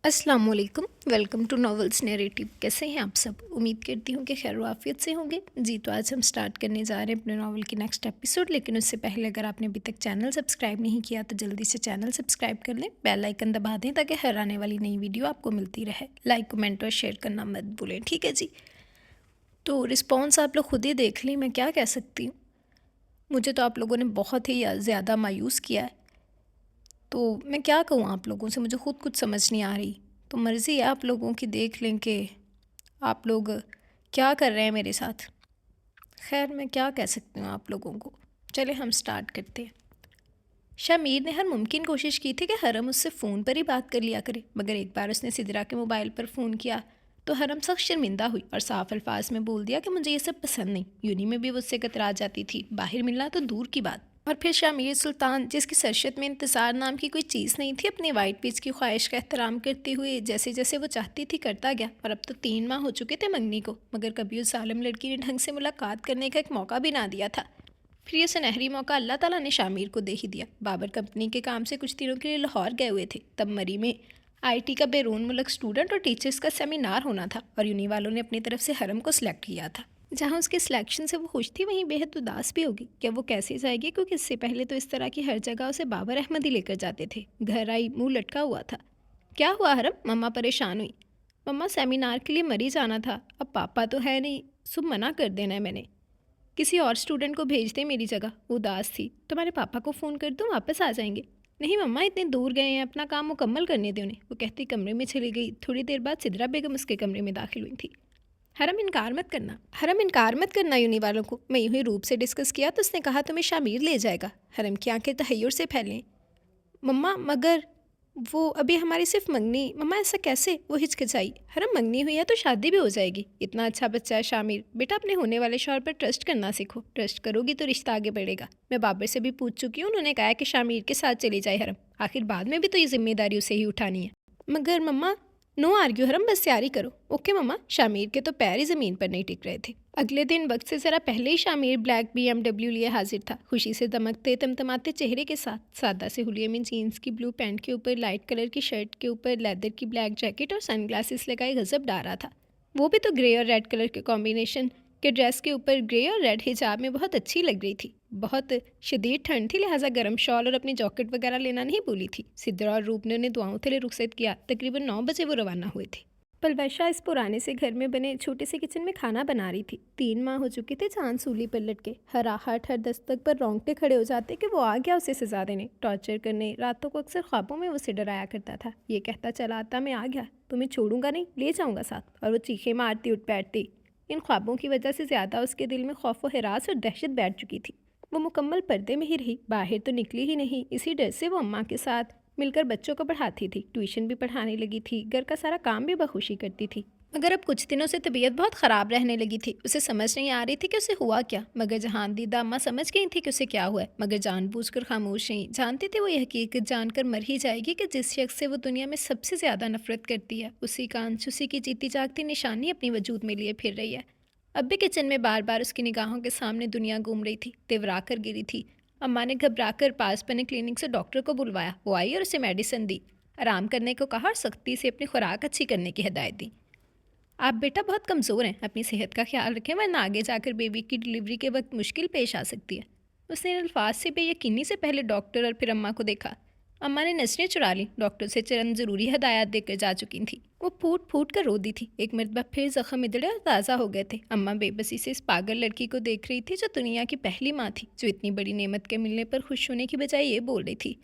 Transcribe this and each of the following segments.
अस्सलाम वालेकुम। Welcome to novels narrative. कैसे हैं आप सब? उम्मीद करती हूँ कि खैर आफियत से होंगे। जी, तो आज हम स्टार्ट करने जा रहे हैं अपने नावल की नेक्स्ट एपिसोड, लेकिन उससे पहले अगर आपने अभी तक चैनल सब्सक्राइब नहीं किया तो जल्दी से चैनल सब्सक्राइब कर लें, बेल आइकन दबा दें ताकि हर आने वाली नई वीडियो आपको मिलती रहे। लाइक कमेंट और शेयर करना मत भूलें, ठीक है जी। तो रिस्पॉन्स आप लोग खुद ही देख लें, मैं क्या कह सकती हूँ। मुझे तो आप लोगों ने बहुत ही ज़्यादा मायूस किया है, तो मैं क्या कहूँ आप लोगों से, मुझे खुद कुछ समझ नहीं आ रही। तो मर्ज़ी है आप लोगों की, देख लें कि आप लोग क्या कर रहे हैं मेरे साथ। खैर मैं क्या कह सकती हूँ आप लोगों को। चले हम स्टार्ट करते हैं। शामिर ने हर मुमकिन कोशिश की थी कि हरम उससे फ़ोन पर ही बात कर लिया करे, मगर एक बार उसने सिदरा के मोबाइल पर फ़ोन किया तो हरम सख्त शर्मिंदा हुई और साफ अल्फाज में बोल दिया कि मुझे ये सब पसंद नहीं। यूनी में भी वो उससे कतरा जाती थी, बाहर मिलना तो दूर की बात। और फिर शामिर सुल्तान, जिसकी सरशत में इंतज़ार नाम की कोई चीज़ नहीं थी, अपनी वाइट पीच की ख्वाहिश का एहतराम करते हुए जैसे जैसे वो चाहती थी करता गया। और अब तो 3 माह हो चुके थे मंगनी को, मगर कभी उस जालिम लड़की ने ढंग से मुलाकात करने का एक मौका भी ना दिया था। फिर ये सुनहरी मौका अल्लाह ताला ने शामिर को दे ही दिया। बाबर कंपनी के काम से कुछ दिनों के लिए लाहौर गए हुए थे। तब मरी में आईटी का बैरून मुल्क स्टूडेंट और टीचर्स का सेमिनार होना था और यूनी वालों ने अपनी तरफ से हरम को सिलेक्ट किया था। जहाँ उसके सिलेक्शन से वो खुश थी, वहीं बेहद उदास भी होगी। क्या वो कैसे जाएगी, क्योंकि इससे पहले तो इस तरह की हर जगह उसे बाबर अहमद ही लेकर जाते थे। घर आई, मुंह लटका हुआ था। क्या हुआ हरम? मम्मा परेशान हुई। मम्मा, सेमिनार के लिए मरी जाना था, अब पापा तो है नहीं, सुबह मना कर देना है मैंने। किसी और स्टूडेंट को भेज दे मेरी जगह। वो उदास थी। तुम्हारे पापा को फ़ोन कर दूँ, वापस आ जाएंगे? नहीं मम्मा, इतने दूर गए हैं, अपना काम मुकम्मल करने दे उन्हें, वो कहती कमरे में चली गई। थोड़ी देर बाद सिदरा बेगम उसके कमरे में दाखिल हुई थी। हरम इनकार मत करना, हरम इनकार मत करना यूनी वालों को। मैं यूं ही रूप से डिस्कस किया तो उसने कहा तुम्हें शामिर ले जाएगा। हरम की आंखें तहय्युर से फैलें। मम्मा मगर वो अभी हमारी सिर्फ मंगनी। मम्मा ऐसा कैसे? वो हिचकिचाई। हरम मंगनी हुई है तो शादी भी हो जाएगी। इतना अच्छा बच्चा है शामिर। बेटा अपने होने वाले शौहर पर ट्रस्ट करना सीखो। ट्रस्ट करोगी तो रिश्ता आगे बढ़ेगा। मैं बाबर से भी पूछ चुकी हूँ, उन्होंने कहा है कि शामिर के साथ चली जाए हरम। आखिर बाद में भी तो ये जिम्मेदारी उसे ही उठानी है। मगर मम्मा, नो आर्ग्यू हरम, बस तैयारी करो। ओके मम्मा। शामिर के तो पैर ही ज़मीन पर नहीं टिक रहे थे। अगले दिन वक्त से ज़रा पहले ही शामिर ब्लैक BMW लिए हाजिर था, खुशी से दमकते तमतमाते चेहरे के साथ। सादा से हुलिये में जीन्स की ब्लू पैंट के ऊपर लाइट कलर की शर्ट के ऊपर लेदर की ब्लैक जैकेट और सनग्लासेस लगाए गजब डारा था। वो भी तो ग्रे और रेड कलर के कॉम्बिनेशन के ड्रेस के ऊपर ग्रे और रेड हिजाब में बहुत अच्छी लग रही थी। बहुत शदीद ठंड थी, लिहाजा गर्म शॉल और अपनी जॉकेट वगैरह लेना नहीं भूली थी। सिद्रा और रूप ने उन्हें दुआओं के लिए रुखसत किया। तकरीबन 9 बजे वो रवाना हुए थे। पलवैशा इस पुराने से घर में बने छोटे से किचन में खाना बना रही थी। 3 माह हो चुके थे चांद सूली पर लटके। हर आहट हर दस्तक पर रोंगटे खड़े हो जाते कि वो आ गया उसे सजा देने, टॉर्चर करने। रातों को अक्सर ख्वाबों में उसे डराया करता था। ये कहता चला आता, मैं आ गया, तुम्हें छोड़ूंगा नहीं, ले जाऊंगा साथ। और वो चीखें मारती उठ बैठती। इन ख्वाबों की वजह से ज़्यादा उसके दिल में खौफ व हिरास और दहशत बैठ चुकी थी। वो मुकम्मल पर्दे में ही रही, बाहर तो निकली ही नहीं। इसी डर से वो अम्मा के साथ मिलकर बच्चों को पढ़ाती थी, ट्यूशन भी पढ़ाने लगी थी, घर का सारा काम भी बखुशी करती थी। मगर अब कुछ दिनों से तबीयत बहुत ख़राब रहने लगी थी। उसे समझ नहीं आ रही थी कि उसे हुआ क्या। मगर जहान दीदा अम्मा समझ गई थी कि उसे क्या हुआ है, मगर जानबूझकर खामोश नहीं। जानती थी वो ये हकीकत जानकर मर ही जाएगी कि जिस शख्स से वो दुनिया में सबसे ज़्यादा नफरत करती है, उसी का अंश, उसी की जीती जागती निशानी अपनी वजूद में लिए फिर रही है। अब भी किचन में बार बार उसकी निगाहों के सामने दुनिया घूम रही थी, तिवरा कर गिरी थी। अम्मा ने घबराकर पास बने क्लिनिक से डॉक्टर को बुलवाया। वो आई और उसे मेडिसिन दी, आराम करने को कहा और सख्ती से अपनी खुराक अच्छी करने की हिदायत दी। आप बेटा बहुत कमज़ोर हैं, अपनी सेहत का ख्याल रखें, वरना आगे जाकर बेबी की डिलीवरी के वक्त मुश्किल पेश आ सकती है। उसने इन अल्फाज से बेयकीनी से पहले डॉक्टर और फिर अम्मा को देखा। अम्मा ने नजरें चुरा ली, डॉक्टर से चंद ज़रूरी हदायत देकर जा चुकी थी। वो फूट फूट कर रो दी थी। एक मरतबा फिर जख्म इधड़े और ताज़ा हो गए थे। अम्मा बेबसी से इस पागल लड़की को देख रही थी जो दुनिया की पहली माँ थी, जो इतनी बड़ी नेमत के मिलने पर खुश होने की बजाय ये बोल रही थी,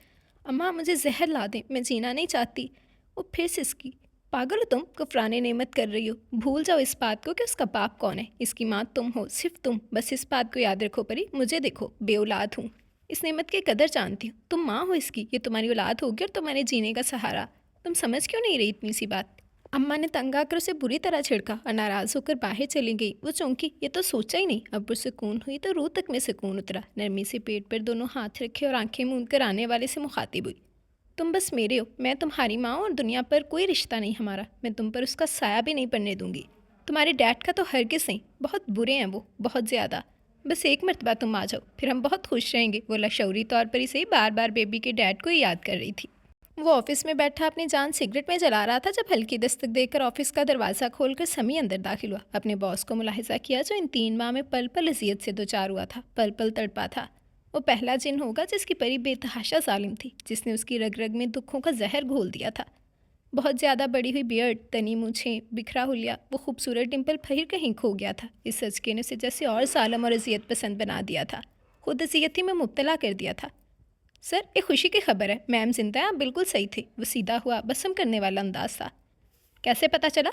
अम्मा मुझे जहर ला दें, मैं जीना नहीं चाहती। वो फिर सिसकी, पागल हो तुम, कुफराने नेमत कर रही हो। भूल जाओ इस बात को कि उसका बाप कौन है। इसकी माँ तुम हो, सिर्फ तुम। बस इस बात को याद रखो परी, मुझे देखो, बेऔलाद हूँ, इस नेमत की कदर जानती हूँ। तुम माँ हो इसकी, ये तुम्हारी औलाद होगी और तुम्हारे जीने का सहारा। तुम समझ क्यों नहीं रही इतनी सी बात? अम्मा ने तंग आकर उसे बुरी तरह छिड़का और नाराज़ होकर बाहर चली गई। वो चौंकी, ये तो सोचा ही नहीं। अब सुकून हुई तो रूह तक में सुकून उतरा। नरमी से पेट पर दोनों हाथ रखे और आंखें मूंद कर आने वाले से मुखातिब हुई। तुम बस मेरे हो, मैं तुम्हारी माँ हूँ और दुनिया पर कोई रिश्ता नहीं हमारा। मैं तुम पर उसका साया भी नहीं पड़ने दूंगी। तुम्हारे डैड का तो हरगिज़ नहीं, बहुत बुरे हैं वो, बहुत ज़्यादा। बस एक मरतबा तुम आ जाओ, फिर हम बहुत खुश रहेंगे। वो लशौरी तौर पर ही सही बार बार बेबी के डैड को ही याद कर रही थी। वो ऑफिस में बैठा अपनी जान सिगरेट में जला रहा था जब हल्की दस्तक देकर ऑफिस का दरवाज़ा खोलकर समी अंदर दाखिल हुआ। अपने बॉस को मुलाहिजा किया जो इन 3 माह में पल पल अजियत से दो चार हुआ था, पल पल तड़पा था। वो पहला जिन होगा जिसकी परी बेतहाशा जालिम थी, जिसने उसकी रग रग में दुखों का जहर घोल दिया था। बहुत ज़्यादा बड़ी हुई बियर्ड, तनी मूछें, बिखरा हुलिया, वो खूबसूरत डिम्पल फिर कहीं खो गया था। इस सचके ने उसे जैसे और सालम और अजियत पसंद बना दिया था, खुद अजियत ही में मुब्तला कर दिया था। सर, एक खुशी की खबर है, मैम जिंदा है, आप बिल्कुल सही थे। वो सीधा हुआ, बसम करने वाला अंदाज था। कैसे पता चला?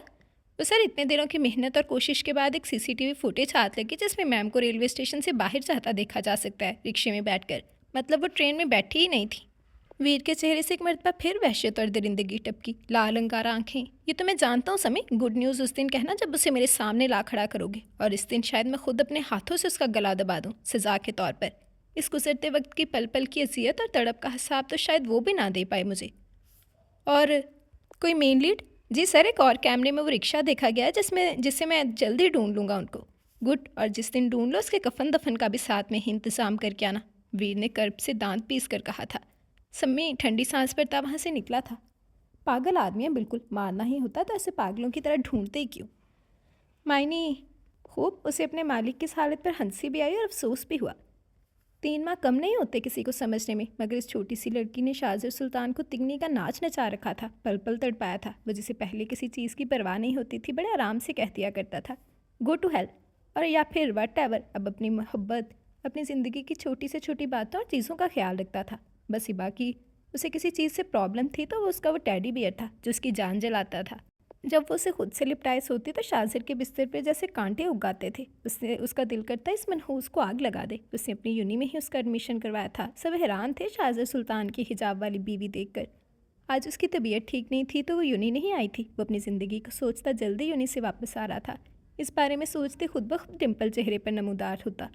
तो सर, इतने दिनों की मेहनत और कोशिश के बाद एक सीसीटीवी फुटेज हाथ लगी जिसमें मैम को रेलवे स्टेशन से बाहर जाता देखा जा सकता है, रिक्शे में बैठकर। मतलब वो ट्रेन में बैठी ही नहीं थी। वीर के चेहरे से एक मरतबा फिर वहशत और दरिंदगी टपकी, लाल अंगारा आंखें। ये तो मैं जानता हूँ समी, गुड न्यूज़ उस दिन कहना जब उसे मेरे सामने ला खड़ा करोगे, और इस दिन शायद मैं खुद अपने हाथों से उसका गला दबा दूँ सजा के तौर पर। इस गुजरते वक्त की पल पल की अजियत और तड़प का हिसाब तो शायद वो भी ना दे पाए मुझे। और कोई मेन लीड? जी सर, एक और कैमरे में वो रिक्शा देखा गया है जिसे मैं जल्दी ढूंढ लूँगा उनको। गुड, और जिस दिन ढूंढ लो उसके कफन दफन का भी साथ में ही इंतज़ाम करके आना, वीर ने कर्ब से दांत पीस कर कहा था। सम्मी ठंडी सांस पर था वहाँ से निकला था। पागल आदमी है बिल्कुल, मारना ही होता तो ऐसे पागलों की तरह ढूंढते ही क्यों। मायनी खूब उसे अपने मालिक की इस हालत पर हंसी भी आई और अफसोस भी हुआ। 3 माह कम नहीं होते किसी को समझने में, मगर इस छोटी सी लड़की ने शाहजर सुल्तान को तिगनी का नाच नचा रखा था, पल पल तड़पाया था। वो जिसे पहले किसी चीज़ की परवाह नहीं होती थी, बड़े आराम से कह दिया करता था गो टू हेल, और या फिर वट एवर। अब अपनी मोहब्बत, अपनी ज़िंदगी की छोटी से छोटी बातों और चीज़ों का ख्याल रखता था बस। ही बाकी उसे किसी चीज़ से प्रॉब्लम थी तो वो उसका वो टेडी बियर था जो उसकी जान जलाता था। जब वो उसे खुद से लिपटाए सोती तो शाहजर के बिस्तर पे जैसे कांटे उगाते थे। उसका दिल करता इस मनहूस को आग लगा दे। उसने अपनी यूनी में ही उसका एडमिशन करवाया था। सब हैरान थे शाहजर सुल्तान की हिजाब वाली बीवी देखकर। आज उसकी तबीयत ठीक नहीं थी तो वो यूनी नहीं आई थी। वो अपनी ज़िंदगी को सोचता जल्दी यूनी से वापस आ रहा था। इस बारे में सोचते खुद ब खुद डिम्पल चेहरे पर नमूदार होता।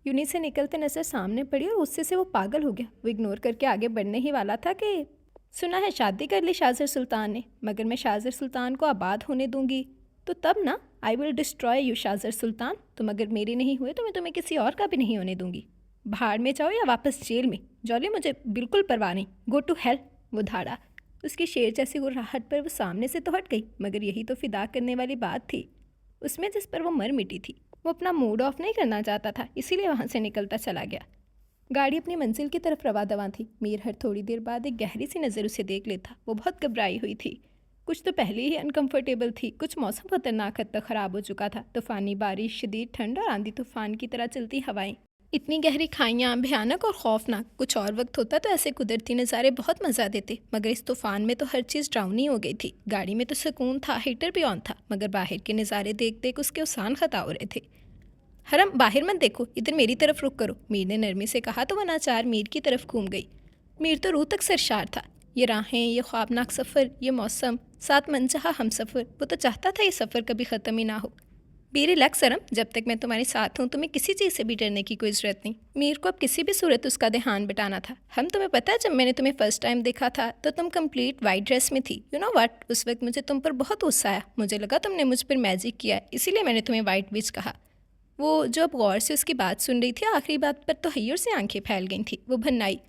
यूनी से निकलते नजर सामने पड़ी और उससे से वो पागल हो गया। वो इग्नोर करके आगे बढ़ने ही वाला था कि सुना है शादी कर ली शाहजर सुल्तान ने, मगर मैं शाहजर सुल्तान को आबाद होने दूंगी तो तब ना, आई विल डिस्ट्रॉय यू शाहजर सुल्तान। तुम अगर मेरे नहीं हुए तो मैं तुम्हें किसी और का भी नहीं होने दूंगी। भाड़ में जाओ या वापस जेल में, जॉली मुझे बिल्कुल परवाह नहीं, गो टू हेल। वो धाड़ा। उसकी शेर जैसी गुर्राहट पर वो सामने से तो हट गई, मगर यही तो फिदा करने वाली बात थी उसमें जिस पर वो मर मिटी थी। वो अपना मूड ऑफ नहीं करना चाहता था, इसीलिए वहाँ से निकलता चला गया। गाड़ी अपनी मंजिल की तरफ रवा दवा थी। मीर हर थोड़ी देर बाद एक गहरी सी नज़र उसे देख लेता। वो बहुत घबराई हुई थी। कुछ तो पहले ही अनकंफर्टेबल थी, कुछ मौसम खतरनाक हद तक ख़राब हो चुका था। तूफ़ानी बारिश, शदीद ठंड और आंधी तूफ़ान की तरह चलती हवाएं, इतनी गहरी खाइयाँ, भयानक और खौफनाक। कुछ और वक्त होता तो ऐसे कुदरती नज़ारे बहुत मज़ा देते, मगर इस तूफ़ान में तो हर चीज़ ड्राउनी हो गई थी। गाड़ी में तो सुकून था, हीटर भी ऑन था, मगर बाहर के नज़ारे देख देख उसके उसान ख़ता हो रहे थे। हरम, बाहर मत देखो, इधर मेरी तरफ रुक करो, मीर ने नरमी से कहा तो वह नाचार मीर की तरफ घूम गई। मीर तो रूह तक सरशार था। ये राहें, ये ख्वाबनाक सफ़र, ये मौसम, साथ मनचाहा हम सफ़र। वो तो चाहता था ये सफ़र कभी ख़त्म ही ना हो। बी रिलैक्स सरम, जब तक मैं तुम्हारे साथ हूँ तुम्हें किसी चीज़ से भी डरने की कोई ज़रूरत नहीं। मीर को अब किसी भी सूरत उसका ध्यान बटाना था। हम, तुम्हें पता है जब मैंने तुम्हें फ़र्स्ट टाइम देखा था तो तुम कंप्लीट वाइट ड्रेस में थी। यू नो व्हाट, उस वक्त मुझे तुम पर बहुत गुस्सा आया। मुझे लगा तुमने मुझ पर मैजिक किया, इसीलिए मैंने तुम्हें वाइट विच कहा। वो जो अब गौर से उसकी बात सुन रही थी, आखिरी बात पर तो हय्यर से आंखें फैल गई थी। वो भन्नाई,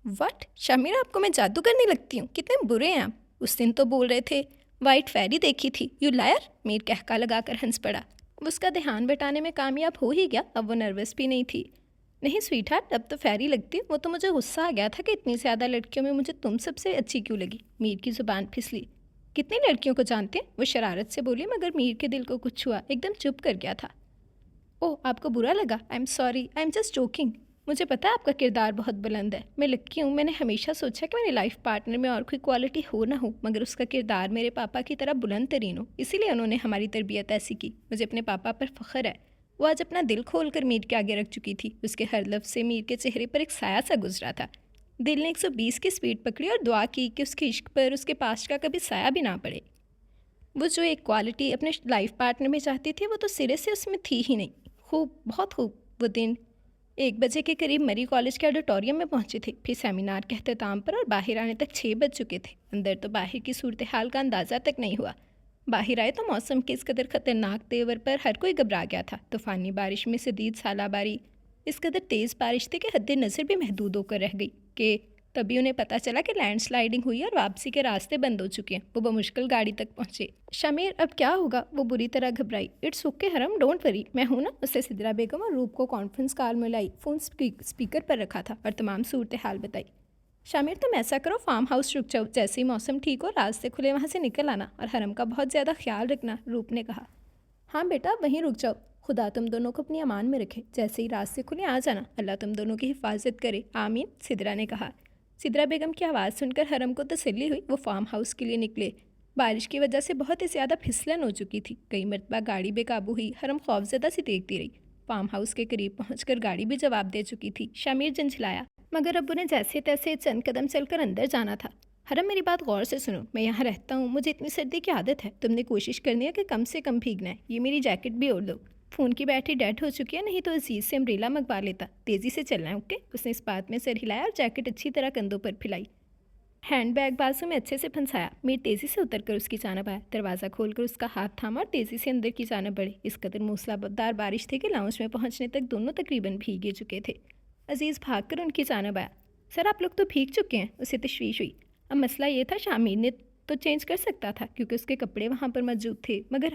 व्हाट शमीरा, आपको मैं जादू करने लगती हूँ, कितने बुरे हैं आप। उस दिन तो बोल रहे थे वाइट फेरी देखी थी, यू लायर। मीर कहका लगाकर हंस पड़ा। वो उसका ध्यान बटाने में कामयाब हो ही गया। अब वो नर्वस भी नहीं थी। नहीं स्वीट हार्ट, अब तो फेरी लगती। वो तो मुझे गुस्सा आ गया था कि इतनी ज़्यादा लड़कियों में मुझे तुम सबसे अच्छी क्यों लगी। मीर की ज़ुबान फिसली। कितनी लड़कियों को जानते हैं, वो शरारत से बोली, मगर मीर के दिल को कुछ हुआ, एकदम चुप कर गया था। ओह, आपको बुरा लगा? I am sorry, I am just joking. मुझे पता है आपका किरदार बहुत बुलंद है, मैं लक्की हूँ। मैंने हमेशा सोचा कि मेरे लाइफ पार्टनर में और कोई क्वालिटी हो ना हो, मगर उसका किरदार मेरे पापा की तरह बुलंद तरीन हो, इसीलिए उन्होंने हमारी तरबियत ऐसी की। मुझे अपने पापा पर फ़ख्र है। वो आज अपना दिल खोल कर मीर के आगे रख चुकी थी। उसके हर लफ्ज़ से मीर के चेहरे पर एक साया सा गुजरा था। दिल ने 120 की स्पीड पकड़ी और दुआ की कि उसके इश्क पर उसके पास्ट का कभी साया भी ना पड़े। वो जो एक क्वालिटी अपने लाइफ पार्टनर में चाहती थी वो तो सिरे से उसमें थी ही नहीं। खूब, बहुत खूब। वो दिन 1 बजे के करीब मरी कॉलेज के ऑडिटोरियम में पहुंचे थे। फिर सेमिनार के अख्ताम पर, और बाहर आने तक 6 बज चुके थे। अंदर तो बाहर की सूरत हाल का अंदाज़ा तक नहीं हुआ। बाहर आए तो मौसम के इस कदर ख़तरनाक तेवर पर हर कोई घबरा गया था। तूफ़ानी बारिश में शदीद सालाबारी, इस कदर तेज़ बारिश थी कि हद नज़र भी महदूद होकर रह गई कि तभी उन्हें पता चला कि लैंडस्लाइडिंग हुई और वापसी के रास्ते बंद हो चुके हैं। वो बमुश्किल गाड़ी तक पहुंचे। शामिर, अब क्या होगा? वो बुरी तरह घबराई। इट्स ओके हरम, डोंट वरी, मैं हूं ना। उससे सिद्रा बेगम और रूप को कॉन्फ्रेंस कॉल में लाई। फ़ोन स्पीकर पर रखा था और तमाम सूरत हाल बताई। शामिर, तुम ऐसा करो, फार्म हाउस रुक जाओ, जैसे ही मौसम ठीक हो रास्ते खुले वहाँ से निकल आना, और हरम का बहुत ज़्यादा ख्याल रखना, रूप ने कहा। हाँ बेटा, वहीं रुक जाओ, खुदा तुम दोनों को अपनी अमान में रखे, जैसे ही रास्ते खुले आ जाना, अल्लाह तुम दोनों की हिफाजत करे, आमीन, सिद्रा ने कहा। सिद्रा बेगम की आवाज़ सुनकर हरम को तसल्ली हुई। वो फार्म हाउस के लिए निकले। बारिश की वजह से बहुत ही ज़्यादा फिसलन हो चुकी थी। कई मरतबा गाड़ी बेकाबू हुई। हरम खौफजदा सी देखती रही। फार्म हाउस के करीब पहुंचकर गाड़ी भी जवाब दे चुकी थी। शामिर झंझलाया, मगर अब उन्हें जैसे तैसे चंद कदम चलकर अंदर जाना था। हरम, मेरी बात गौर से सुनो, मैं यहाँ रहता हूँ, मुझे इतनी सर्दी की आदत है। तुमने कोशिश करनी है कि कम से कम भीगना है। ये मेरी जैकेट भी ओढ़ लो। फ़ोन की बैटरी डेड हो चुकी है, नहीं तो अजीज़ से अम्ब्रेला मंगवा लेता। तेज़ी से चलना है, ओके? उसने इस बात में सिर हिलाया और जैकेट अच्छी तरह कंधों पर फैलाई। हैंड बैग बाजू में अच्छे से फंसाया। मीर तेज़ी से उतरकर उसकी जानब आया। दरवाज़ा खोलकर उसका हाथ थामा और तेज़ी से अंदर की जानब बढ़े। इस कदर मूसलाधार बारिश थी कि लाउंज में पहुंचने तक दोनों तकरीबन भीगे चुके थे। अजीज़ भागकर उनकी जानब आया। सर, आप लोग तो भीग चुके हैं। उसे तशवीश हुई। अब मसला ये था, शामिर ने तो चेंज कर सकता था क्योंकि उसके कपड़े वहाँ पर मौजूद थे, मगर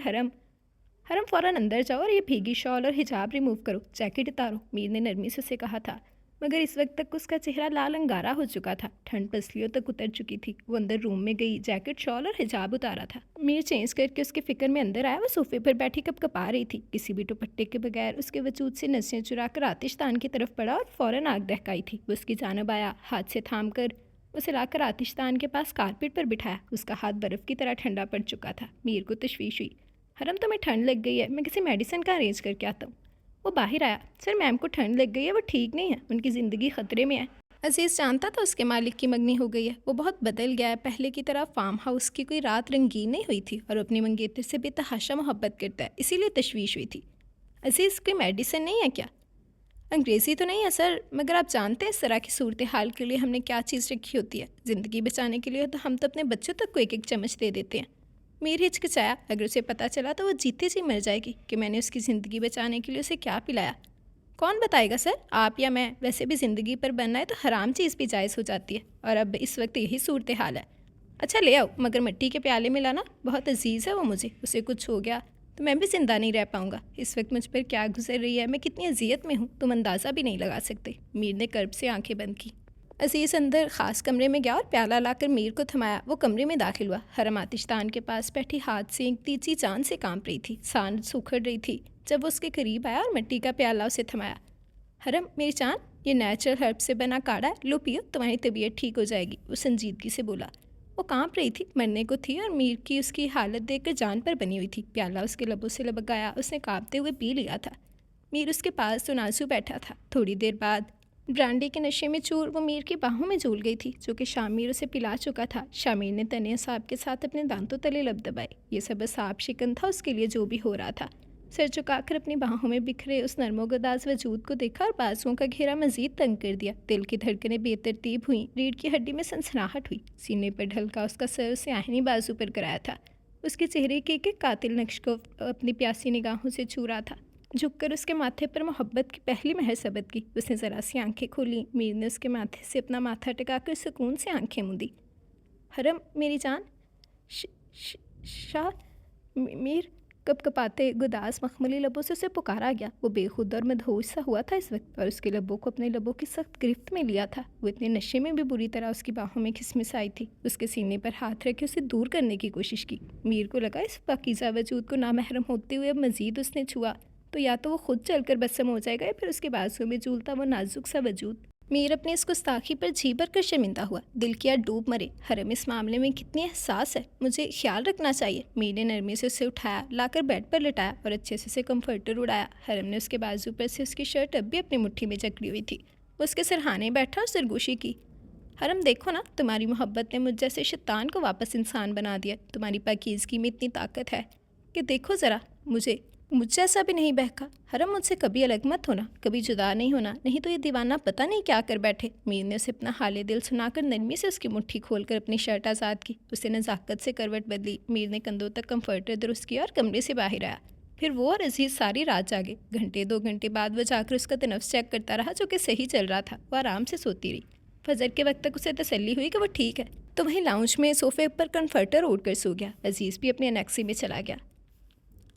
हरम फ़ौरन अंदर जाओ और ये भीगी शॉल और हिजाब रिमूव करो, जैकेट उतारो, मीर ने नरमी से उसे कहा था। मगर इस वक्त तक उसका चेहरा लाल अंगारा हो चुका था। ठंड पसलियों तक उतर चुकी थी। वो अंदर रूम में गई, जैकेट, शॉल और हिजाब उतारा था। मीर चेंज करके उसके फिक्र में अंदर आया। वो सोफे पर बैठी कपकपा रही थी। किसी भी दुपट्टे के बगैर उसके वजूद से नसें चुराकर आतिशदान की तरफ पड़ा और फ़ौरन आग दहकाई थी। वो उसकी जानब आया, हाथ से थाम कर उसे लाकर आतिशदान के पास कारपेट पर बिठाया। उसका हाथ बर्फ़ की तरह ठंडा पड़ चुका था। मीर को तशवीश हुई। हरम, तुम्हें ठंड लग गई है, मैं किसी मेडिसिन का अरेंज करके आता हूँ। वो बाहर आया। सर, मैम को ठंड लग गई है, वो ठीक नहीं है, उनकी ज़िंदगी ख़तरे में है। अजीज़ जानता था उसके मालिक की मंगनी हो गई है। वो बहुत बदल गया है। पहले की तरह फार्म हाउस की कोई रात रंगीन नहीं हुई थी और अपनी मंगेतर से बेतहाशा मोहब्बत करता है, इसीलिए तशवीश हुई थी। अजीज़, कोई मेडिसिन नहीं है क्या? अंग्रेज़ी तो नहीं है सर, मगर आप जानते हैं इस तरह की सूरत हाल के लिए हमने क्या चीज़ रखी होती है। ज़िंदगी बचाने के लिए तो हम तो अपने बच्चों तक को एक एक चम्मच दे देते हैं। मीर हिचकिचाया। अगर उसे पता चला तो वो जीते जी मर जाएगी कि मैंने उसकी ज़िंदगी बचाने के लिए उसे क्या पिलाया। कौन बताएगा सर, आप या मैं? वैसे भी ज़िंदगी पर बनना है तो हराम चीज़ भी जायज़ हो जाती है, और अब इस वक्त यही सूरत हाल है। अच्छा ले आओ, मगर मिट्टी के प्याले में लाना, बहुत अजीज़ है वो मुझे। उसे कुछ हो गया तो मैं भी ज़िंदा नहीं रह पाऊँगा। इस वक्त मुझ पर क्या गुजर रही है, मैं कितनी अजियत में हूँ, तुम अंदाज़ा भी नहीं लगा सकते। मीर ने कर्ब से आंखें बंद की। अजीज़ अंदर ख़ास कमरे में गया और प्याला लाकर मीर को थमाया। वो कमरे में दाखिल हुआ। हरम आतिशदान के पास बैठी हाथ से एक तीची जान से कांप रही थी, सांस सूखड़ रही थी। जब वो उसके करीब आया और मिट्टी का प्याला उसे थमाया। हरम, मेरी जान, ये नेचुरल हर्ब से बना काढ़ा है, लो पियो, तुम्हारी तबीयत ठीक हो जाएगी। वो संजीदगी से बोला। वो कांप रही थी, मरने को थी, और मीर की उसकी हालत देखकर जान पर बनी हुई थी। प्याला उसके लबों से लबकाया। उसने कांपते हुए पी लिया था। मीर उसके पास तनासू बैठा था। थोड़ी देर बाद ब्रांडी के नशे में चूर वो मीर की बाहों में झूल गई थी, जो कि शामिर उसे पिला चुका था। शामिर ने तने साहब के साथ अपने दांतों तले लब दबाए। ये सब साहब शिकन था उसके लिए जो भी हो रहा था। सर झुकाकर अपनी बाहों में बिखरे उस नरमोगदाज वजूद को देखा और बाजुओं का घेरा मजीद तंग कर दिया। दिल की धड़कनें बेतरतीब हुई। रीढ़ की हड्डी में सनसनाहट हुई। सीने पर ढलका उसका सर उसे आहनी बाजू पर कराया था। उसके चेहरे के एक कातिल नक्श को अपनी प्यासी निगाहों से छू रहा था। झुककर उसके माथे पर मोहब्बत की पहली महर सबत की। उसने ज़रा सी आंखें खोली। मीर ने उसके माथे से अपना माथा टिकाकर सुकून से आंखें मूंदी। हरम, मेरी जान। शाह। मीर कपकपाते गुदास मखमली लबों से उसे पुकारा गया। वो बेखुद और मदहोश सा हुआ था इस वक्त, और उसके लबों को अपने लबों की सख्त गिरफ्त में लिया था। वो इतने नशे में भी बुरी तरह उसकी बाहों में खिसमिस आई थी। उसके सीने पर हाथ रखे उसे दूर करने की कोशिश की। मीर को लगा इस पाकीज़ा वजूद को नामहरम होते हुए अब मजीद उसने छुआ तो या तो वो खुद चलकर बसम हो जाएगा, या फिर उसके बाजुओं में झूलता वो नाजुक सा वजूद। मीर अपने इस गुस्ताखी पर जी भर कर शर्मिंदा हुआ। दिल किया डूब मरे। हरम इस मामले में कितनी एहसास है, मुझे ख्याल रखना चाहिए। मीर ने नरमी से उसे उठाया, लाकर बेड पर लिटाया और अच्छे से उसे कम्फर्टर उड़ाया। हरम ने उसके बाजू पर से उसकी शर्ट अब भी अपनी मुट्ठी में जकड़ी हुई थी। वो उसके सिरहाने बैठा और सरगोशी की। हरम, देखो ना, तुम्हारी मोहब्बत ने मुझ जैसे शैतान को वापस इंसान बना दिया। तुम्हारी पाकीज़गी में इतनी ताकत है कि देखो ज़रा मुझ जैसा भी नहीं बहका। हरम, मुझसे कभी अलग मत होना, कभी जुदा नहीं होना, नहीं तो ये दीवाना पता नहीं क्या कर बैठे। मीर ने उसे अपना हाले दिल सुनाकर नरमी से उसकी मुट्ठी खोलकर अपनी शर्ट आज़ाद की। उसे नज़ाकत से करवट बदली। मीर ने कंधों तक कम्फर्टर दुरुस्त किया और कमरे से बाहर आया। फिर वो और अजीज़ सारी रात जागे। घंटे 2 घंटे बाद वो जाकर उसका तनफ्स चेक करता रहा, जो कि सही चल रहा था। वो आराम से सोती रही। फजर के वक्त तक उसे तसल्ली हुई कि वो ठीक है, तो वहीं लाउंज में सोफे पर कन्फर्टर ओढ़कर सो गया। अजीज़ भी अपनी अनेक्सी में चला गया।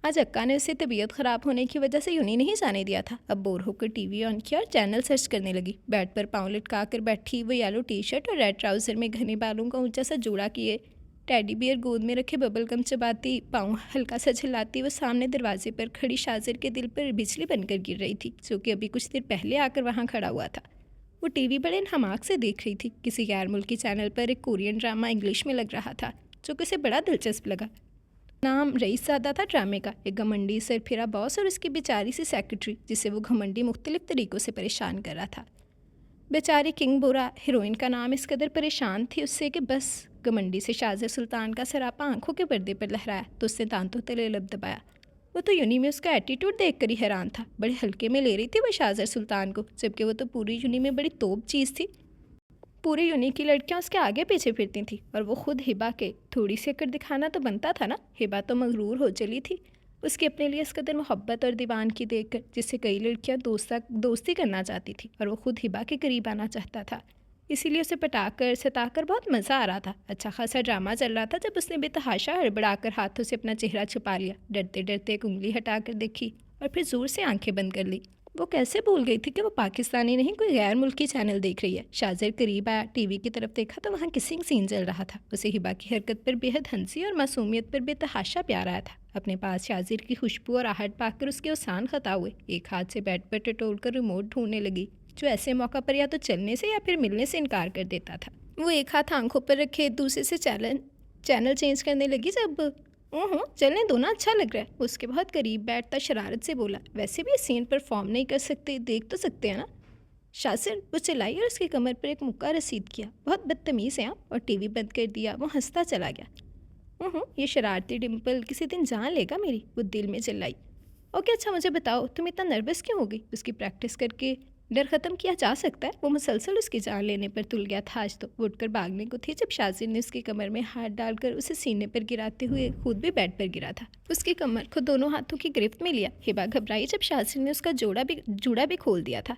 आज अक्का ने उसे तबीयत ख़राब होने की वजह से यूनी नहीं जाने दिया था। अब बोर होकर टीवी ऑन किया और चैनल सर्च करने लगी। बेड पर पाँव लटका कर बैठी वो येलो टी शर्ट और रेड ट्राउज़र में घने बालों का ऊंचा सा जोड़ा किए, टेडी बियर गोद में रखे बबल गम चबाती, पाँव हल्का सा झिलाती वो सामने दरवाजे पर खड़ी शाजिर के दिल पर बिजली बनकर गिर रही थी, जो कि अभी कुछ देर पहले आकर वहाँ खड़ा हुआ था। वो टीवी बड़े हमाक से देख रही थी। किसी गैर मुल्की चैनल पर एक कोरियन ड्रामा इंग्लिश में लग रहा था, जो कि उसे बड़ा दिलचस्प लगा। नाम रईसज़ादा था ड्रामे का। एक घमंडी सरफिरा बॉस और उसकी बेचारी सी सेक्रेटरी, जिसे वो घमंडी मुख्तलिफ तरीक़ों से परेशान कर रहा था। बेचारी किंग बोरा, हीरोइन का नाम, इस कदर परेशान थी उससे कि बस घमंडी से शाहजर सुल्तान का सरापा आंखों के पर्दे पर लहराया तो उसने दांतों तले लब दबाया। वो तो यूनी में उसका एटीट्यूड देख कर ही हैरान था। बड़े हल्के में ले रही थी वो शाहजर सुल्तान को, जबकि वो तो पूरी यूनी में बड़ी तोप चीज़ थी। पूरी यूनी की लड़कियां उसके आगे पीछे फिरती थीं और वो खुद हिबा के थोड़ी सी अकड़ दिखाना तो बनता था ना। हिबा तो मगरूर हो चली थी उसकी अपने लिए इस कदर मोहब्बत और दीवानगी देखकर, जिससे कई लड़कियां दोस्ती करना चाहती थी और वो खुद हिबा के करीब आना चाहता था। इसीलिए उसे पटाकर सताकर बहुत मज़ा आ रहा था। अच्छा खासा ड्रामा चल रहा था जब उसने बेतहाशा हड़बड़ाकर हाथों से अपना चेहरा छुपा लिया, डरते डरते एक उंगली हटाकर देखी और फिर ज़ोर से आंखें बंद कर ली। वो कैसे भूल गई थी कि वो पाकिस्तानी नहीं कोई गैर मुल्की चैनल देख रही है। शाजिर करीब आया, टीवी की तरफ देखा तो वहाँ किसिंग सीन चल रहा था। उसे हिबा की हरकत पर बेहद हंसी और मासूमियत पर बेतहाशा प्यार आया था। अपने पास शाजिर की खुशबू और आहट पाकर उसके उसान खता हुए एक हाथ से बेड पर टटोल कर रिमोट ढूंढने लगी, जो ऐसे मौका पर या तो चलने से या फिर मिलने से इनकार कर देता था। वो एक हाथ आंखों पर रखे दूसरे से चैनल चेंज करने लगी। जब ओहो चलने दो ना, अच्छा लग रहा है। उसके बहुत करीब बैठता शरारत से बोला, वैसे भी सीन परफॉर्म नहीं कर सकते, देख तो सकते हैं ना। शासिर वो चलाई और उसकी कमर पर एक मुक्का रसीद किया। बहुत बदतमीज़ है आप, और टीवी बंद कर दिया। वो हंसता चला गया। ओहो ये शरारती डिम्पल किसी दिन जान लेगा मेरी, वो दिल में चिल्लाई। ओके अच्छा मुझे बताओ तुम इतना नर्वस क्यों हो गई? उसकी प्रैक्टिस करके डर ख़त्म किया जा सकता है। वो मुसलसल उसकी जान लेने पर तुल गया था। आज तो वो उठकर भागने को थी जब शाजिर ने उसकी कमर में हाथ डालकर उसे सीने पर गिराते हुए खुद भी बेड पर गिरा था। उसकी कमर को दोनों हाथों की गिरफ्त में लिया। हिबा घबराई जब शाजिर ने उसका जूड़ा भी खोल दिया था।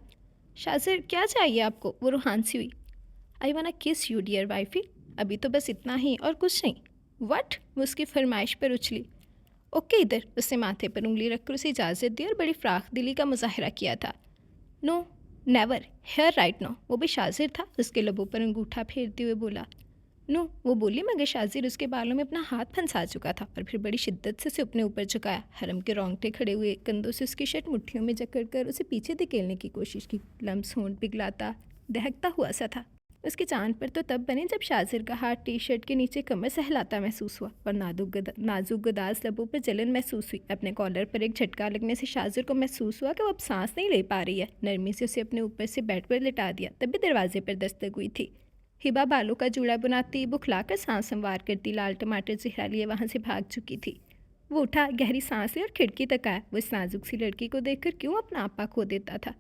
शाजिर क्या चाहिए आपको? वो रूहानसी हुई। आई वाना किस यू डियर वाइफी। अभी तो बस इतना ही और कुछ नहीं। वट? वो उसकी फरमाइश पर उछली। ओके इधर। उसने माथे पर उंगली रखकर उसे इजाज़त दी और बड़ी फ्राख दिली का मुजाहरा किया था। No never here right no. वो भी शाजिर था। उसके लबों पर अंगूठा फेरते हुए बोला। नो वो बोली, मगर शाजिर उसके बालों में अपना हाथ फंसा चुका था और फिर बड़ी शिद्दत से उसे अपने ऊपर झुकाया। हरम के रोंगटे खड़े हुए, कंधों से उसकी शर्ट मुट्ठियों में जकड़कर उसे पीछे धकेलने की कोशिश की। लम्स होंठ पिघलाता दहकता हुआ सा था। उसकी चांद पर तो तब बने जब शाजिर का हाथ टी शर्ट के नीचे कमर सहलाता महसूस हुआ और नाजुक गदास लबों पर जलन महसूस हुई। अपने कॉलर पर एक झटका लगने से शाजिर को महसूस हुआ कि वो अब सांस नहीं ले पा रही है। नरमी से उसे अपने ऊपर से बेड पर लिटा दिया। तभी दरवाजे पर दस्तक हुई थी। हिबा बालों का जूड़ा बुनाती, बुखलाकर सांस संवार करती, लाल टमाटर चेहरा लिए वहाँ से भाग चुकी थी। वो उठा, गहरी सांस ली और खिड़की तक आया। वो इस नाजुक सी लड़की को देखकर क्यों अपना आपा खो देता था।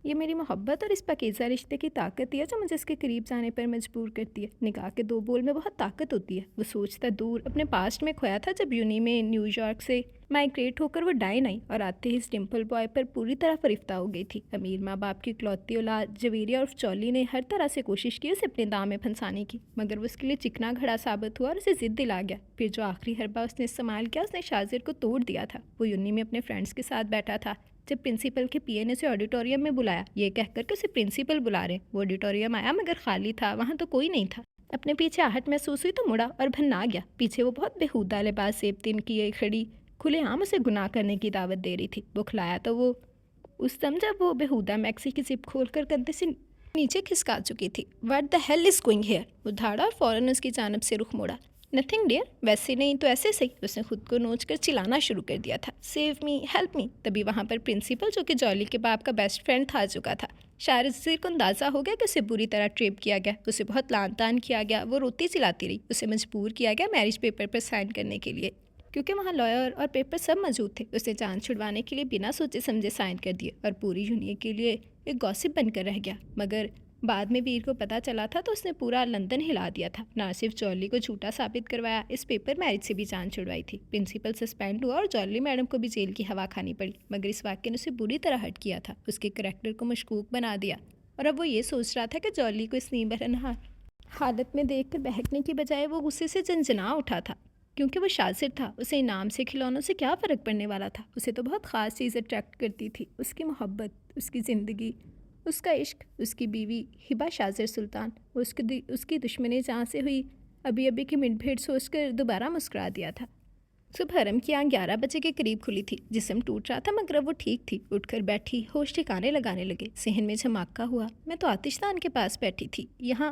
ये मेरी मोहब्बत और इस पाकीज़ा रिश्ते की ताकत ही है जो मुझे इसके करीब जाने पर मजबूर करती है। निकाह के दो बोल में बहुत ताकत होती है। वो सोचता दूर अपने पास्ट में खोया था जब यूनी में न्यूयॉर्क से माइग्रेट होकर वो डाइन आई और आते ही इस डिम्पल बॉय पर पूरी तरह फरिफ्ता हो गई थी। अमीर माँ बाप की इकलौती औलाद जवेरिया और चौली ने हर तरह से कोशिश की उसे अपने दाम में फंसाने की, मगर वो उसके लिए चिकना घड़ा साबित हुआ और उसे जिद दिला गया। फिर जो आखिरी हरबा उसने इस्तेमाल किया उसने शाजिर को तोड़ दिया था। वो यूनी में अपने फ्रेंड्स के साथ बैठा था जब प्रिंसिपल के पीए ने उसे ऑडिटोरियम में बुलाया, ये कहकर कि उसे प्रिंसिपल बुला रहे। वो ऑडिटोरियम आया मगर खाली था, वहाँ तो कोई नहीं था। अपने पीछे आहट महसूस हुई तो मुड़ा और भन्ना गया। पीछे वो बहुत बेहुदा लिबास सेबतिन किए खड़ी खुलेआम उसे गुनाह करने की दावत दे रही थी। बुखलाया तो वो उस दम जब वो बेहुदा मैक्सी की जिप खोलकर कंधे से नीचे खिसका चुकी थी। What the hell is going here? वो धाड़ा और फौरन उसकी जानब से रुख मोड़ा। नथिंग डियर, वैसे नहीं तो ऐसे सही। उसने खुद को नोच कर चिल्लाना शुरू कर दिया था। Save me, help me. तभी वहाँ पर प्रिंसिपल, जो कि जॉली के बाप का बेस्ट फ्रेंड था, आ चुका था। शाजिर को अंदाज़ा हो गया कि उसे बुरी तरह ट्रेप किया गया। उसे बहुत लान तान किया गया। वो रोती चिल्लाती रही। उसे मजबूर किया गया मैरिज पेपर पर साइन करने के लिए, क्योंकि वहाँ लॉयर और पेपर सब मौजूद थे। उसने जान छुड़वाने के लिए बिना सोचे समझे साइन कर दिए और पूरी यूनियन के लिए एक गॉसिप बनकर रह गया। मगर बाद में वीर को पता चला था तो उसने पूरा लंदन हिला दिया था। ना सिर्फ जॉली को झूठा साबित करवाया, इस पेपर मैरिज से भी जान छुड़वाई थी। प्रिंसिपल सस्पेंड हुआ और जॉली मैडम को भी जेल की हवा खानी पड़ी, मगर इस वाक्य ने उसे बुरी तरह हर्ट किया था। उसके करैक्टर को मशकूक बना दिया। और अब वो ये सोच रहा था कि जॉली को इस नीमरनहार हालत में देखकर बहकने की बजाय वो गुस्से से झंझना उठा था, क्योंकि वो शातिर था। उसे इनाम से खिलौनों से क्या फ़र्क पड़ने वाला था। उसे तो बहुत ख़ास चीज़ अट्रैक्ट करती थी, उसकी मोहब्बत, उसकी ज़िंदगी, उसका इश्क, उसकी बीवी हिबा शाजिर सुल्तान। वो उसकी दुश्मनी जहाँ से हुई, अभी अभी की मिनट सोच कर दोबारा मुस्कुरा दिया था। सुबह हरम की आँख 11 बजे के करीब खुली थी। जिस्म टूट रहा था मगर अब वो ठीक थी। उठकर बैठी, होश ठिकाने लगाने लगे। सहन में झमाका हुआ, मैं तो आतिशदान के पास बैठी थी, यहाँ।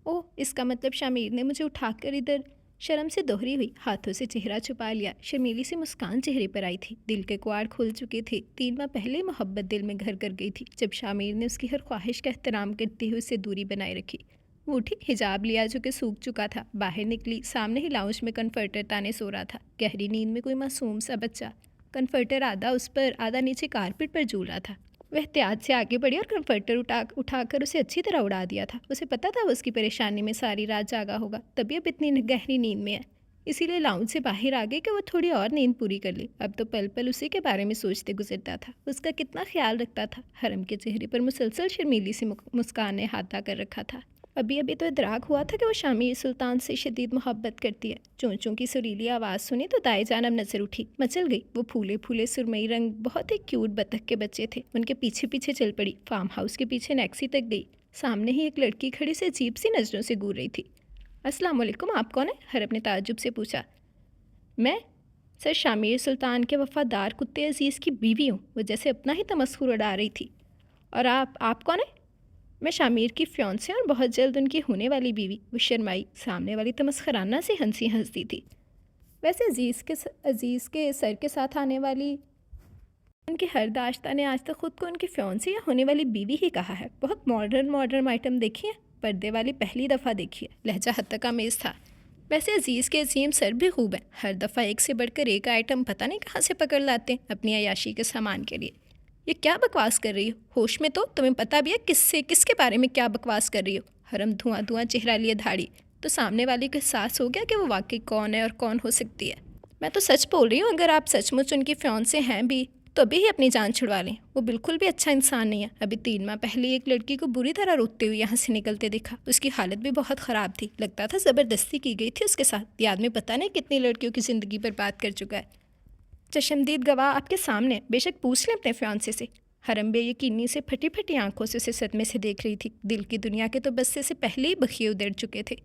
ओह, इसका मतलब शामिर ने मुझे उठाकर इधर। शर्म से दोहरी हुई, हाथों से चेहरा छुपा लिया। शर्मीली सी मुस्कान चेहरे पर आई थी। दिल के कुआड़ खुल चुके थे। 3 माह पहले मोहब्बत दिल में घर कर गई थी, जब शामिर ने उसकी हर ख्वाहिश का एहतराम करते हुए उससे दूरी बनाए रखी। वो उठी, हिजाब लिया जो कि सूख चुका था, बाहर निकली। सामने ही लाउंज में कन्फर्टर ताने सो रहा था, गहरी नींद में कोई मासूम सा बच्चा। कन्फर्टर आधा उस पर आधा नीचे कारपेट पर झूल रहा था। वह एहतियात से आगे बढ़ी और कन्फर्टर उठाकर उसे अच्छी तरह उड़ा दिया था। उसे पता था वो उसकी परेशानी में सारी रात जागा होगा, तभी अब इतनी गहरी नींद में है। इसीलिए लाउंज से बाहर आ गई कि वो थोड़ी और नींद पूरी कर ले। अब तो पल पल उसी के बारे में सोचते गुजरता था, उसका कितना ख्याल रखता था। हरम के चेहरे पर मुसलसल शर्मीली सी मुस्कान ने हाथा कर रखा था। अभी अभी तो इदराक हुआ था कि वो शामिर सुल्तान से शदीद मोहब्बत करती है। चोंचों की सुरीली आवाज़ सुनी तो दाएं जानब नजर उठी, मचल गई। वो फूले फूले सुरमई रंग बहुत ही क्यूट बतख के बच्चे थे। उनके पीछे पीछे चल पड़ी। फार्म हाउस के पीछे नेक्सी तक गई। सामने ही एक लड़की खड़ी से अजीब सी नज़रों से घूर रही थी। अस्सलाम वालेकुम, आप कौन है? हरब ने ताज्जुब से पूछा। मैं सर शामिर सुल्तान के वफादार कुत्ते अजीज़ की बीवी हूँ। वो जैसे अपना ही तमस्खुर उड़ा रही थी। और आप कौन है? मैं शामिर की फियांसे और बहुत जल्द उनकी होने वाली बीवी। वो शर्माई। सामने वाली तमस्खराना से हंसती थी। वैसे अजीज़ के सर के साथ आने वाली उनकी हर दाश्ता ने आज तक खुद को उनकी फियांसे या होने वाली बीवी ही कहा है। बहुत मॉडर्न आइटम देखी है, पर्दे वाली पहली दफ़ा देखी है। लहजा हद तक आमेज़ था। वैसे अजीज़ के अजीम सर भी खूब हैं। हर दफ़ा एक से बढ़कर एक आइटम पता नहीं कहाँ से पकड़ लाते हैं अपनी अयाशी के सामान के लिए। ये क्या बकवास कर रही हो? होश में तो तुम्हें पता भी है किसके बारे में क्या बकवास कर रही हो? हरम धुआं चेहरा लिए धाड़ी तो सामने वाले को एहसास हो गया कि वो वाकई कौन है और कौन हो सकती है। मैं तो सच बोल रही हूँ, अगर आप सचमुच उनकी फियांसे हैं भी तो अभी ही अपनी जान छुड़वा लें। वो बिल्कुल भी अच्छा इंसान नहीं है। अभी 3 माह पहले एक लड़की को बुरी तरह रोते हुए यहाँ से निकलते देखा। उसकी हालत भी बहुत ख़राब थी। लगता था ज़बरदस्ती की गई थी उसके साथ। ये आदमी पता नहीं कितनी लड़कियों की ज़िंदगी बर्बाद कर चुका है। चशमदीद गवाह आपके सामने, बेशक पूछ लें अपने फियांसे से। हरम बेयकीनी से फटी फटी आंखों से उसे सदमे से देख रही थी। दिल की दुनिया के तो बस्से से पहले ही बखिए उधड़ चुके थे,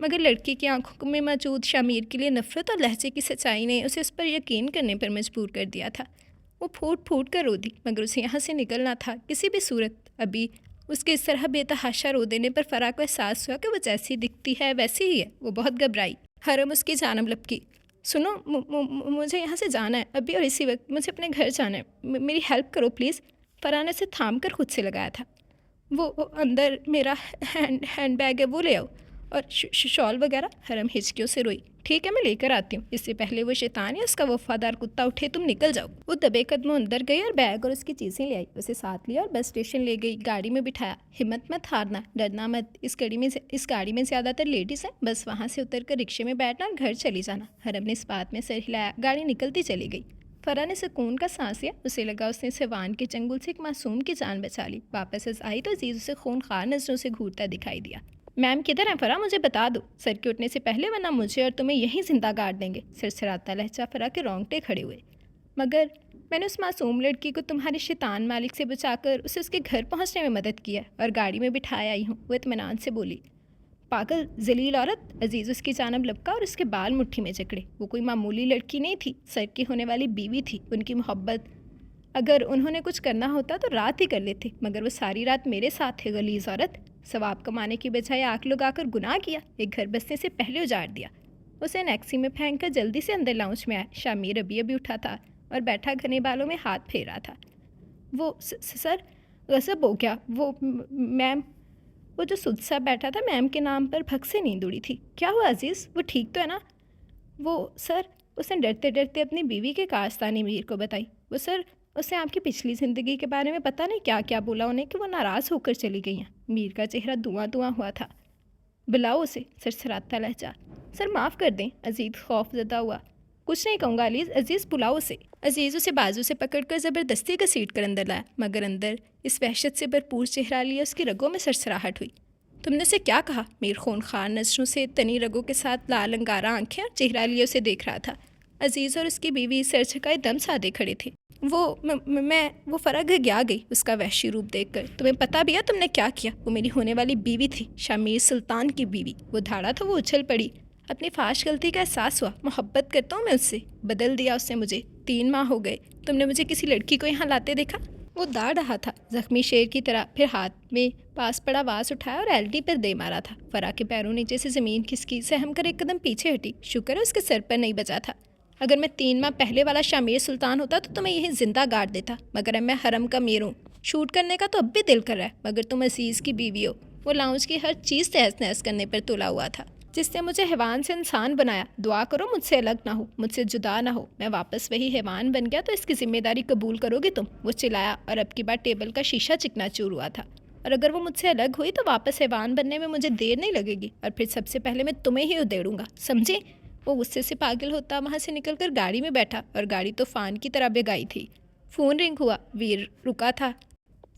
मगर लड़की की आंखों में मौजूद शामिर के लिए नफरत और लहजे की सच्चाई ने उसे उस पर यकीन करने पर मजबूर कर दिया था। वो फूट फूट कर रो दी, मगर उसे यहाँ से निकलना था किसी भी सूरत। अभी उसके इस तरह बेतहाशा रो देने पर फ़रा को एहसास हुआ कि वो जैसी दिखती है वैसी ही है। वो बहुत घबराई। हरम उसकी जानब लपकी। सुनो, मुझे यहाँ से जाना है अभी और इसी वक्त। मुझे अपने घर जाना है, मेरी हेल्प करो प्लीज़। फ़रा ने उसे थाम कर खुद से लगाया था। वो अंदर मेरा हैंड बैग है, वो ले आओ, और शॉल वगैरह। हरम हिचकियों से रोई। ठीक है, मैं लेकर आती हूँ। इससे पहले वो शैतान या उसका वफादार कुत्ता उठे तुम निकल जाओ। वो दबे कदमों अंदर गई और बैग और उसकी चीज़ें ले आई। उसे साथ लिया और बस स्टेशन ले गई। गाड़ी में बिठाया। हिम्मत मत हारना, डरना मत। इस गाड़ी में ज़्यादातर लेडीज़ हैं। बस वहाँ से उतर कर रिक्शे में बैठना और घर चली जाना। हरम ने इस बात में सर हिलाया। गाड़ी निकलती चली गई। फ़रा ने सुकून का सांस लिया। उसे लगा उसने सिवान के चंगुल से एक मासूम की जान बचा ली। वापस आई तो अजीज़ उसे खूनखार नज़रों से घूरता दिखाई दिया। मैम किधर हैं फ़रा? मुझे बता दो सर के उठने से पहले, वरना मुझे और तुम्हें यहीं जिंदा गाड़ देंगे। सिरसिराता लहजा। फ़रा के रोंगटे खड़े हुए। मगर मैंने उस मासूम लड़की को तुम्हारे शैतान मालिक से बचाकर उसे उसके घर पहुंचने में मदद किया और गाड़ी में बिठाया आई हूँ, वो इत्मीनान से बोली। पागल जलील औरत। अजीज़ उसकी जानब लपका और उसके बाल मुट्ठी में जकड़े। वो कोई मामूली लड़की नहीं थी, सर की होने वाली बीवी थी। उनकी मोहब्बत, अगर उन्होंने कुछ करना होता तो रात ही कर लेते, मगर वो सारी रात मेरे साथ थे। गलीज़ औरत। सवाब कमाने की बजाय आग लगाकर गुनाह किया। एक घर बसने से पहले उजाड़ दिया। उसे टैक्सी में फेंक कर जल्दी से अंदर लाउंज में आया। शामिर अभी अभी उठा था और बैठा घने बालों में हाथ फेर रहा था। वो सर गज़ब हो गया। वो मैम, वो जो सुध सा बैठा था, मैम के नाम पर भग से नींद उड़ी थी। क्या हुआ अजीज़? वो ठीक तो है ना? वो सर, उसने डरते डरते अपनी बीवी के कारस्तानी मीर को बताई। वो सर, उसे आपकी पिछली ज़िंदगी के बारे में पता नहीं क्या क्या बोला उन्हें कि वो नाराज़ होकर चली गई हैं। मीर का चेहरा धुआं हुआ था। बुलाओ उसे। सरसराता लहजा। सर माफ़ कर दें। अजीज़ खौफज़दा हुआ। कुछ नहीं कहूँगा अलीज़, अजीज़ बुलाओ उसे। अजीज़ उसे बाजू से पकड़कर ज़बरदस्ती घसीट कर अंदर लाया, मगर अंदर इस वहशत से भरपूर चेहरा लिया उसकी रगों में सरसराहट हुई। तुमने उसे क्या कहा? मीर खूनखार नज़रों से तनी रगों के साथ लाल अंगारा आंखें और चेहरा लिए उसे देख रहा था। अजीज़ और उसकी बीवी सर झुकाए दम साधे खड़े थे। वो फ़र्क गया गई उसका वहशी रूप देखकर। तुम्हें पता भी है तुमने क्या किया? वो मेरी होने वाली बीवी थी, शामिर सुल्तान की बीवी। वो धाड़ा था, वो उछल पड़ी। अपनी फाश गलती का एहसास हुआ। मोहब्बत करता हूँ मैं उससे। बदल दिया उसने मुझे। 3 माह हो गए। तुमने मुझे किसी लड़की को यहाँ लाते देखा? वो दाड़ रहा था जख्मी शेर की तरह, फिर हाथ में पास पड़ा वास उठाया और एलडी पर दे मारा था। फरा के पैरों नीचे से ज़मीन खिसकी, सहम कर एक कदम पीछे हटी। शुक्र है उसके सर पर नहीं बचा था। अगर मैं 3 माह पहले वाला शामिर सुल्तान होता तो तुम्हें यहीं जिंदा गाड़ देता, मगर अब मैं हरम का मीर हूँ। शूट करने का तो अब भी दिल कर रहा है, मगर तुम अजीज़ की बीवी हो। वो लाउंज की हर चीज़ तहस नहस करने पर तुला हुआ था, जिसने मुझे हैवान से इंसान बनाया। दुआ करो मुझसे अलग ना हो, मुझसे जुदा ना हो। मैं वापस वही हैवान बन गया तो इसकी जिम्मेदारी कबूल करोगे तुम? वो चिल्लाया और अब की बार टेबल का शीशा चिकनाचूर हुआ था। और अगर वो मुझसे अलग हुई तो वापस हैवान बनने में मुझे देर नहीं लगेगी, और फिर सबसे पहले मैं तुम्हें ही उधेड़ूंगा, समझे? वो गुस्से से पागल होता वहाँ से निकलकर गाड़ी में बैठा, और गाड़ी तूफान की तरह बेगाई थी। फ़ोन रिंग हुआ, वीर रुका था।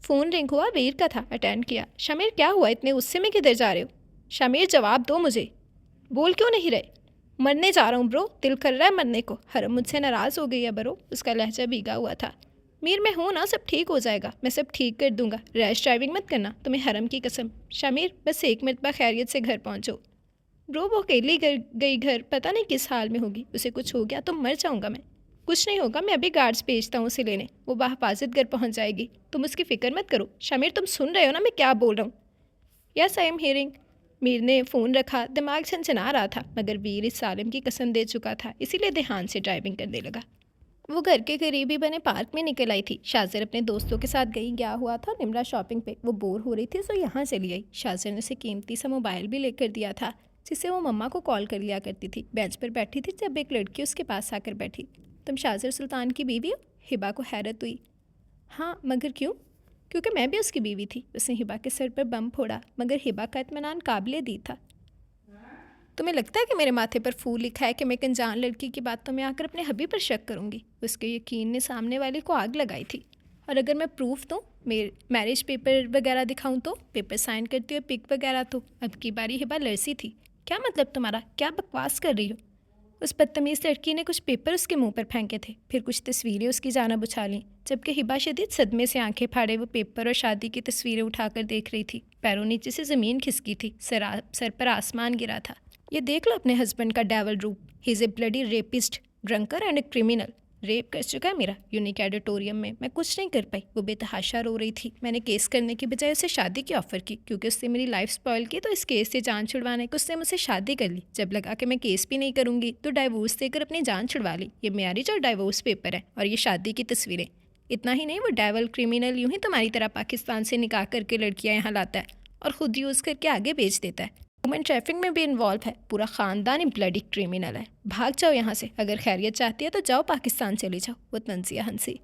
फ़ोन रिंग हुआ, वीर का था। अटेंड किया। शामिर क्या हुआ? इतने गुस्से में किधर जा रहे हो? शामिर जवाब दो मुझे। बोल क्यों नहीं रहे? मरने जा रहा हूँ ब्रो, दिल कर रहा है मरने को। हरम मुझसे नाराज़ हो गई है ब्रो। उसका लहजा भीगा हुआ था। मीर मैं हूँ ना, सब ठीक हो जाएगा, मैं सब ठीक कर दूंगा। रैश ड्राइविंग मत करना, तुम्हें हरम की कसम। शामिर बस 1 मिनट बाद खैरियत से घर पहुँचो। ब्रो वो अकेली गई घर, पता नहीं किस हाल में होगी। उसे कुछ हो गया तो मर जाऊंगा मैं। कुछ नहीं होगा, मैं अभी गार्ड्स भेजता हूँ उसे लेने। वो बाहिफाजत घर पहुँच जाएगी, तुम उसकी फ़िक्र मत करो। शामिर तुम सुन रहे हो ना मैं क्या बोल रहा हूँ? Yes I am hearing. Mir ने फ़ोन रखा। दिमाग छनछना रहा था, मगर वीर इस सालिम की कसम दे चुका था, इसीलिए ध्यान से ड्राइविंग करने लगा। वो घर के करीब ही बने पार्क में निकल आई थी। शाजिर अपने दोस्तों के साथ गया हुआ था निमरा शॉपिंग पे। वो बोर हो रही थी तो यहाँ चली आई। शाजिर ने उसे कीमती सा मोबाइल भी लेकर दिया था, जिससे वो मम्मा को कॉल कर लिया करती थी। बेंच पर बैठी थी जब एक लड़की उसके पास आकर बैठी। तुम शाजिर सुल्तान की बीवी हो? हिबा को हैरत हुई। हाँ, मगर क्यों? क्योंकि मैं भी उसकी बीवी थी। उसने हिबा के सर पर बम फोड़ा, मगर हिबा का इत्मीनान काबिले दी था। तुम्हें लगता है कि मेरे माथे पर फूल लिखा है कि मैं एक अनजान लड़की की बातों में आकर अपने हबी पर शक करूंगी? उसके यकीन ने सामने वाले को आग लगाई थी। और अगर मैं प्रूफ दूँ, मैरिज पेपर वगैरह दिखाऊं तो? पेपर साइन करती हुए पिक वगैरह तो? अब की बारी हिबा लड़सी थी। क्या मतलब तुम्हारा? क्या बकवास कर रही हो? उस बदतमीज़ लड़की ने कुछ पेपर उसके मुंह पर फेंके थे, फिर कुछ तस्वीरें उसकी जानिब उछालीं, जबकि हिबा शदीद सदमे से आंखें फाड़े वो पेपर और शादी की तस्वीरें उठाकर देख रही थी। पैरों नीचे से ज़मीन खिसकी थी, सर पर आसमान गिरा था। ये देख लो अपने हस्बैंड का डेवल रूप। He is a bloody rapist, drunker and a criminal. Rape कर चुका है मेरा यूनिक एडिटोरियम में। मैं कुछ नहीं कर पाई। वो बेतहाशा रो रही थी। मैंने केस करने की बजाय उसे शादी की ऑफ़र की, क्योंकि उससे मेरी लाइफ स्पॉइल की, तो इस केस से जान छुड़वाने को उसने मुझसे शादी कर ली। जब लगा कि मैं केस भी नहीं करूँगी तो डाइवोर्स देकर अपनी जान छुड़वा ली। ये मैरिज और डाइवोर्स पेपर है, और ये शादी की तस्वीरें। इतना ही नहीं, वो डेवल क्रिमिनल यूँ ही तुम्हारी तरह पाकिस्तान से निकाह करके लड़कियाँ यहाँ लाता है और ख़ुद यूज़ करके आगे बेच देता है। ह्यूमन ट्रैफिक में भी इन्वॉल्व है। पूरा ख़ानदान ही ब्लडी क्रिमिनल है। भाग जाओ यहाँ से। अगर खैरियत चाहती है तो जाओ, पाकिस्तान चली जाओ। वो तंजिया हंसी।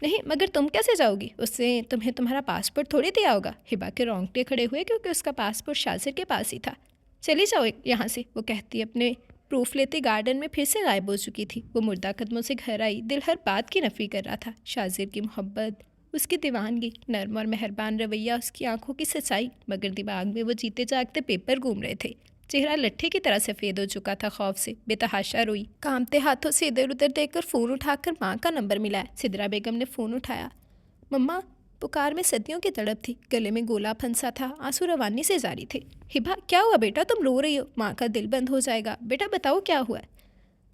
नहीं, मगर तुम कैसे जाओगी? उसने तुम्हें तुम्हारा पासपोर्ट थोड़ी दिया होगा। हिबा के रोंगटे खड़े हुए, क्योंकि उसका पासपोर्ट शाजिर के पास ही था। चली जाओ यहाँ से, वो कहती अपने प्रूफ लेते गार्डन में फिर से गायब हो चुकी थी। वो मुर्दा कदमों से घर आई, दिल हर बात की नफ़ी कर रहा था। शाजिर की मोहब्बत, उसकी दीवानगी, नर्म और मेहरबान रवैया, उसकी आंखों की सच्चाई, मगर दिमाग में वो जीते जागते पेपर घूम रहे थे। चेहरा लट्ठे की तरह सफ़ेद हो चुका था खौफ से। बेतहाशा रोई, कांपते हाथों से इधर उधर देखकर फ़ोन उठाकर माँ का नंबर मिला। सिदरा बेगम ने फ़ोन उठाया। मम्मा, पुकार में सदियों की तड़प थी। गले में गोला फंसा था, आंसू रवानी से जारी थे। हिबा क्या हुआ बेटा, तुम रो रही हो? माँ का दिल बंद हो जाएगा। बेटा बताओ क्या हुआ?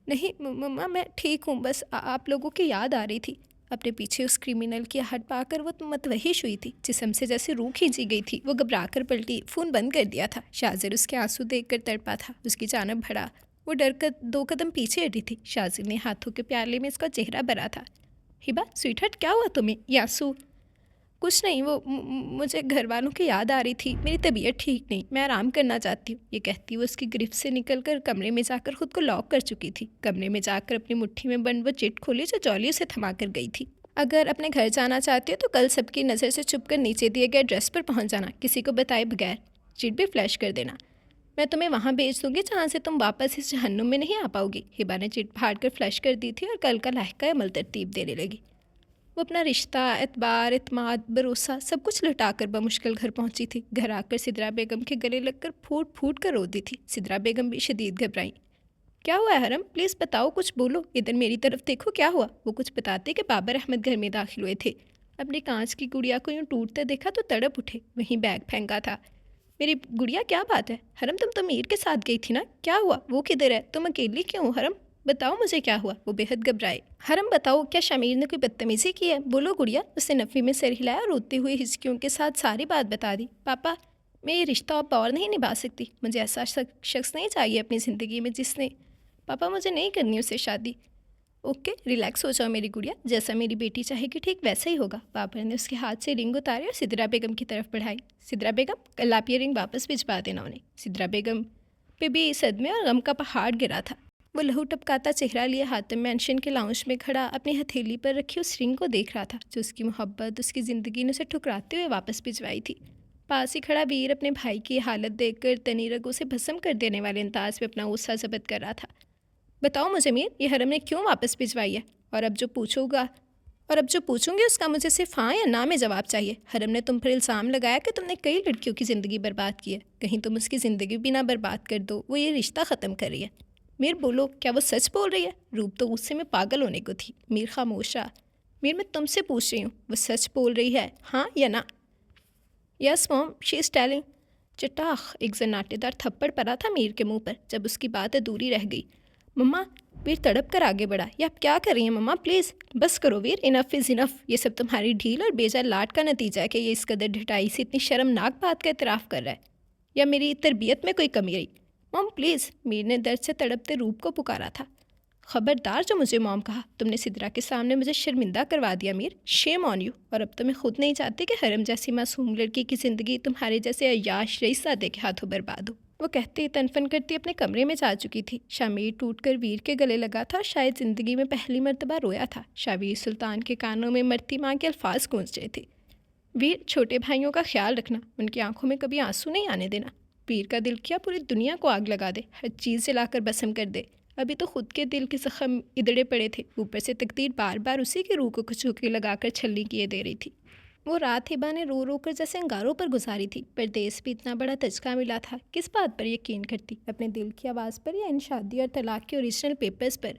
नहीं मम्मा, मैं ठीक हूँ, बस आप लोगों की याद आ रही थी। अपने पीछे उस क्रिमिनल की हट पाकर वो मतवहिश हुई थी। जिस्म से जैसे रूह खींची गई थी। वो घबरा कर पलटी। फ़ोन बंद कर दिया था। शाजिर उसके आंसू देखकर तड़पा था। उसकी जानब बढ़ा। वो डर कर 2 कदम पीछे हटी थी। शाजिर ने हाथों के प्याले में इसका चेहरा भरा था। हिबा स्वीटहार्ट, क्या हुआ तुम्हें? ये आंसू? कुछ नहीं, वो मुझे घर वालों की याद आ रही थी। मेरी तबीयत ठीक नहीं, मैं आराम करना चाहती हूँ। ये कहती वो उसकी गिरफ्त से निकलकर कमरे में जाकर खुद को लॉक कर चुकी थी। कमरे में जाकर अपनी मुट्ठी में बंद वो चिट खोली जो जॉली उसे थमा कर गई थी। अगर अपने घर जाना चाहती हो तो कल सबकी नज़र से छुपकर नीचे दिए गए एड्रेस पर पहुँच जाना, किसी को बताए बगैर। चिट भी फ्लैश कर देना। मैं तुम्हें वहाँ भेज दूँगी जहाँ से तुम वापस इस जहन्नुम में नहीं आ पाओगी। हिबा ने चिट फाड़ कर फ्लश कर दी थी और कल का लहका अमल तरतीब देने लगी। वो अपना रिश्ता, एतबार, इत्माद, भरोसा सब कुछ लुटा कर बमुश्किल घर पहुंची थी। घर आकर सिदरा बेगम के गले लगकर फूट फूट कर रो दी थी। सिदरा बेगम भी शदीद घबराई। क्या हुआ है हरम? प्लीज़ बताओ, कुछ बोलो, इधर मेरी तरफ देखो, क्या हुआ? वो कुछ बताते कि बाबर अहमद घर में दाखिल हुए थे। अपनी कांच की गुड़िया को यूँ टूटते देखा तो तड़प उठे। वहीं बैग फेंका था। मेरी गुड़िया, क्या बात है? हरम, तुम तो मीर के साथ गई थी ना, क्या हुआ? वो किधर है? तुम अकेली क्यों हो हरम? बताओ मुझे क्या हुआ। वो बेहद घबराए। हरम बताओ, क्या शमीर ने कोई बदतमीज़ी की है? बोलो गुड़िया। उसने नफ़ी में सिर हिलाया और रोते हुए हिचकियों के साथ सारी बात बता दी। पापा, मैं ये रिश्ता अब और नहीं निभा सकती। मुझे ऐसा शख्स नहीं चाहिए अपनी ज़िंदगी में जिसने... पापा, मुझे नहीं करनी उससे शादी। ओके, रिलैक्स हो जाओ मेरी गुड़िया, जैसा मेरी बेटी चाहेगी ठीक वैसा ही होगा। बाबर ने उसके हाथ से रिंग उतारी और सिदरा बेगम की तरफ बढ़ाई। सिदरा बेगम, कल आप ये रिंग वापस भिजवा देना उन्हें। सिदरा बेगम पे भी सदमे और गम का पहाड़ गिरा था। वो लहू टपकाता चेहरा लिए हातिम मैंशन के लाउंज में खड़ा अपनी हथेली पर रखी उस रिंग को देख रहा था जो उसकी मोहब्बत, उसकी ज़िंदगी ने उसे ठुकराते हुए वापस भिजवाई थी। पास ही खड़ा वीर अपने भाई की हालत देखकर तनी रगों से भस्म कर देने वाले अंदाज में अपना गुस्सा ज़ब्त कर रहा था। बताओ मुझे मीर, ये हरम ने क्यों वापस भिजवाई है? और अब जो पूछूंगी उसका मुझे सिर्फ हाँ या ना में जवाब चाहिए। हरम ने तुम पर इल्ज़ाम लगाया कि तुमने कई लड़कियों की ज़िंदगी बर्बाद की है। कहीं तुम उसकी ज़िंदगी भी ना बर्बाद कर दो, वो ये रिश्ता ख़त्म कर रही है। मीर बोलो, क्या वो सच बोल रही है? रूप तो गुस्से में पागल होने को थी। मीर खामोश रहा। मीर, मैं तुमसे पूछ रही हूँ, वो सच बोल रही है, हाँ या ना? Yes mom, she is telling. चटाख एक जन्नाटेदार थप्पड़ पड़ा था मीर के मुंह पर जब उसकी बात अधूरी रह गई। मम्मा, वीर तड़प कर आगे बढ़ा। ये आप क्या कर रही हैं मम्मा? प्लीज़ बस करो वीर, इनफ इज़ इनफ। ये सब तुम्हारी ढील और बेजा लाट का नतीजा है कि ये इस कदर ढिठाई से इतनी शर्मनाक बात का इतराफ़ कर रहा है। या मेरी तरबियत में कोई कमी रही? मॉम प्लीज़, मीर ने दर्द से तड़पते रूप को पुकारा था। खबरदार जो मुझे मॉम कहा, तुमने सिदरा के सामने मुझे शर्मिंदा करवा दिया मीर। Shame on you. और अब तो मैं खुद नहीं चाहती कि हरम जैसी मासूम लड़की की ज़िंदगी तुम्हारे जैसे अय्याश रईसज़ादे के हाथों बर्बाद हो। वो कहती तनफन करती अपने कमरे में जा चुकी थी। शामिर टूटकर वीर के गले लगा था और शायद ज़िंदगी में पहली मर्तबा रोया था। शावीर सुल्तान के कानों में मरती माँ के अल्फाज गूंज रहे थे। वीर, छोटे भाइयों का ख्याल रखना, उनकी आंखों में कभी आंसू नहीं आने देना। वीर का दिल क्या पूरी दुनिया को आग लगा दे, हर चीज़ जलाकर भस्म कर दे। अभी तो खुद के दिल के जख्म इधड़े पड़े थे, ऊपर से तकदीर बार बार उसी की रूह को कुचुकी लगाकर छलनी किए दे रही थी। वो रात हिबा ने रो रो कर जैसे अंगारों पर गुजारी थी, पर देश भी इतना बड़ा तजका मिला था। किस बात पर यकीन करती, अपने दिल की आवाज़ पर या इन शादी और तलाक के ओरिजिनल पेपर्स पर?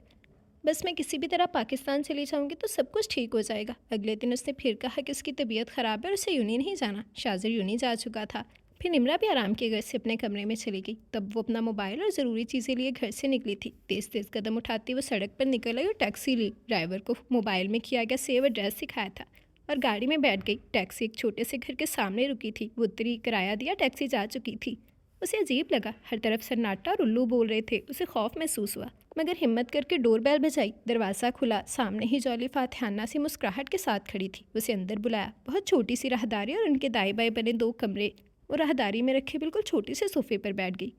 बस मैं किसी भी तरह पाकिस्तान चली जाऊंगी तो सब कुछ ठीक हो जाएगा। अगले दिन उसने फिर कहा कि उसकी तबीयत ख़राब है और उसे यूनी नहीं जाना। शाजिर यूनी जा चुका था। फिर निमरा भी आराम के घर से अपने कमरे में चली गई। तब वो अपना मोबाइल और ज़रूरी चीज़ें लिए घर से निकली थी। तेज़ तेज़ कदम उठाती वो सड़क पर निकल आई और टैक्सी ली। ड्राइवर को मोबाइल में किया गया सेव एड्रेस सिखाया था और गाड़ी में बैठ गई। टैक्सी एक छोटे से घर के सामने रुकी थी। वो उतरी, किराया दिया, टैक्सी जा चुकी थी। उसे अजीब लगा, हर तरफ सन्नाटा और उल्लू बोल रहे थे। उसे खौफ महसूस हुआ, मगर हिम्मत करके डोर बेल बजाई। दरवाज़ा खुला। सामने ही जॉली फातिहाना सी मुस्कुराहट के साथ खड़ी थी। उसे अंदर बुलाया। बहुत छोटी सी राहदारी और उनके दाएं बाएं बने 2 कमरे। वो राहदारी में रखे बिल्कुल छोटे से सोफे पर बैठ गई।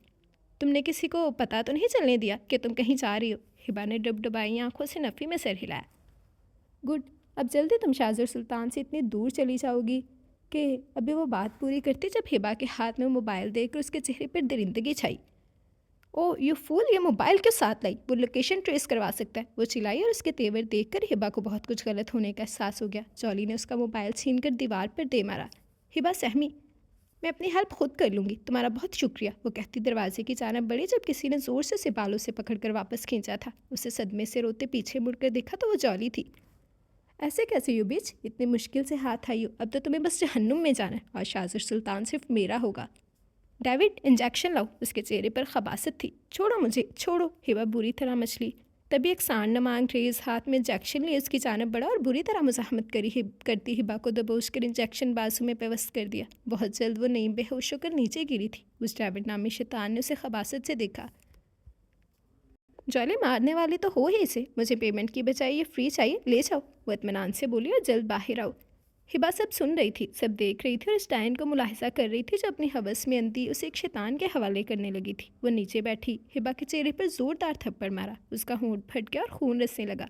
तुमने किसी को पता तो नहीं चलने दिया कि तुम कहीं जा रही हो? हिबा ने डबडबाई आंखों से नफ़ी में सर हिलाया। गुड, अब जल्दी तुम शाहजर सुल्तान से इतनी दूर चली जाओगी कि... अभी वो बात पूरी करती जब हिबा के हाथ में मोबाइल देखकर उसके चेहरे पर दरिंदगी छाई। ओ यू फूल, ये मोबाइल क्यों साथ लाई? वो लोकेशन ट्रेस करवा सकता है। वो चिल्लाई और उसके तेवर देखकर हिबा को बहुत कुछ गलत होने का एहसास हो गया। जॉली ने उसका मोबाइल छीनकर दीवार पर दे मारा। हिबा सहमी, मैं अपनी हेल्प खुद कर लूँगी, तुम्हारा बहुत शुक्रिया, वो कहती दरवाजे की जानब बढ़ी जब किसी ने ज़ोर से उसे बालों से पकड़कर वापस खींचा था। उसे सदमे से रोते पीछे मुड़कर देखा तो वो जॉली थी। ऐसे कैसे यू बीच, इतनी मुश्किल से हाथ आई हो? अब तो तुम्हें बस जहन्नुम में जाना है और शाहजर सुल्तान सिर्फ मेरा होगा। डेविड, इंजेक्शन लाओ। उसके चेहरे पर खबासत थी। छोड़ो मुझे, छोड़ो। हिबा बुरी तरह मचली। तभी एक सांड अंग्रेज़ हाथ में इंजेक्शन लिए उसकी जानब बढ़ा और बुरी तरह मुज़ाहमत करती हिबा को दबोच कर इंजेक्शन बाजू में पेवस्त कर दिया। बहुत जल्द वो नई बेहोश होकर नीचे गिरी थी। उस डेविड नामी शैतान ने उसे खबासत से देखा। जॉली, मारने वाली तो हो ही इसे। मुझे पेमेंट की बजाय ये फ्री चाहिए, ले जाओ, वो इत्मीनान से बोली और जल्द बाहर आओ। हिबा सब सुन रही थी, सब देख रही थी और इस डायन को मुलाहिजा कर रही थी जो अपनी हवस में अंधी उसे एक शैतान के हवाले करने लगी थी। वो नीचे बैठी, हिबा के चेहरे पर ज़ोरदार थप्पड़ मारा। उसका होंठ फट गया और खून रिसने लगा।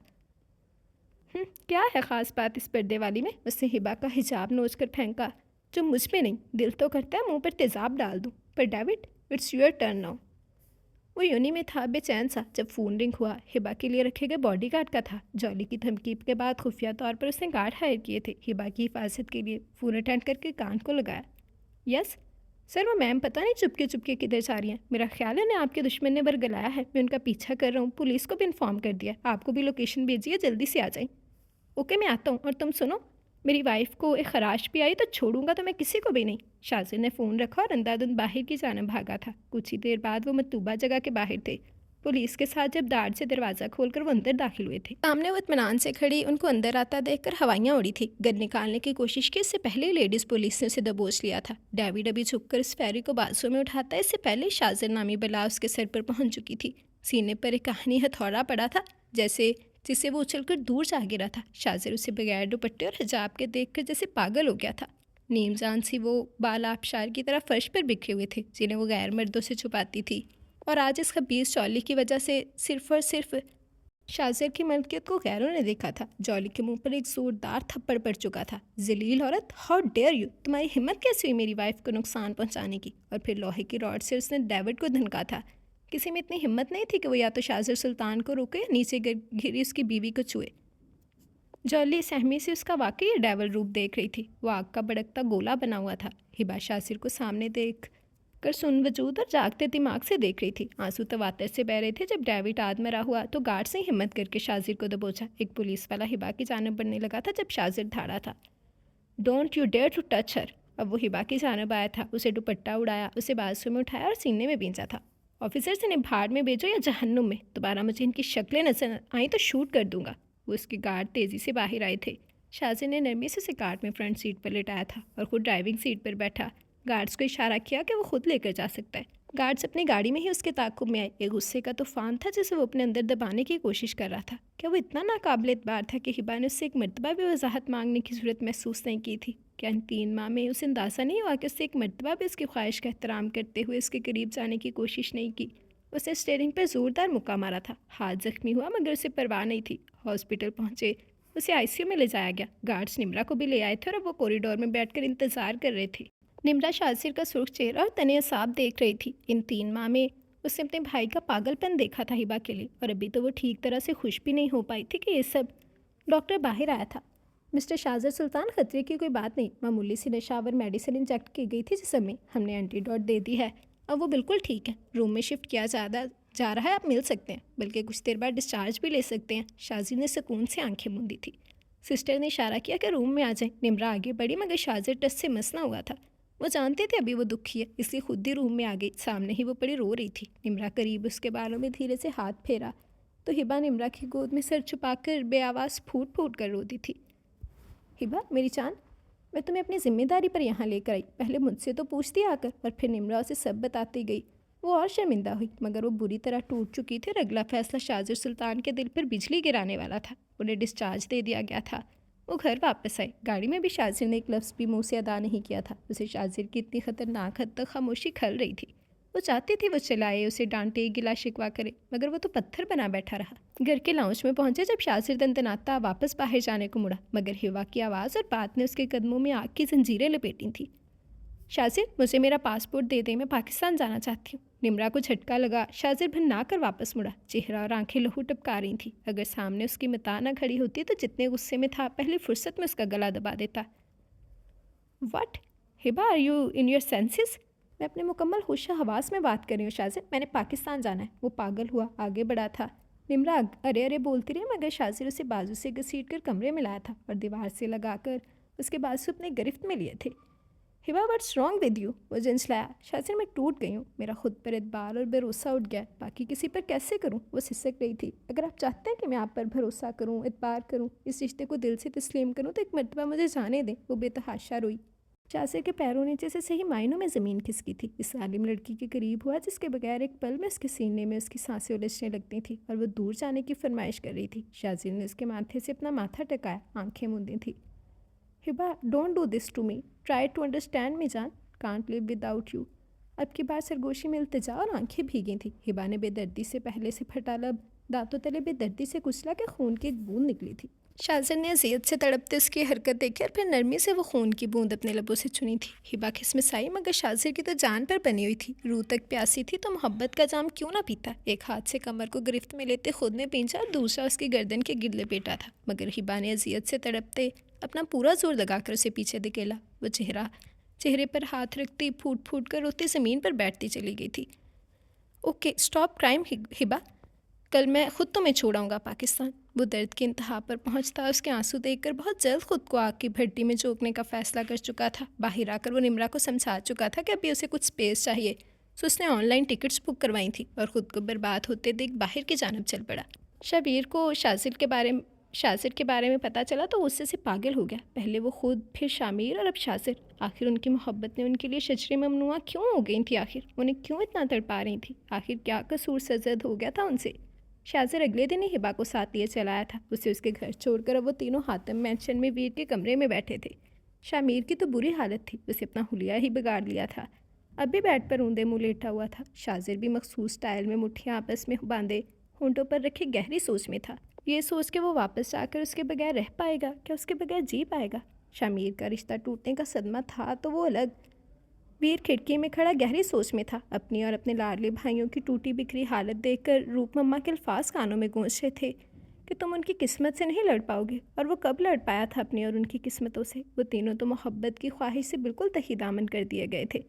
क्या है ख़ास बात इस पर्दे वाली में? उसने हिबा का हिजाब नोच कर फेंका। जो मुझ पे नहीं, दिल तो करता है मुंह पर तेज़ाब डाल दूँ, पर David it's your turn now. वो यूनी में था बेचैन सा जब फ़ोन रिंग हुआ। हिबा के लिए रखे गए बॉडीगार्ड का था। जॉली की धमकी के बाद खुफिया तौर पर उसने गार्ड हायर किए थे हिबा की हिफाजत के लिए। फ़ोन अटेंड करके कान को लगाया। यस सर, वो मैम पता नहीं चुपके चुपके किधर जा रही हैं। मेरा ख्याल है ना आपके दुश्मन ने बरगलाया है। मैं उनका पीछा कर रहा हूँ। पुलिस को भी इन्फॉर्म कर दिया। आपको भी लोकेशन भेजिए, जल्दी से आ जाएं। ओके मैं आता हूँ। और तुम सुनो, मेरी वाइफ को एक खराश भी आई तो छोड़ूंगा तो मैं किसी को भी नहीं। शाजिर ने फ़ोन रखा और अंधाधुंध बाहर की जानब भागा था। कुछ ही देर बाद वो मतलूबा जगह के बाहर थे। पुलिस के साथ जब दाढ़ से दरवाज़ा खोलकर वो अंदर दाखिल हुए थे, सामने वो इत्मीनान से खड़ी उनको अंदर आता देखकर हवाइयाँ उड़ी थी। गन निकालने की कोशिश की, इससे पहले ही लेडीज़ पुलिस ने उसे दबोच लिया था। डेविड अभी झुककर इस फैरी को बाजू में उठाता, इससे पहले शाजिर नामी बला उसके सर पर पहुंच चुकी थी। सीने पर एक कहानी हथौड़ा पड़ा था, जैसे जिससे वो उछलकर दूर जा गिरा था। शाजिर उसे बगैर दुपट्टे और हिजाब के देखकर जैसे पागल हो गया था। नीम जान सी वो बाल आबशार की तरह फर्श पर बिखरे हुए थे, जिन्हें वो गैर मर्दों से छुपाती थी। और आज इस खबीस जॉली की वजह से सिर्फ और सिर्फ शाजिर की मलकियत को गैरों ने देखा था। जॉली के मुंह पर एक जोरदार थप्पड़ पड़ चुका था। जलील औरत, हाउ डेयर यू! तुम्हारी हिम्मत कैसे हुई मेरी वाइफ को नुकसान पहुंचाने की? और फिर लोहे की रॉड से उसने डेविड को धनका था। किसी में इतनी हिम्मत नहीं थी कि वो या तो शाजिर सुल्तान को रोके या नीचे घिरी उसकी बीवी को छुए। जॉली सहमी से उसका वाकई डेविल रूप देख रही थी। वो आग का भड़कता गोला बना हुआ था। हिबा शाजिर को सामने देख कर सुन वजूद और जागते दिमाग से देख रही थी। आंसू तवातर से बह रहे थे। जब डेविड आदमरा हुआ तो गार्ड से हिम्मत करके शाजिर को दबोचा। एक पुलिस वाला हिबा की जानब बढ़ने लगा था जब शाजिर धाड़ा था, don't you dare to touch her. अब वो हिबा की जानब आया था। उसे दुपट्टा उड़ाया, उसे बाजू में उठाया और सीने में बींचा था। ऑफिसर से इन्हें भाड़ में भेजो या जहन्नुम में। दोबारा मुझे इनकी शक्लें नजर आई तो शूट कर दूंगा। वो उसके गार्ड तेज़ी से बाहर आए थे। शाजिर ने नरमी से उसे कार में फ्रंट सीट पर लेटाया था और खुद ड्राइविंग सीट पर बैठा। गार्ड्स को इशारा किया कि वो खुद लेकर जा सकता है। गार्ड्स अपनी गाड़ी में ही उसके ताकुब में आए। एक गुस्से का तूफान था जिसे वो अपने अंदर दबाने की कोशिश कर रहा था। क्या वो इतना नाकाबिल एतबार था कि हिबा ने उससे एक मरतबा भी वजाहत मांगने की जरूरत महसूस नहीं की थी? क्या इन 3 माह में उसे अंदाज़ा नहीं हुआ कि उससे एक मरतबा भी उसकी ख्वाहिश का एहतराम करते हुए उसके करीब जाने की कोशिश नहीं की? उसने स्टीयरिंग पर ज़ोरदार मुक्का मारा था। हाथ जख्मी हुआ मगर उसे परवाह नहीं थी। हॉस्पिटल पहुंचे, उसे आईसीयू में ले जाया गया। गार्ड्स निम्रा को भी ले आए थे और अब वो कॉरिडोर में बैठकर इंतज़ार कर रहे थे। निम्रा शाजिर का सुर्ख चेहरा और तने असाब देख रही थी। इन 3 माह में उसने अपने भाई का पागलपन देखा था हिबा के लिए, और अभी तो वो ठीक तरह से खुश भी नहीं हो पाई थी कि ये सब। डॉक्टर बाहर आया था। मिस्टर शाजिर सुल्तान, खतरे की कोई बात नहीं। मामूली सी नशावर मेडिसिन इंजेक्ट की गई थी जिसमें में हमने एंटीडोट दे दी है। अब वो बिल्कुल ठीक है। रूम में शिफ्ट किया जा रहा है। आप मिल सकते हैं, बल्कि कुछ देर बाद डिस्चार्ज भी ले सकते हैं। शाजिर ने सुकून से आंखें मूंदी थी। सिस्टर ने इशारा किया कि रूम में आ जाएं। निम्रा आगे बढ़ी मगर शाजिर टस से मसना हुआ था। वो जानते थे अभी वो दुखी है, इसलिए खुद ही रूम में आ गई। सामने ही वो पड़ी रो रही थी। निम्रा करीब उसके बालों में धीरे से हाथ फेरा तो हिबा निम्रा की गोद में सर छुपाकर बेआवाज़ फूट फूट कर रोती थी। हिबा मेरी जान, मैं तुम्हें अपनी जिम्मेदारी पर यहाँ लेकर आई। पहले मुझसे तो पूछती आकर, और फिर निम्रा उसे सब बताती गई। वो और शर्मिंदा हुई मगर वो बुरी तरह टूट चुकी थी और अगला फैसला शाजिर सुल्तान के दिल पर बिजली गिराने वाला था। उन्हें डिस्चार्ज दे दिया गया था। वो घर वापस आए। गाड़ी में भी शाजिर ने एक लफ्ज़ भी मुंह से अदा नहीं किया था। उसे शाजिर की इतनी ख़तरनाक हद तक खामोशी खल रही थी। वो चाहती थी वो चलाए, उसे डांटे, गिला शिकवा करे, मगर वो तो पत्थर बना बैठा रहा। घर के लाउंज में पहुंचे जब शाजिर दंतनाता वापस बाहर जाने को मुड़ा, मगर हिवा की आवाज़ और बात ने उसके कदमों में आग की जंजीरें लपेटी थी। शाजिर, मुझे मेरा पासपोर्ट दे दे, मैं पाकिस्तान जाना चाहती हूँ। निम्रा को झटका लगा। शाजिर भन्ना कर वापस मुड़ा। चेहरा और आंखें लहू टपका रही थी। अगर सामने उसकी मता न खड़ी होती तो जितने गुस्से में था पहली फुर्सत में उसका गला दबा देता। What? Hiba, are you in your senses? मैं अपने मुकम्मल होश हवास में बात कर रही हूँ शाजिर। मैंने पाकिस्तान जाना है। वो पागल हुआ, आगे बढ़ा था। निम्रा अरे अरे बोलती रही मगर शाजिर उसे बाजू से घसीट कर कमरे में लाया था और दीवार से लगाकर उसके बाजू अपने गिरफ्त में लिए थे। Hiba, what's wrong with you? वो झंझलाया। शाजिर, मैं टूट गई हूँ। मेरा खुद पर एतबार और भरोसा उठ गया। बाकी किसी पर कैसे करूँ? वो सिसक रही थी। अगर आप चाहते हैं कि मैं आप पर भरोसा करूँ, एतबार करूँ, इस रिश्ते को दिल से तस्लीम करूँ तो एक मरतबा मुझे जाने दें। वो बेतहाशा रोई। शाजिर के पैरों नीचे से सही मायनों में ज़मीन खिसकी थी। इस आलिम लड़की के करीब हुआ जिसके बगैर एक पल में उसके सीने में उसकी सांसें उलझने लगती थी और वो दूर जाने की फरमाइश कर रही थी। शाजिर ने उसके माथे से अपना माथा टकाया, आंखें मूंदी थी। Hiba, don't do this to me. Try to understand me जान। Can't live without you. अब की बात सरगोशी में इल्तिजा और आंखें भीगी थी। हिबा ने बेदर्दी से पहले से फटा लब दांतों तले बेदर्दी से कुचला के खून की एक बूंद निकली थी। शाजिर ने अजियत से तड़पते उसकी हरकत देखी और फिर नरमी से वो खून की बूंद अपने लबों से चुनी थी। हिबा खिसमिसाई, मगर शाजिर की तो जान पर बनी हुई थी, रूह तक प्यासी थी तो मोहब्बत का जाम क्यों ना पीता। एक हाथ से कमर को गिरफ्त में लेते खुद ने पींचा और दूसरा उसकी गर्दन के गिर लपेटा था, मगर हिबा ने अजियत से तड़पते अपना पूरा जोर लगाकर उसे पीछे धकेला। वो चेहरे पर हाथ रखती फूट फूट कर रोती ज़मीन पर बैठती चली गई थी। ओके स्टॉप क्राइम हिबा, कल मैं खुद तुम्हें छोड़ाऊंगा पाकिस्तान। वो दर्द की इंतहा पर पहुंचता उसके आंसू देखकर बहुत जल्द खुद को आग की भट्टी में झोंकने का फैसला कर चुका था। बाहर आकर वो निम्रा को समझा चुका था कि अभी उसे कुछ स्पेस चाहिए, तो उसने ऑनलाइन टिकट्स बुक करवाई थी और ख़ुद को बर्बाद होते देख बाहर की जानब चल पड़ा। शबीर को शाजिर के बारे में पता चला तो उससे से पागल हो गया। पहले वो खुद, फिर शामिर और अब शाजिर। आखिर उनकी मोहब्बत ने उनके लिए शजरे ममनुआ क्यों हो गई थी? आखिर उन्हें क्यों इतना तड़पा रही थी? आखिर क्या कसूर सरजद हो गया था उनसे? शाजिर अगले दिन ही हिबा को साथ लिए चलाया था। उसे उसके घर छोड़कर अब वो तीनों हातिम मैंशन में वीर के कमरे में बैठे थे। शामिर की तो बुरी हालत थी, उसे अपना हुलिया ही बिगाड़ लिया था। अब भी बेड पर ऊंधे मुँह लेटा हुआ था। शाजिर भी मखसूस स्टाइल में मुट्ठियाँ आपस में बांधे होंठों पर रखे गहरी सोच में था। ये सोच के वो वापस जाकर उसके बगैर रह पाएगा क्या, उसके बगैर जी पाएगा? शामिर का रिश्ता टूटने का सदमा था तो वो अलग। वीर खिड़की में खड़ा गहरी सोच में था। अपनी और अपने लाडले भाइयों की टूटी बिखरी हालत देखकर रूप मम्मा के अल्फाज कानों में गूंज रहे थे कि तुम उनकी किस्मत से नहीं लड़ पाओगे। और वो कब लड़ पाया था अपनी और उनकी किस्मतों से? वो तीनों तो मोहब्बत की ख्वाहिश से बिल्कुल तहीदामन कर दिए गए थे।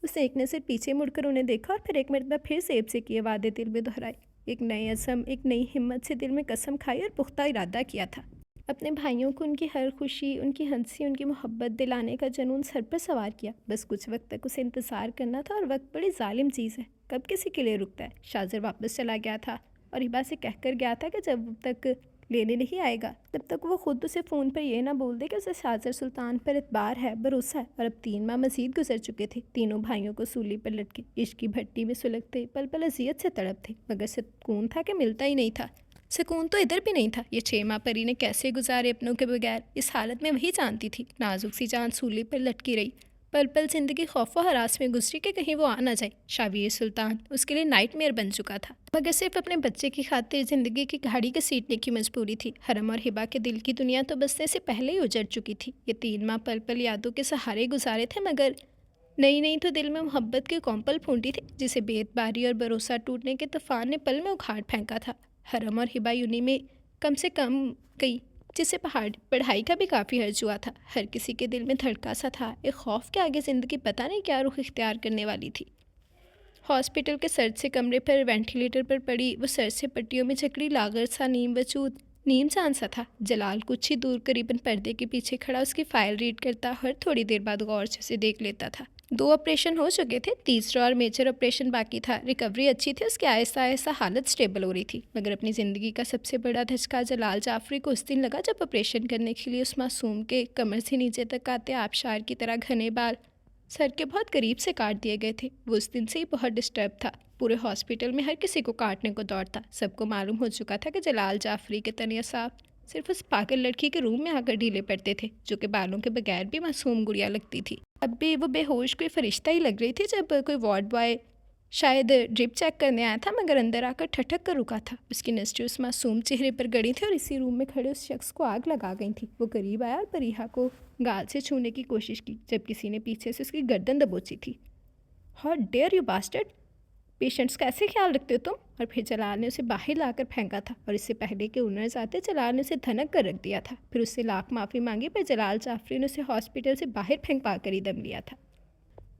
उसने एक नज़र पीछे मुड़कर उन्हें देखा और फिर एक मरतबा फिर सेब से किए वादे दिल में दोहराए। एक नए अज़म, एक नई हिम्मत से दिल में कसम खाई और पुख्ता इरादा किया था अपने भाइयों को उनकी हर खुशी, उनकी हंसी, उनकी मोहब्बत दिलाने का जुनून सर पर सवार किया। बस कुछ वक्त तक उसे इंतज़ार करना था और वक्त बड़ी जालिम चीज़ है, कब किसी के लिए रुकता है। शाजिर वापस चला गया था और हिबा से कहकर गया था कि जब तक लेने नहीं आएगा तब तक वो खुद उसे फ़ोन पर यह ना बोल दे कि उसे शाजिर सुल्तान पर एतबार है, भरोसा है। और अब 3 माह मज़ीद गुजर चुके थे। तीनों भाइयों को सूली पर लटके इश्क की भट्टी में सुलगते पल पल अजियत से तड़प थे, मगर सुकून था कि मिलता ही नहीं था। सुकून तो इधर भी नहीं था। ये 6 माह परी ने कैसे गुजारे अपनों के बगैर, इस हालत में वही जानती थी। नाजुक सी जान सूली पर लटकी रही, पल पल जिंदगी खौफ व हरास में गुजरी कि कहीं वो आ ना जाए। शावीर सुल्तान उसके लिए नाइटमेयर बन चुका था, मगर सिर्फ अपने बच्चे की खातिर ज़िंदगी की घाड़ी के सीटने की मजबूरी थी। हरम और हिबा के दिल की दुनिया तो बसने से पहले ही उजड़ चुकी थी। ये 3 माह पल पल यादों के सहारे गुजारे थे, मगर नई नई तो दिल में मोहब्बत की कौंपल फूटी थी, जिसे बेतबारी और भरोसा टूटने के तूफान ने पल में उखाड़ फेंका था। हरम और हिबा यूनी में कम से कम गई, जिससे पढ़ाई का भी काफ़ी हर्ज हुआ था। हर किसी के दिल में धड़का सा था, एक खौफ के आगे ज़िंदगी पता नहीं क्या रुख इख्तियार करने वाली थी। हॉस्पिटल के सर्द से कमरे पर वेंटिलेटर पर पड़ी वो सर्द से पट्टियों में जकड़ी लागत सा नीम वजूद नीम जान सा था। जलाल कुछ ही दूर करीबन पर्दे के पीछे खड़ा उसकी फाइल रीड करता हर थोड़ी देर बाद गौर से उसे देख लेता था। 2 ऑपरेशन हो चुके थे, तीसरा और मेजर ऑपरेशन बाकी था। रिकवरी अच्छी थी, उसकी आहिस्ता आहिस्ता हालत स्टेबल हो रही थी, मगर अपनी ज़िंदगी का सबसे बड़ा धचका जलाल जाफरी को उस दिन लगा जब ऑपरेशन करने के लिए उस मासूम के कमर से नीचे तक आते आबशार की तरह घने बाल सर के बहुत करीब से काट दिए गए थे। वो उस दिन से ही बहुत डिस्टर्ब था। पूरे हॉस्पिटल में हर किसी को काटने को दौड़ता। सबको मालूम हो चुका था कि जलाल जाफरी के तने साफ सिर्फ उस पागल लड़की के रूम में आकर ढीले पड़ते थे, जो कि बालों के बगैर भी मासूम गुड़िया लगती थी। अब भी वो बेहोश कोई फरिश्ता ही लग रही थी जब कोई वार्ड बॉय शायद ड्रिप चेक करने आया था, मगर अंदर आकर ठठक कर रुका था। उसकी नज़रें उस मासूम चेहरे पर गड़ी थी और इसी रूम में खड़े उस शख्स को आग लगा गई थी। वो करीब आया और परिहा को गाल से छूने की कोशिश की, जब किसी ने पीछे से उसकी गर्दन दबोची थी। How dare you bastard, patients का ऐसे ख्याल रखते हो तुम? और फिर जलाल ने उसे बाहर लाकर फेंका था, और इससे पहले कि ओनर्स आते जलाल ने उसे धनक कर रख दिया था। फिर उससे लाख माफ़ी मांगी, पर जलाल जाफरी ने उसे हॉस्पिटल से बाहर फेंक पा कर ही दम लिया था।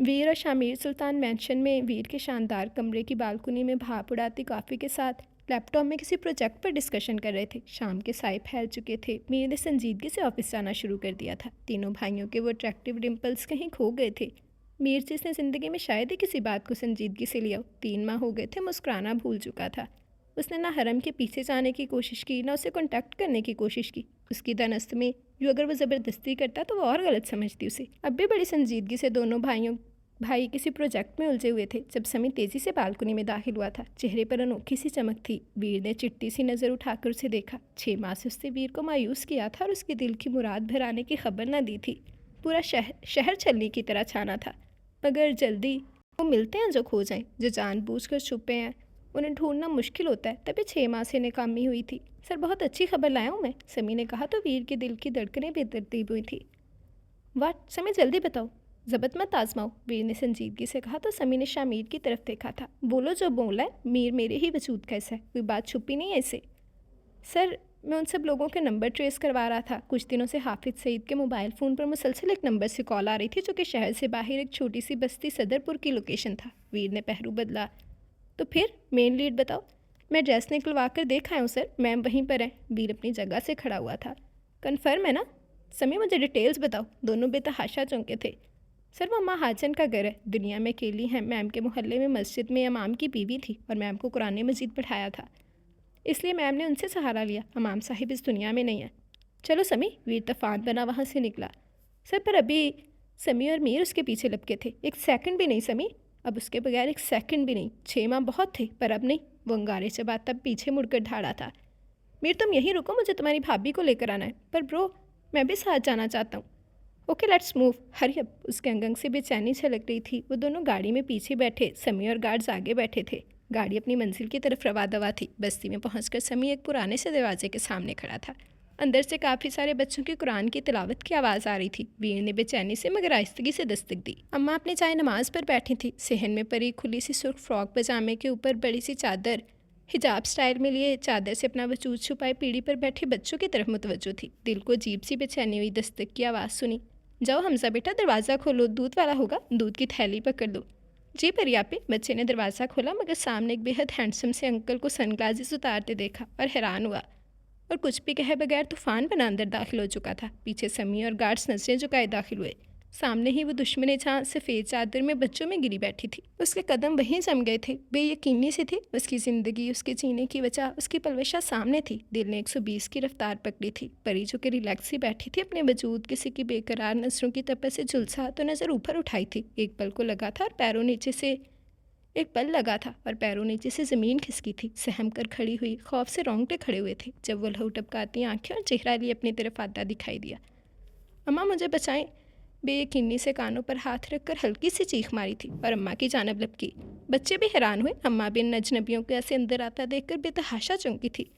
वीर और शामिर सुल्तान मैंशन में वीर के शानदार कमरे की बालकनी में भाप उड़ाती कॉफ़ी के साथ लैपटॉप में किसी प्रोजेक्ट पर डिस्कशन कर रहे थे। शाम के साए फैल चुके थे। मीर ने संजीदगी से ऑफिस जाना शुरू कर दिया था। तीनों भाइयों के वो अट्रैक्टिव डिम्पल्स कहीं खो गए थे। मीर जिसने ज़िंदगी में शायद ही किसी बात को संजीदगी से लिया। 3 माह हो गए थे, मुस्कुराना भूल चुका था। उसने ना हरम के पीछे जाने की कोशिश की, ना उसे कॉन्टैक्ट करने की कोशिश की। उसकी दानस्त में जो अगर वो ज़बरदस्ती करता तो वो और गलत समझती उसे। अब भी बड़ी संजीदगी से दोनों भाई किसी प्रोजेक्ट में उलझे हुए थे जब समी तेज़ी से बालकनी में दाखिल हुआ था। चेहरे पर अनोखी सी चमक थी। वीर ने चिट्टी सी नज़र उठाकर उसे देखा। 6 माह से उसने वीर को मायूस किया था और उसके दिल की मुराद भराने की खबर न दी थी। पूरा शहर छलनी की तरह छाना था, मगर जल्दी वो मिलते हैं जो खो जाएं, जो जानबूझकर छुपे हैं उन्हें ढूंढना मुश्किल होता है, तभी 6 माह से नाकामी हुई थी। सर बहुत अच्छी खबर लाया हूँ मैं, समी ने कहा तो वीर के दिल की धड़कनें बेतरतीब हुई थी। वाट, समी जल्दी बताओ, जबत मत आजमाओ, वीर ने संजीदगी से कहा तो समी ने शामिर की तरफ देखा था। बोलो जो बोला है, मीर मेरे ही वजूद का हिस्सा है, कोई बात छुपी नहीं है इसे। सर मैं उन सब लोगों के नंबर ट्रेस करवा रहा था। कुछ दिनों से हाफिज़ सईद के मोबाइल फ़ोन पर मुसलसल एक नंबर से कॉल आ रही थी जो कि शहर से बाहर एक छोटी सी बस्ती सदरपुर की लोकेशन था। वीर ने पहलू बदला। तो फिर मेन लीड बताओ। मैं ड्रेस निकलवा कर देख आया हूँ सर, मैम वहीं पर है। वीर अपनी जगह से खड़ा हुआ था। कन्फर्म है ना? समी मुझे डिटेल्स बताओ। दोनों बेतहाशा चौंके थे। सर वो अम्मा हाजन का घर है, दुनिया में अकेली हैं। मैम के मोहल्ले में मस्जिद में इमाम की बीवी थी और मैम को कुरान मजीद पढ़ाया था, इसलिए मैम ने उनसे सहारा लिया। इमाम साहिब इस दुनिया में नहीं है। चलो समी, वीर तफान बना वहाँ से निकला। सर पर अभी समी और मीर उसके पीछे लपके थे। एक सेकंड भी नहीं समी, अब उसके बगैर एक सेकंड भी नहीं। 6 माह बहुत थे पर अब नहीं। वो अंगारे से बात तब पीछे मुड़कर ढाड़ा था। मीर तुम यहीं रुको, मुझे तुम्हारी भाभी को लेकर आना है। पर ब्रो मैं भी साथ जाना चाहता हूँ। Okay let's move, hurry up. उसके अंग से बेचैनी छलक रही थी। वो दोनों गाड़ी में पीछे बैठे, समी और गार्ड्स आगे बैठे थे। गाड़ी अपनी मंजिल की तरफ रवा दवा थी। बस्ती में पहुंचकर समी एक पुराने से दरवाजे के सामने खड़ा था। अंदर से काफ़ी सारे बच्चों की कुरान की तिलावत की आवाज़ आ रही थी। वीर ने बेचैनी से मगर आहिस्तगी से दस्तक दी। अम्मा अपने चाय नमाज पर बैठी थी। सहन में परी खुली सी सुर्ख फ्रॉक पजामे के ऊपर बड़ी सी चादर हिजाब स्टाइल में लिए चादर से अपना वजूद छुपाए पीढ़ी पर बैठे बच्चों की तरफ मुतवज्जो थी। दिल को अजीब सी बेचैनी हुई। दस्तक की आवाज़ सुनी। जाओ हमजा बेटा, दरवाज़ा खोलो, दूध वाला होगा, दूध की थैली पकड़ लो। जी परियापी। बच्चे ने दरवाज़ा खोला मगर सामने एक बेहद हैंडसम से अंकल को सनग्लासेस उतारते देखा और हैरान हुआ और कुछ भी कहे बगैर तूफान बना अंदर दाखिल हो चुका था। पीछे समी और गार्ड्स नजरें झुकाए दाखिल हुए। सामने ही वो दुश्मन जहाँ सफ़ेद चादर में बच्चों में गिरी बैठी थी। उसके कदम वहीं जम गए थे, बेयकीनी से थे। उसकी ज़िंदगी, उसके जीने की वजह, उसकी पलवशा सामने थी। दिल ने 120 की रफ्तार पकड़ी थी। परी जो कि रिलैक्स ही बैठी थी, अपने वजूद किसी की बेकरार नजरों की तपस से झुलसा तो नज़र ऊपर उठाई थी। एक पल को लगा था और पैरों नीचे से एक पल लगा था और पैरों नीचे से ज़मीन खिसकी थी। सहम कर खड़ी हुई, खौफ से रोंगटे खड़े हुए थे जब वो लहू टपकाती आंखें और चेहरा लिए अपनी तरफ आता दिखाई दिया। अम्मा मुझे बचाएं, बेयकीनी से कानों पर हाथ रखकर हल्की सी चीख मारी थी और अम्मा की जानब लपकी। बच्चे भी हैरान हुए। अम्मा भी इन अजनबियों के ऐसे अंदर आता देखकर बेतहाशा चौंकी थी।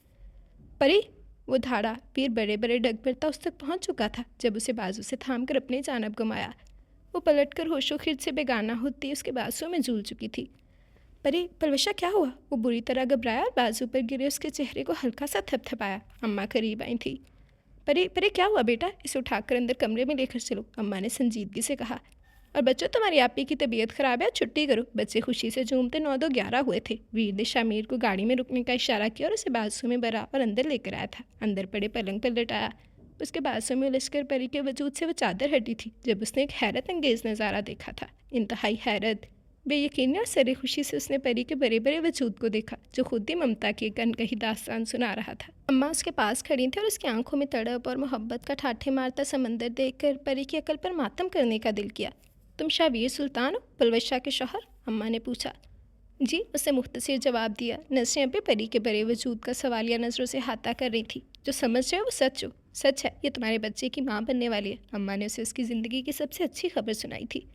परी, वो धाड़ा। वीर बड़े बड़े डग भरता उस तक पहुंच चुका था जब उसे बाजू से थाम कर अपनी जानब घुमाया। वो पलट कर होशो खिर्द से बेगाना होती उसके बाजू में झूल चुकी थी। परी, पलवशा क्या हुआ? वो बुरी तरह घबराया और बाजू पर गिरे उसके चेहरे को हल्का सा थपथपाया। अम्मा करीब आई थी। परी परी क्या हुआ बेटा? इसे उठाकर अंदर कमरे में लेकर चलो, अम्मा ने संजीदगी से कहा। और बच्चों तुम्हारी आपी की तबीयत ख़राब है, छुट्टी करो। बच्चे खुशी से झूमते 9-2-11 हुए थे। वीर ने शामिर को गाड़ी में रुकने का इशारा किया और उसे बाजू में भरा और अंदर लेकर आया था। अंदर पड़े पलंग पर लटाया। उसके बाजू में उलझकर परी के वजूद से वो चादर हटी थी जब उसने एक हैरत अंगेज़ नज़ारा देखा था। इंतहाई हैरत, बेयकीनी और सरे खुशी से उसने परी के बड़े बड़े वजूद को देखा जो खुद ही ममता की एक अनकही दास्तान सुना रहा था। अम्मा उसके पास खड़ी थी और उसकी आंखों में तड़प और मोहब्बत का ठाठे मारता समंदर देखकर परी की अकल पर मातम करने का दिल किया। तुम शावीर सुल्तान हो, पलवशा के शौहर? अम्मा ने पूछा। जी, उसने मुख्तसर जवाब दिया। नजरें अभी परी के बड़े वजूद का सवालिया नज़रों से हाथा कर रही थी। जो समझ रहे हो वो सच हो, सच है, ये तुम्हारे बच्चे की माँ बनने वाली है। अम्मा ने उसे उसकी ज़िंदगी की सबसे अच्छी खबर सुनाई थी।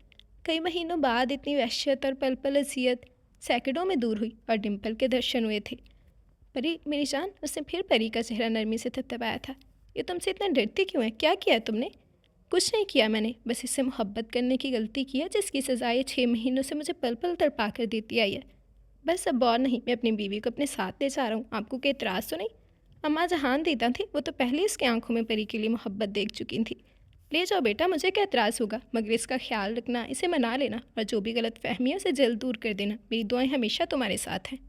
कई महीनों बाद इतनी वहशत और पल पल अजियत सैकड़ों में दूर हुई और डिम्पल के दर्शन हुए थे। परी मेरी जान, उसने फिर परी का चेहरा नरमी से थपथपाया था। ये तुमसे इतना डरती क्यों है? क्या किया है तुमने? कुछ नहीं किया मैंने, बस इससे मोहब्बत करने की गलती की है जिसकी सज़ा ये 6 महीनों से मुझे पल पल तड़पा कर देती आई है। बस अब और नहीं, मैं अपनी बीवी को अपने साथ ले जा रहा हूँ। आपको कोई एतराज़ तो नहीं? अम्मा जहान देता थी, वो तो पहले ही उसकी आंखों में परी के लिए मोहब्बत देख चुकी थी। ले जाओ बेटा, मुझे क्या एतराज़ होगा, मगर इसका ख्याल रखना, इसे मना लेना और जो भी गलत फहमी है उसे जल्द दूर कर देना। मेरी दुआएं हमेशा तुम्हारे साथ हैं।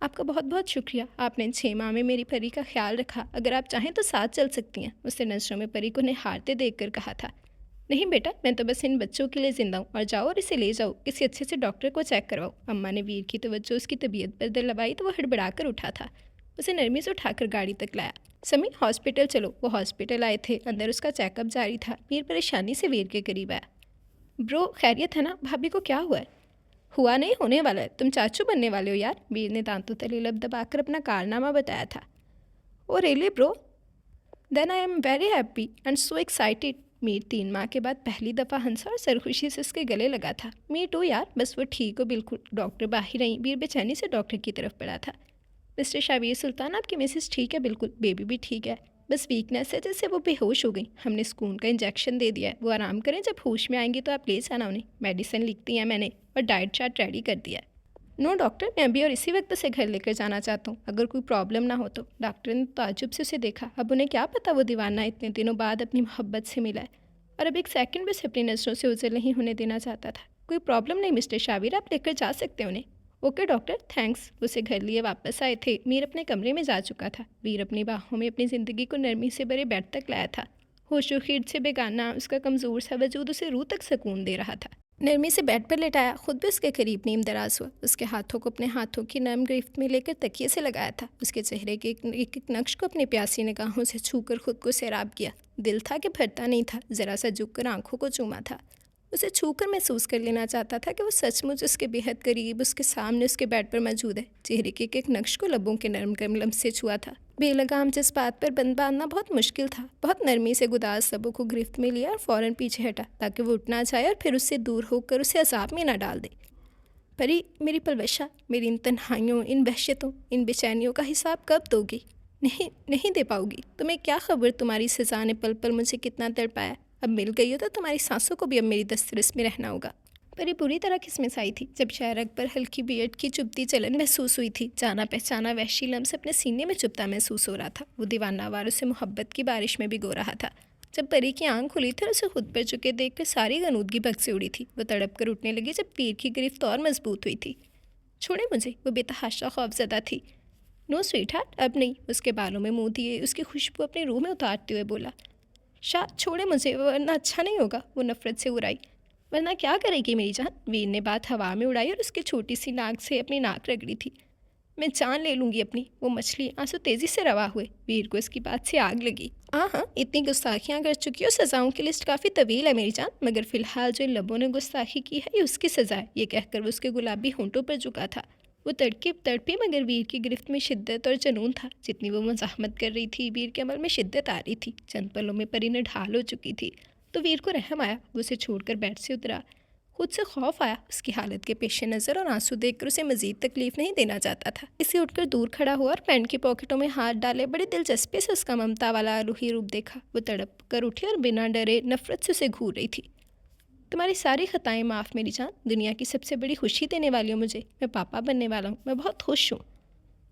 आपका बहुत बहुत शुक्रिया, आपने इन 6 माह में मेरी परी का ख्याल रखा। अगर आप चाहें तो साथ चल सकती हैं, उसने नजरों में परी को निहारते देख कर कहा था। नहीं बेटा, मैं तो बस इन बच्चों के लिए ज़िंदा हूँ। और जाओ और इसे ले जाओ, किसी अच्छे से डॉक्टर को चेक करवाओ। अम्मा ने वीर की तवज्जो उसकी तबीयत पर दिलवाई तो वह हड़बड़ा कर उठा था। उसे नरमी से उठाकर गाड़ी तक लाया। समी हॉस्पिटल चलो। वो हॉस्पिटल आए थे, अंदर उसका चेकअप जारी था। वीर परेशानी से वीर के करीब आया। ब्रो खैरियत है ना? भाभी को क्या हुआ है? हुआ नहीं, होने वाला है। तुम चाचू बनने वाले हो यार, वीर ने दांतों तले लब दबाकर अपना कारनामा बताया था। Oh really bro, then I am very happy and so excited. Mir 3 माह के बाद पहली दफ़ा हंसा और सरखुशी से उसके गले लगा था। मी टू यार, बस वो ठीक हो बिल्कुल। डॉक्टर बाहर आई। वीर बेचैनी से डॉक्टर की तरफ बढ़ा था। मिस्टर शाबिर सुल्तान, आपकी मिसेस ठीक है बिल्कुल, बेबी भी ठीक है, बस वीकनेस है जैसे वो बेहोश हो गई। हमने सुकून का इंजेक्शन दे दिया है, वो आराम करें, जब होश में आएंगी तो आप ले जाना उन्हें। मेडिसिन लिखती है मैंने और डाइट चार्ट रेडी कर दिया है। नो डॉक्टर, मैं अभी और इसी वक्त से घर लेकर जाना चाहता हूँ, अगर कोई प्रॉब्लम ना हो तो। डॉक्टर ने ताज्जुब से उसे देखा। अब उन्हें क्या पता वो दीवाना इतने दिनों बाद अपनी मोहब्बत से मिला है और अब एक सेकंड भी अपनी नज़रों से उजर नहीं होने देना चाहता था। कोई प्रॉब्लम नहीं मिस्टर शाबिर, आप लेकर जा सकते हैं उन्हें। Okay doctor, thanks. उसे घर लिए वापस आए थे। मीर अपने कमरे में जा चुका था। वीर अपनी बाहों में अपनी ज़िंदगी को नरमी से भरे बेड तक लाया था। होशो खीर से बेगाना उसका कमज़ोर सा वजूद उसे रूह तक सुकून दे रहा था। नरमी से बेड पर लेटाया, खुद भी उसके करीब नीम दराज हुआ। उसके हाथों को अपने हाथों की नरम गिरफ्त में लेकर तकिए से लगाया था। उसके चेहरे के एक एक नक्श को अपनी प्यासी निगाहों से छूकर खुद को सैराब किया। दिल था कि भरता नहीं था, ज़रा सा झुककर आंखों को चूमा था। उसे छूकर महसूस कर लेना चाहता था कि वो सचमुच उसके बेहद करीब, उसके सामने उसके बेड पर मौजूद है। चेहरे के एक नक्श को लबों के नरम गर्म लम्स से छुआ था। बेलगाम जज्बात पर बंद बांधना बहुत मुश्किल था। बहुत नरमी से गुदास लबों को गिरफ्त में लिया और फ़ौरन पीछे हटा ताकि वो उठ ना जाए और फिर उससे दूर होकर उसे अज़ाब में ना डाल दे। परी, मेरी पलवशा, मेरी इन तन्हाइयों, इन वहशतों, इन बेचैनियों का हिसाब कब दोगी? नहीं दे पाओगी। तुम्हें क्या खबर तुम्हारी सज़ा ने पल पल मुझे कितना तड़पाया। अब मिल गई हो तो तुम्हारी सांसों को भी अब मेरी दस्तरस में रहना होगा। पर ये बुरी तरह किस्मत आई थी जब शायरग पर हल्की बियड की चुभती चलन महसूस हुई थी। जाना पहचाना वहशी लम्स अपने सीने में चुभता महसूस हो रहा था। वो दीवाना वारों से मोहब्बत की बारिश में भिगो रहा था। जब परी की आंख खुली थी और उसे खुद पर चुके देखकर सारी गनूदगी भग से उड़ी थी। वो तड़प कर उठने लगी जब पीर की गिरफ्त और मजबूत हुई थी। छोड़े मुझे, वो बेतहाशा खौफजदा थी। नो स्वीट हार्ट, अब नहीं। उसके बालों में मुँह दिए उसकी खुशबू अपने रूह में उतारते हुए बोला, शाह छोड़े मुझे, वरना अच्छा नहीं होगा। वो नफरत से उड़ाई। वरना क्या करेगी मेरी जान? वीर ने बात हवा में उड़ाई और उसकी छोटी सी नाक से अपनी नाक रगड़ी थी। मैं जान ले लूँगी अपनी। वो मछली आंसू तेज़ी से रवा हुए। वीर को इसकी बात से आग लगी। हाँ, इतनी गुस्ताखियाँ कर चुकी हो, सज़ाओं की लिस्ट काफ़ी तवील है मेरी जान, मगर फ़िलहाल जो लबों ने गुस्ताखी की है ये उसकी सज़ा है। ये कहकर वो उसके गुलाबी होंठों पर झुका था। वो तड़पी मगर वीर की गिरफ्त में शिद्दत और जुनून था। जितनी वो मज़ाहमत कर रही थी, वीर के अमल में शिद्दत आ रही थी। चंद पलों में परी ने ढाल हो चुकी थी तो वीर को रहम आया। वो उसे छोड़कर बेड से उतरा। खुद से खौफ आया। उसकी हालत के पेश नज़र और आंसू देखकर उसे मज़ीद तकलीफ नहीं देना चाहता था। इसे उठकर दूर खड़ा हुआ और पैंट की पॉकेटों में हाथ डाले बड़ी दिलचस्पी से उसका ममता वाला रूही रूप देखा। वो तड़प कर उठी और बिना डरे नफरत से उसे घूर रही थी। तुम्हारी सारी ख़ताएं माफ़ मेरी जान। दुनिया की सबसे बड़ी खुशी देने वाली हो मुझे। मैं पापा बनने वाला हूँ। मैं बहुत खुश हूँ।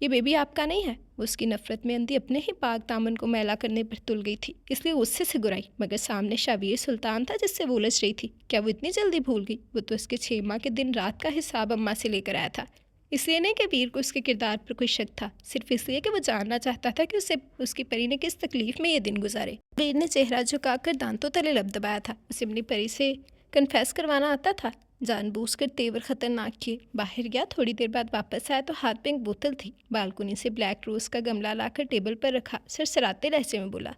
ये बेबी आपका नहीं है। वो उसकी नफ़रत में अंधी अपने ही पाक दामन को मैला करने पर तुल गई थी, इसलिए गुस्से से गुराई। मगर सामने शाबिर सुल्तान था जिससे वो उलझ रही थी। क्या वो इतनी जल्दी भूल गई? वो तो उसके 6 माह के दिन रात का हिसाब अम्मा से लेकर आया था। इसलिए नहीं कि वीर को उसके किरदार पर कोई शक था, सिर्फ इसलिए कि वो जानना चाहता था कि उसे उसकी परी ने किस तकलीफ़ में ये दिन गुजारे। वीर ने चेहरा झुकाकर दांतों तले लब दबाया था। उसे अपनी परी से कन्फेस करवाना आता था। जानबूझ कर तेवर ख़तरनाक किए। बाहर गया, थोड़ी देर बाद वापस आया तो हाथ में एक बोतल थी। बालकनी से ब्लैक रोज़ का गमला लाकर टेबल पर रखा। सरसराते लहजे में बोला,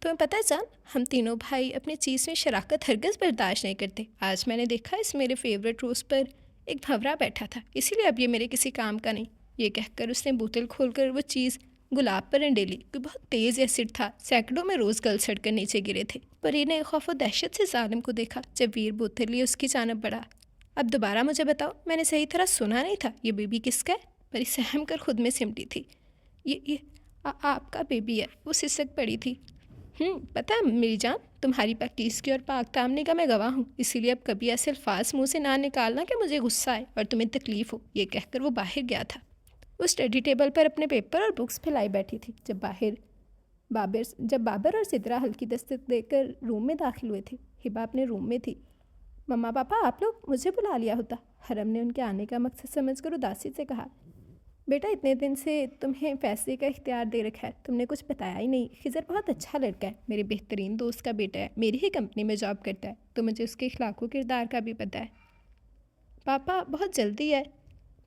तुम्हें पता है जान, हम तीनों भाई अपनी चीज़ में शराकत हरगिज़ बर्दाश्त नहीं करते। आज मैंने देखा इस मेरे फेवरेट रोज़ पर एक भंवरा बैठा था, इसीलिए अब ये मेरे किसी काम का नहीं। ये कहकर उसने बोतल खोलकर वो चीज़ गुलाब पर अंडेली। कोई बहुत तेज़ एसिड था। सैकड़ों में रोज़ गल सड़कर नीचे गिरे थे। परी ने खौफ व दहशत से जालिम को देखा। जब वीर बोतल लिए उसकी जानब बढ़ा, अब दोबारा मुझे बताओ, मैंने सही तरह सुना नहीं था। ये बेबी किसका है? परी सहम कर खुद में सिमटी थी। ये आपका बेबी है। वो सिसक पड़ी थी। पता है मेरी जान, तुम्हारी पैक्टिस की और पाक तामने का मैं गवाह हूँ, इसीलिए अब कभी ऐसे अल्फाज मुँह से ना निकालना कि मुझे गुस्सा आए और तुम्हें तकलीफ़ हो। ये कहकर वो बाहर गया था। वो स्टडी टेबल पर अपने पेपर और बुक्स फैलाई बैठी थी जब बाबर और सिद्रा हल्की दस्तक देकर रूम में दाखिल हुए थे। हिबा अपने रूम में थी। मम्मा पापा, आप लोग, मुझे बुला लिया होता। हरम ने उनके आने का मकसद समझकर उदासी से कहा, बेटा इतने दिन से तुम्हें फैसले का इख्तियार दे रखा है, तुमने कुछ बताया ही नहीं। खिज़र बहुत अच्छा लड़का है, मेरे बेहतरीन दोस्त का बेटा है, मेरी ही कंपनी में जॉब करता है, तो मुझे उसके इखलाक़ किरदार का भी पता है। पापा बहुत जल्दी है,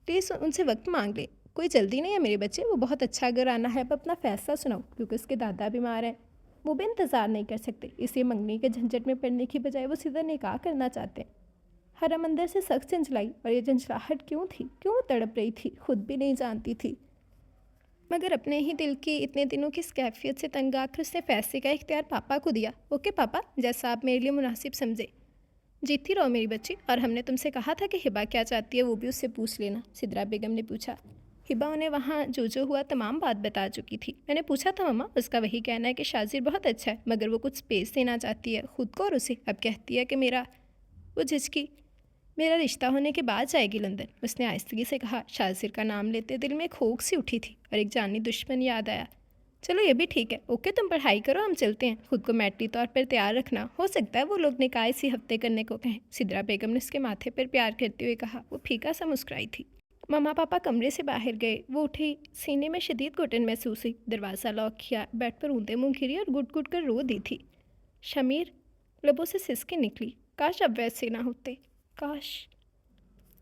प्लीज़ उनसे वक्त मांग ले। कोई जल्दी नहीं है मेरे बच्चे, वो बहुत अच्छा घराना है। अब अपना फ़ैसला सुनाओ, क्योंकि उसके दादा बीमार हैं, वो भी इंतज़ार नहीं कर सकते। इसलिए मंगनी के झंझट में पड़ने की बजाय वो सीधा निकाह करना चाहते हैं। हरम अंदर से सख्त झंझलाई, और ये झंझलाहट क्यों थी, क्यों तड़प रही थी, खुद भी नहीं जानती थी। मगर अपने ही दिल की इतने दिनों की इस कैफियत से तंग आकर उसने फैसले का इख्तियार पापा को दिया। ओके पापा, जैसा आप मेरे लिए मुनासिब समझे। जीती रहो मेरी बच्ची, और हमने तुमसे कहा था कि हिबा क्या चाहती है वो भी उससे पूछ लेना, सिद्रा बेगम ने पूछा। हिबा उन्हें वहाँ जो हुआ तमाम बात बता चुकी थी। मैंने पूछा था मम्मा, उसका वही कहना है कि शाजिर बहुत अच्छा है, मगर वो कुछ स्पेस देना चाहती है खुद को और उसे। अब कहती है कि वो झिझकी, मेरा रिश्ता होने के बाद जाएगी लंदन, उसने आहिस्तगी से कहा। शाजिर का नाम लेते दिल में खोख सी उठी थी और एक जानी दुश्मन याद आया। चलो ये भी ठीक है, ओके तुम पढ़ाई करो, हम चलते हैं। खुद को मैट्री तौर पर तैयार रखना, हो सकता है वो लोग निकाह इसी हफ्ते करने को कहें, सिद्रा बेगम ने उसके माथे पर प्यार करते हुए कहा। वो फीका सा मुस्कुराई थी। मम्मा पापा कमरे से बाहर गए। वो उठी, सीने में शदीद घुटन महसूस हुई। दरवाज़ा लॉक किया, बेड पर ऊँधे मुँह घिरी और गुट गुट कर रो दी थी। शमीर, लबों से सिसकी निकली। काश अब वैसे ना होते, काश।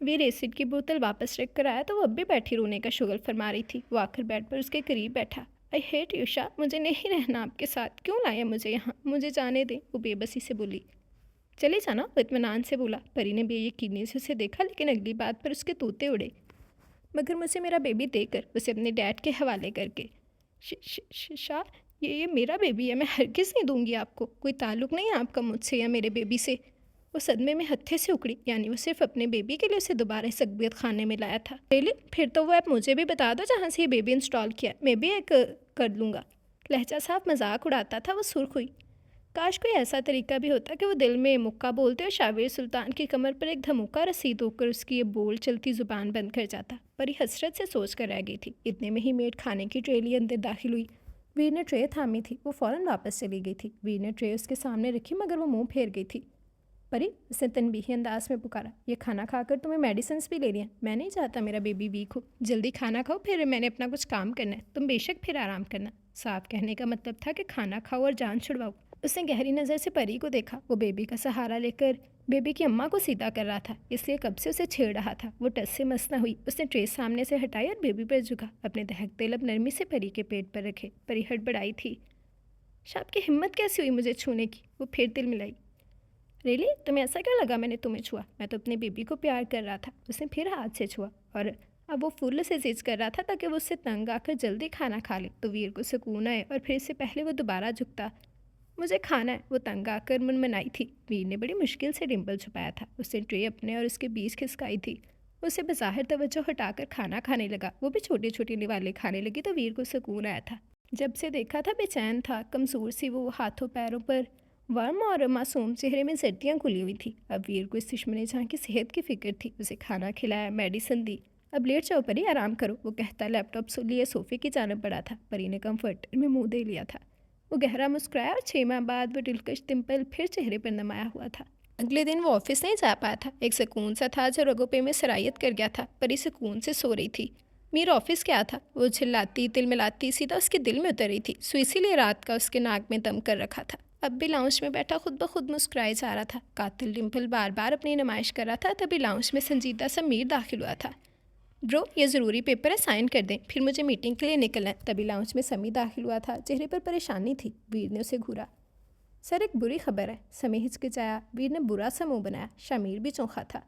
वीर एसिड की बोतल वापस रख कर आया तो वो अब भी बैठी रोने का शुगल फरमा रही थी। वो आकर बेड पर उसके करीब बैठा। आई हेट यू शाह, मुझे नहीं रहना आपके साथ, क्यों लाया मुझे यहाँ, मुझे जाने दें, वो बेबसी से बोली। चले जाना, वो इत्मीनान से बोला। परी ने बेयकीनी से उसे देखा, लेकिन अगली बात पर उसके तोते उड़े। मगर मुझे मेरा बेबी देकर, उसे अपने डैड के हवाले करके। शाह, ये मेरा बेबी है, मैं हरगिज़ नहीं दूंगी आपको, कोई ताल्लुक़ नहीं है आपका मुझसे या मेरे बेबी से। वो सदमे में हत्थे से उकड़ी, यानी वो सिर्फ अपने बेबी के लिए उसे दोबारा इस अकबियत खाने में लाया था। रियली? फिर तो वो ऐप मुझे भी बता दो जहाँ से ये बेबी इंस्टॉल किया, मैं भी एक कर लूँगा। लहजा साफ मजाक उड़ाता था। वो सुर्ख हुई। काश कोई ऐसा तरीका भी होता कि वो दिल में मुक्का बोलते और शावेर सुल्तान की कमर पर एक धमुका रसीद होकर उसकी ये बोल चलती ज़ुबान बंद कर जाता। परी हसरत से सोच कर रह गई थी। इतने में ही मेड खाने की ट्रे लिए अंदर दाखिल हुई। वीर ने ट्रे थामी थी, वो फ़ौरन वापस चली गई थी। वीर ने ट्रे उसके सामने रखी, मगर वो मुंह फेर गई थी। परी, उसने तनबीही अंदाज में पुकारा, ये खाना खाकर तुम्हें मेडिसिन भी ले लिया। मैं नहीं चाहता मेरा बेबी वीक हो। जल्दी खाना खाओ, फिर मैंने अपना कुछ काम करना है, तुम बेशक फिर आराम करना। साफ कहने का मतलब था कि खाना खाओ और जान छुड़वाओ। उसने गहरी नज़र से परी को देखा। वो बेबी का सहारा लेकर बेबी की अम्मा को सीधा कर रहा था, इसलिए कब से उसे छेड़ रहा था। वो टस से मस न हुई। उसने ट्रे सामने से हटाई और बेबी पर झुका, अपने दहकते लब नरमी से परी के पेट पर रखे। परी हड़बड़ाई थी। शाप की हिम्मत कैसी हुई मुझे छूने की? वो फिर दिल मिलाई। रियली? तुम्हें ऐसा क्या लगा मैंने तुम्हें छुआ? मैं तो अपने बेबी को प्यार कर रहा था। उसने फिर हाथ से छुआ और अब वो फुल से जिद कर रहा था ताकि वो उससे तंग आकर जल्दी खाना खा ले तो वीर को सुकून आए और फिर इससे पहले वो दोबारा झुकता। मुझे खाना है, वो तंग आकर मनमनाई थी। वीर ने बड़ी मुश्किल से डिम्पल छुपाया था। उसने ट्रे अपने और उसके बीच खिसकाई थी। उसे बज़ाहिर तवज्जो हटाकर खाना खाने लगा। वो भी छोटे छोटे निवाले खाने लगी तो वीर को सुकून आया था। जब से देखा था बेचैन था, कमज़ोर सी वो हाथों पैरों पर वर्म और मासूम चेहरे में सर्दियाँ खुली हुई थी। अब वीर को इस दुश्मनी जहाँ की सेहत की फिक्र थी। उसे खाना खिलाया, मेडिसिन दी। अब लेट जाओ परी, आराम करो, वो कहता लैपटॉप लिए सोफे की जानब बढ़ा था। परी ने कम्फर्टर में मुंह दे लिया था। वो गहरा मुस्कुराया और 6 माह बाद वो दिलकश डिम्पल फिर चेहरे पर नमाया हुआ था। अगले दिन वो ऑफिस नहीं जा पाया था। एक सुकून सा था जो रगों पे में सरायत कर गया था। परी सुकून से सो रही थी। मीर ऑफिस क्या था? वो चिल्लाती तिल मिलाती सीधा उसके दिल में उतर रही थी। सो इसीलिए रात का उसके नाक में दम कर रखा था। अब भी लाउंज में बैठा खुद ब खुद मुस्कुराए जा रहा था। कातिल डिम्पल बार बार अपनी नुमाइश कर रहा था। तभी लाउंज में संजीदा सा मीर दाखिल हुआ था। ब्रो, ये ज़रूरी पेपर है, साइन कर दें, फिर मुझे मीटिंग के लिए निकलना है। तभी लाउंज में समी दाखिल हुआ था। चेहरे पर परेशानी थी। वीर ने उसे घूरा। सर, एक बुरी खबर है। समी हिचकिचाया। वीर ने बुरा सा मुँह बनाया। शामिर भी चौंका था।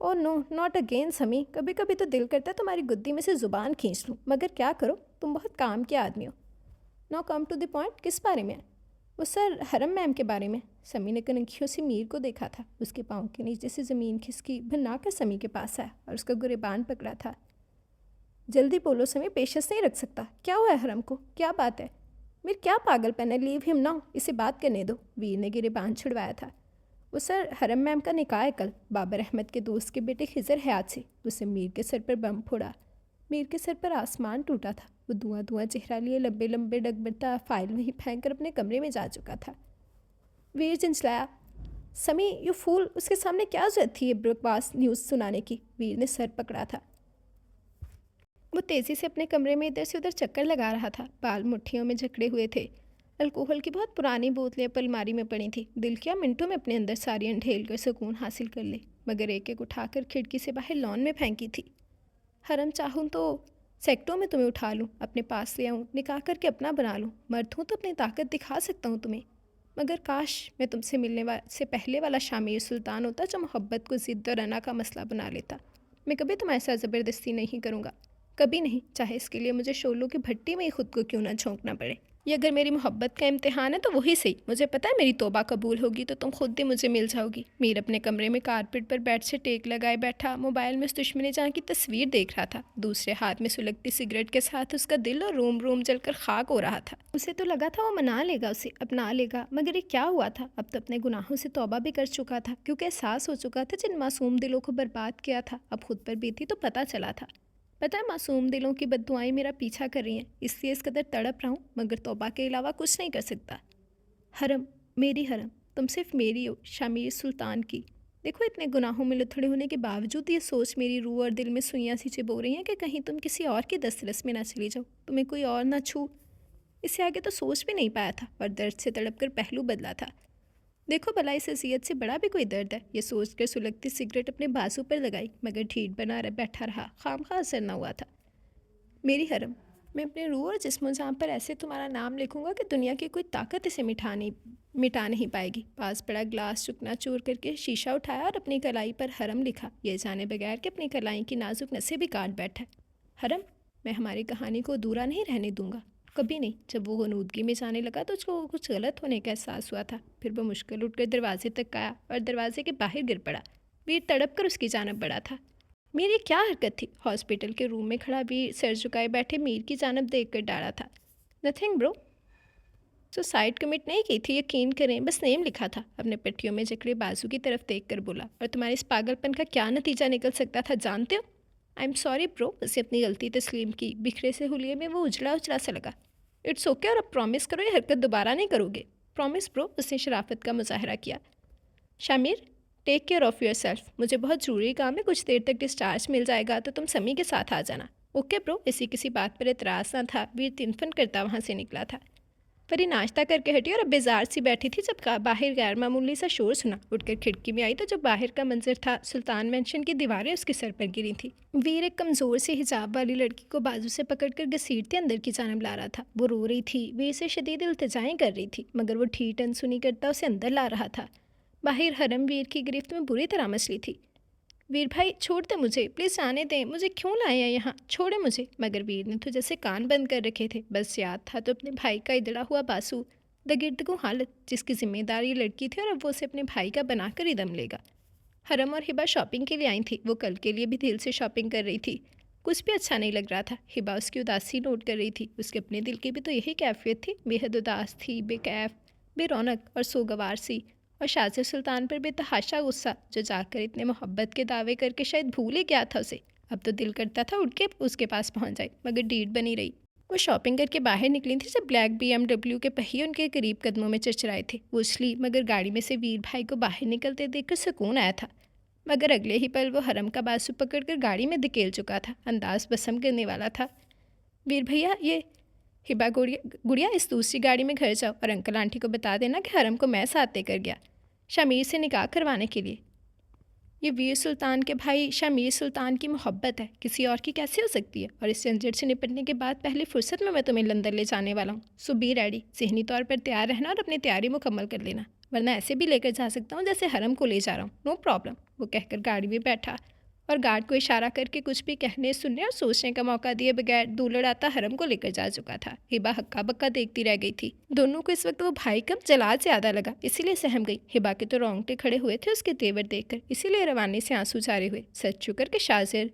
ओह नो, नॉट अगेन समी, कभी कभी तो दिल करता है तुम्हारी गुद्दी में से ज़ुबान खींच लूँ, मगर क्या करो, तुम बहुत काम के आदमी हो। No come to the point, किस बारे में? वो सर, हरम मैम के बारे में। समी ने कनखियों से मीर को देखा था। उसके पाँव के नीचे से ज़मीन खिसकी, भन्ना कर समी के पास आया और उसका गुरेबान पकड़ा था। जल्दी बोलो समी, पेशेंस नहीं रख सकता। क्या हुआ है हरम को? क्या बात है? मीर, क्या पागलपन है? लीव हिम नाउ, इसे बात करने दो। वीर ने गिरेबान छुड़वाया था। वो सर, हरम मैम का निकाह है कल, बाबर अहमद के दोस्त के बेटे खिजर हयात से। उससे मीर के सर पर बम फोड़ा। मीर के सर पर आसमान टूटा था। वो धुआं धुआं चेहरा लिए लंबे लंबे डगमगता फाइल वहीं फेंक कर अपने कमरे में जा चुका था। वीर चिंचलाया, समी यू फूल, उसके सामने क्या जरूरत थी ये बकवास न्यूज़ सुनाने की? वीर ने सर पकड़ा था। वो तेज़ी से अपने कमरे में इधर से उधर चक्कर लगा रहा था। बाल मुट्ठियों में जकड़े हुए थे। अल्कोहल की बहुत पुरानी बोतलें अलमारी में पड़ी थी। दिल किया मिनटों में अपने अंदर सारी अंढेल कर सुकून हासिल कर ले, मगर एक एक उठाकर खिड़की से बाहर लॉन में फेंकी थी। हरम, चाहूँ तो सेक्टों में तुम्हें उठा लूँ, अपने पास ले आऊँ, निकाह करके अपना बना लूँ। मर्द हूँ तो अपनी ताकत दिखा सकता हूँ तुम्हें। मगर काश मैं तुमसे मिलने से पहले वाला शामिर सुल्तान होता जो मोहब्बत को ज़िद और अना का मसला बना लेता। मैं कभी तुम्हारे साथ ज़बरदस्ती नहीं करूँगा। कभी नहीं, चाहे इसके लिए मुझे शोलों की भट्टी में ही खुद को क्यों ना झोंकना पड़े। ये अगर मेरी मोहब्बत का इम्तिहान है तो वही सही। मुझे पता है मेरी तौबा कबूल होगी तो तुम खुद ही मुझे मिल जाओगी। मीर अपने कमरे में कारपेट पर बेड से टेक लगाए बैठा मोबाइल में उस दुश्मनी जहाँ की तस्वीर देख रहा था। दूसरे हाथ में सुलगती सिगरेट के साथ उसका दिल और रोम रोम जलकर खाक हो रहा था। उसे तो लगा था वो मना लेगा, उसे अपना लेगा, मगर ये क्या हुआ था। अब तो अपने गुनाहों से तौबा भी कर चुका था, क्योंकि एहसास हो चुका था जिन मासूम दिलों को बर्बाद किया था अब खुद पर बीती तो पता चला था। पता है मासूम दिलों की बद्दुआएं मेरा पीछा कर रही हैं, इसलिए इस कदर तड़प रहा हूँ, मगर तौबा के अलावा कुछ नहीं कर सकता। हरम, मेरी हरम, तुम सिर्फ मेरी हो, शामिर सुल्तान की। देखो इतने गुनाहों में लुथड़े होने के बावजूद ये सोच मेरी रूह और दिल में सुइयां सी चिबो रही हैं कि कहीं तुम किसी और की दस्तरस में ना चली जाओ, तुम्हें कोई और ना छू। इससे आगे तो सोच भी नहीं पाया था और दर्द से तड़प कर पहलू बदला था। देखो भला इस अज़ियत से बड़ा भी कोई दर्द है, ये सोच कर सुलगती सिगरेट अपने बाजू पर लगाई, मगर ढीठ बना बैठा रहा, खामखा असर न हुआ था। मेरी हरम, मैं अपने रूह और जिस्म जान पर ऐसे तुम्हारा नाम लिखूंगा कि दुनिया की कोई ताकत इसे मिटा नहीं पाएगी। पास बड़ा ग्लास चुकना चूर करके शीशा उठाया और अपनी कलाई पर हरम लिखा, ये जाने बगैर कि अपनी कलाई की नाजुक नसें भी काट बैठा। हरम, मैं हमारी कहानी को अधूरा नहीं रहने दूंगा, कभी नहीं। जब वो गनूदगी में जाने लगा तो उसको कुछ गलत होने का एहसास हुआ था। फिर वो मुश्किल उठकर दरवाजे तक आया और दरवाजे के बाहर गिर पड़ा। वीर तड़प कर उसकी जानब बढ़ा था। मेरी क्या हरकत थी। हॉस्पिटल के रूम में खड़ा वीर सर झुकाए बैठे मीर की जानब देख कर डाला था। नथिंग ब्रो, सुसाइड कमिट नहीं की थी, यकीन करें, बस नेम लिखा था। अपने पट्टियों में जकड़े बाजू की तरफ देख कर बोला, और तुम्हारे इस पागलपन का क्या नतीजा निकल सकता था जानते हो। आई एम सॉरी ब्रो, उसे अपनी गलती तस्लीम की। बिखरे से हुलिये में वो उजला उजला सा लगा। इट्स ओके, और अब प्रॉमिस करो ये हरकत दोबारा नहीं करोगे। प्रॉमिस ब्रो, उसने शराफत का मुजाहरा किया। Shamir, take care of yourself, मुझे बहुत ज़रूरी काम है, कुछ देर तक डिस्चार्ज मिल जाएगा तो तुम समी के साथ आ जाना। ओके ब्रो, इसी किसी बात पर एतराज़ ना था। वीर तिनफन करता वहाँ से निकला था। परी नाश्ता करके हटी और अब बेजार सी बैठी थी जब बाहर गैर मामूली सा शोर सुना। उठकर खिड़की में आई तो जब बाहर का मंजर था, सुल्तान मेंशन की दीवारें उसके सर पर गिरी थी। वीर एक कमज़ोर से हिजाब वाली लड़की को बाजू से पकड़कर घसीटते अंदर की जानब ला रहा था। वो रो रही थी, वीर से शदीद इल्तिजाएं कर रही थी, मगर वो ठीक अनसुनी करता उसे अंदर ला रहा था। बाहर हरम वीर की गिरफ्त में बुरी तरह मसली थी। वीर भाई छोड़ दे मुझे, प्लीज़ जाने दें, मुझे क्यों लाए हैं यहाँ, छोड़े मुझे। मगर वीर ने तो जैसे कान बंद कर रखे थे। बस याद था तो अपने भाई का इधड़ा हुआ बासु, दगिर्दगू हालत, जिसकी जिम्मेदारी लड़की थी और अब वो उसे अपने भाई का बनाकर ही दम लेगा। हरम और हिबा शॉपिंग के लिए आई थी। वो कल के लिए भी दिल से शॉपिंग कर रही थी। कुछ भी अच्छा नहीं लग रहा था। हिबा उसकी उदासी नोट कर रही थी। उसके अपने दिल की भी तो यही कैफियत थी, बेहद उदास थी, बेकैफ, बेरौनक और सोगवार सी। और शाहज़ेब सुल्तान पर बेतहाशा गुस्सा, जो जाकर इतने मोहब्बत के दावे करके शायद भूल ही गया था उसे। अब तो दिल करता था उठ के उसके पास पहुंच जाए, मगर डीठ बनी रही। वो शॉपिंग करके बाहर निकली थी जब ब्लैक BMW के पहिए उनके करीब कदमों में चरचराए थे। वो उछली, मगर गाड़ी में से वीर भाई को बाहर निकलते देखकर सुकून आया था। मगर अगले ही पल वो हरम का बाजू पकड़कर गाड़ी में धकेल चुका था। अंदाज बसम करने वाला था। वीर भैया, ये हिबा गुड़िया, इस दूसरी गाड़ी में घर जाओ और अंकल आंटी को बता देना कि हरम को मैं साथ देकर गया शामिर से निकाह करवाने के लिए। ये वीर सुल्तान के भाई शामिर सुल्तान की मोहब्बत है, किसी और की कैसे हो सकती है। और इस झंझट से निपटने के बाद पहली फुर्सत में मैं तुम्हें लंदन ले जाने वाला हूँ। सो बी रेडी, ज़हनी तौर पर तैयार रहना और अपनी तैयारी मुकम्मल कर लेना, वरना ऐसे भी लेकर जा सकता हूँ जैसे हरम को ले जा रहा हूँ। नो प्रॉब्लम, वो कहकर गाड़ी में बैठा और गार्ड को इशारा करके कुछ भी कहने, सुनने और सोचने का मौका दिए बगैर दूल्हा आता हरम को लेकर जा चुका था। हिबा हक्का बक्का देखती रह गई थी। दोनों को इस वक्त वो भाई कम जलाल ज़्यादा लगा, इसीलिए सहम गई। हिबा के तो रोंगटे खड़े हुए थे उसके तेवर देखकर, इसीलिए रवानी से आंसू जारे हुए। सच शुक्र कि शाजिर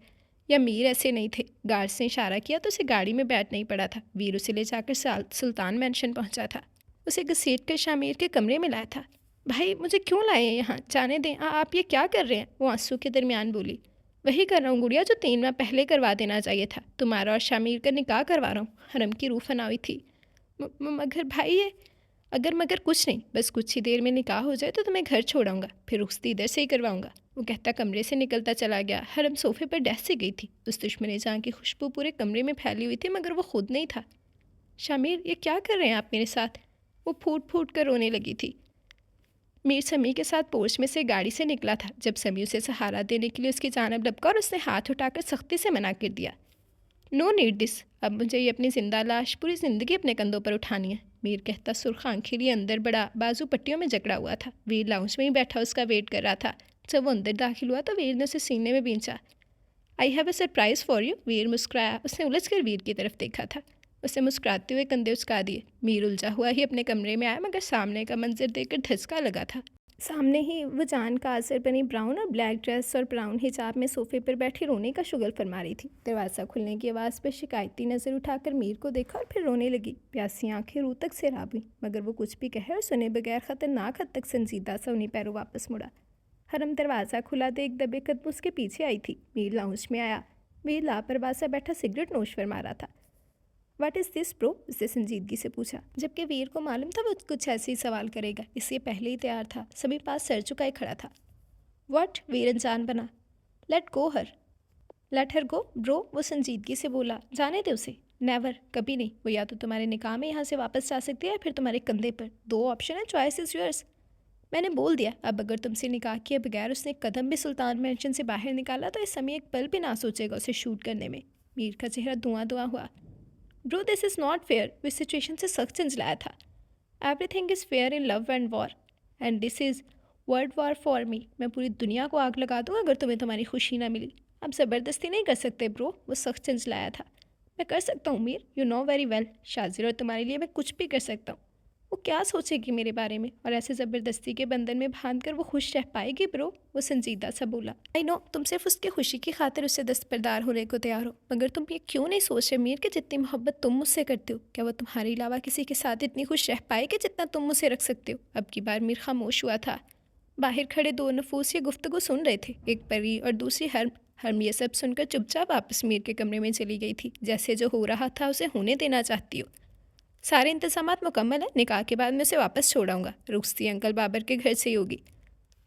या मीर ऐसे नहीं थे। गार्ड से इशारा किया तो उसे गाड़ी में बैठ नहीं पड़ा था। वीर उसे ले जाकर सुल्तान मैंशन पहुंचा था। उसे घसीट कर शामिर के कमरे में लाया था। भाई मुझे क्यों लाए हैं यहाँ, जाने दें। आप ये क्या कर रहे हैं, वो आंसू के दरमियान बोली। वही कर रहा हूँ गुड़िया जो 3 माह पहले करवा देना चाहिए था। तुम्हारा और शामिर का निकाह करवा रहा हूँ। हरम की रूह फना हुई थी। मगर भाई ये अगर मगर कुछ नहीं, बस कुछ ही देर में निकाह हो जाए तो तुम्हें घर छोड़ाऊँगा, फिर रुख्सती इधर से ही करवाऊँगा, वो कहता कमरे से निकलता चला गया। हरम सोफे पर डैस से गई थी। उस दुश्मनी जहाँ की खुशबू पूरे कमरे में फैली हुई थी, मगर वो खुद नहीं था। शामिर, ये क्या कर रहे हैं आप मेरे साथ, वो फूट फूट कर रोने लगी थी। मीर समी के साथ पोर्च में से गाड़ी से निकला था जब समी उसे सहारा देने के लिए उसकी जानब लपका और उसने हाथ उठाकर सख्ती से मना कर दिया। नो नीड दिस, अब मुझे ये अपनी जिंदा लाश पूरी ज़िंदगी अपने कंधों पर उठानी है, मीर कहता सुर्ख आंखें लिए अंदर बड़ा, बाजू पट्टियों में जकड़ा हुआ था। वीर लाउंज में ही बैठा उसका वेट कर रहा था। जब वो अंदर दाखिल हुआ तो वीर ने उसे सीने में बींचा। I have a surprise for you. Veer मुस्कुराया। उसने उलझ कर वीर की तरफ देखा था। उसे मुस्कुराते हुए कंधे उचका दिए। मीर उलझा हुआ ही अपने कमरे में आया, मगर सामने का मंजर देखकर धचका लगा था। सामने ही वो जान का असर बनी ब्राउन और ब्लैक ड्रेस और ब्राउन हिजाब में सोफे पर बैठी रोने का शुगल फरमा रही थी। दरवाज़ा खुलने की आवाज़ पर शिकायती नज़र उठाकर मीर को देखा और फिर रोने लगी। प्यासी आंखें रूह तक सैराब हुई, मगर वो कुछ भी कहे और सुने बगैर खतरनाक हद तक संजीदा सा उन्हीं पैरों वापस मुड़ा। हरम दरवाज़ा खुला देख दबे कदम उसके पीछे आई थी। मीर लाउंज में आया। मीर लापरवाह सा बैठा सिगरेट नोश फरमा रहा था। What is this bro? उसने संजीदगी से पूछा, जबकि वीर को मालूम था वो कुछ ऐसे ही सवाल करेगा। इसलिए पहले ही तैयार था। सभी पास सर झुकाए खड़ा था। व्हाट? वीर अनजान बना। लेट गो हर। लेट हर गो ब्रो, वो संजीदगी से बोला। जाने दे उसे। नेवर, कभी नहीं। वो या तो तुम्हारे निकाह में यहाँ से वापस जा सकती है या फिर तुम्हारे कंधे पर। 2 ऑप्शन है, चॉइस इज़ योर्स। मैंने बोल दिया। अब अगर तुमसे निकाह किए बगैर उसने कदम भी सुल्तान मैंशन से बाहर निकाला तो इस समय एक पल भी ना सोचेगा उसे शूट करने में। मीर का चेहरा धुआं धुआं हुआ। Bro, this is not fair. वो इस सिचुएशन से सख्त झंझलाया था। Everything is fair in love and war, and this is world war for me. मैं पूरी दुनिया को आग लगा दूँ अगर तुम्हें तुम्हारी खुशी ना मिली। आप ज़बरदस्ती नहीं कर सकते ब्रो। वो सख्त झंझलाया था। मैं कर सकता हूँ Meer, you know very well. Shajir और तुम्हारे लिए मैं कुछ भी कर सकता हूँ। वो क्या सोचेगी मेरे बारे में, और ऐसे ज़बरदस्ती के बंधन में बांध कर वो खुश रह पाएगी ब्रो? वो संजीदा सा बोला। आई नो तुम सिर्फ उसकी खुशी की खातिर उससे दस्तबरदार होने को तैयार हो, मगर तुम ये क्यों नहीं सोच रहे मीर कि जितनी मोहब्बत तुम मुझसे करते हो, क्या वो तुम्हारे अलावा किसी के साथ इतनी खुश रह पाएगी जितना तुम मुझसे रख सकते हो? अब की बार मीर खामोश हुआ था। बाहर खड़े 2 नफूस ये गुफ्तगू सुन रहे थे, एक परी और दूसरी हर्म। हर्म ये सब सुनकर चुपचाप वापस मीर के कमरे में चली गई थी, जैसे जो हो रहा था उसे होने देना चाहती हो। सारे इंतजामात मुकम्मल है। निकाह के बाद मैं उसे वापस छोड़ाऊंगा। रुखसती अंकल बाबर के घर से ही होगी।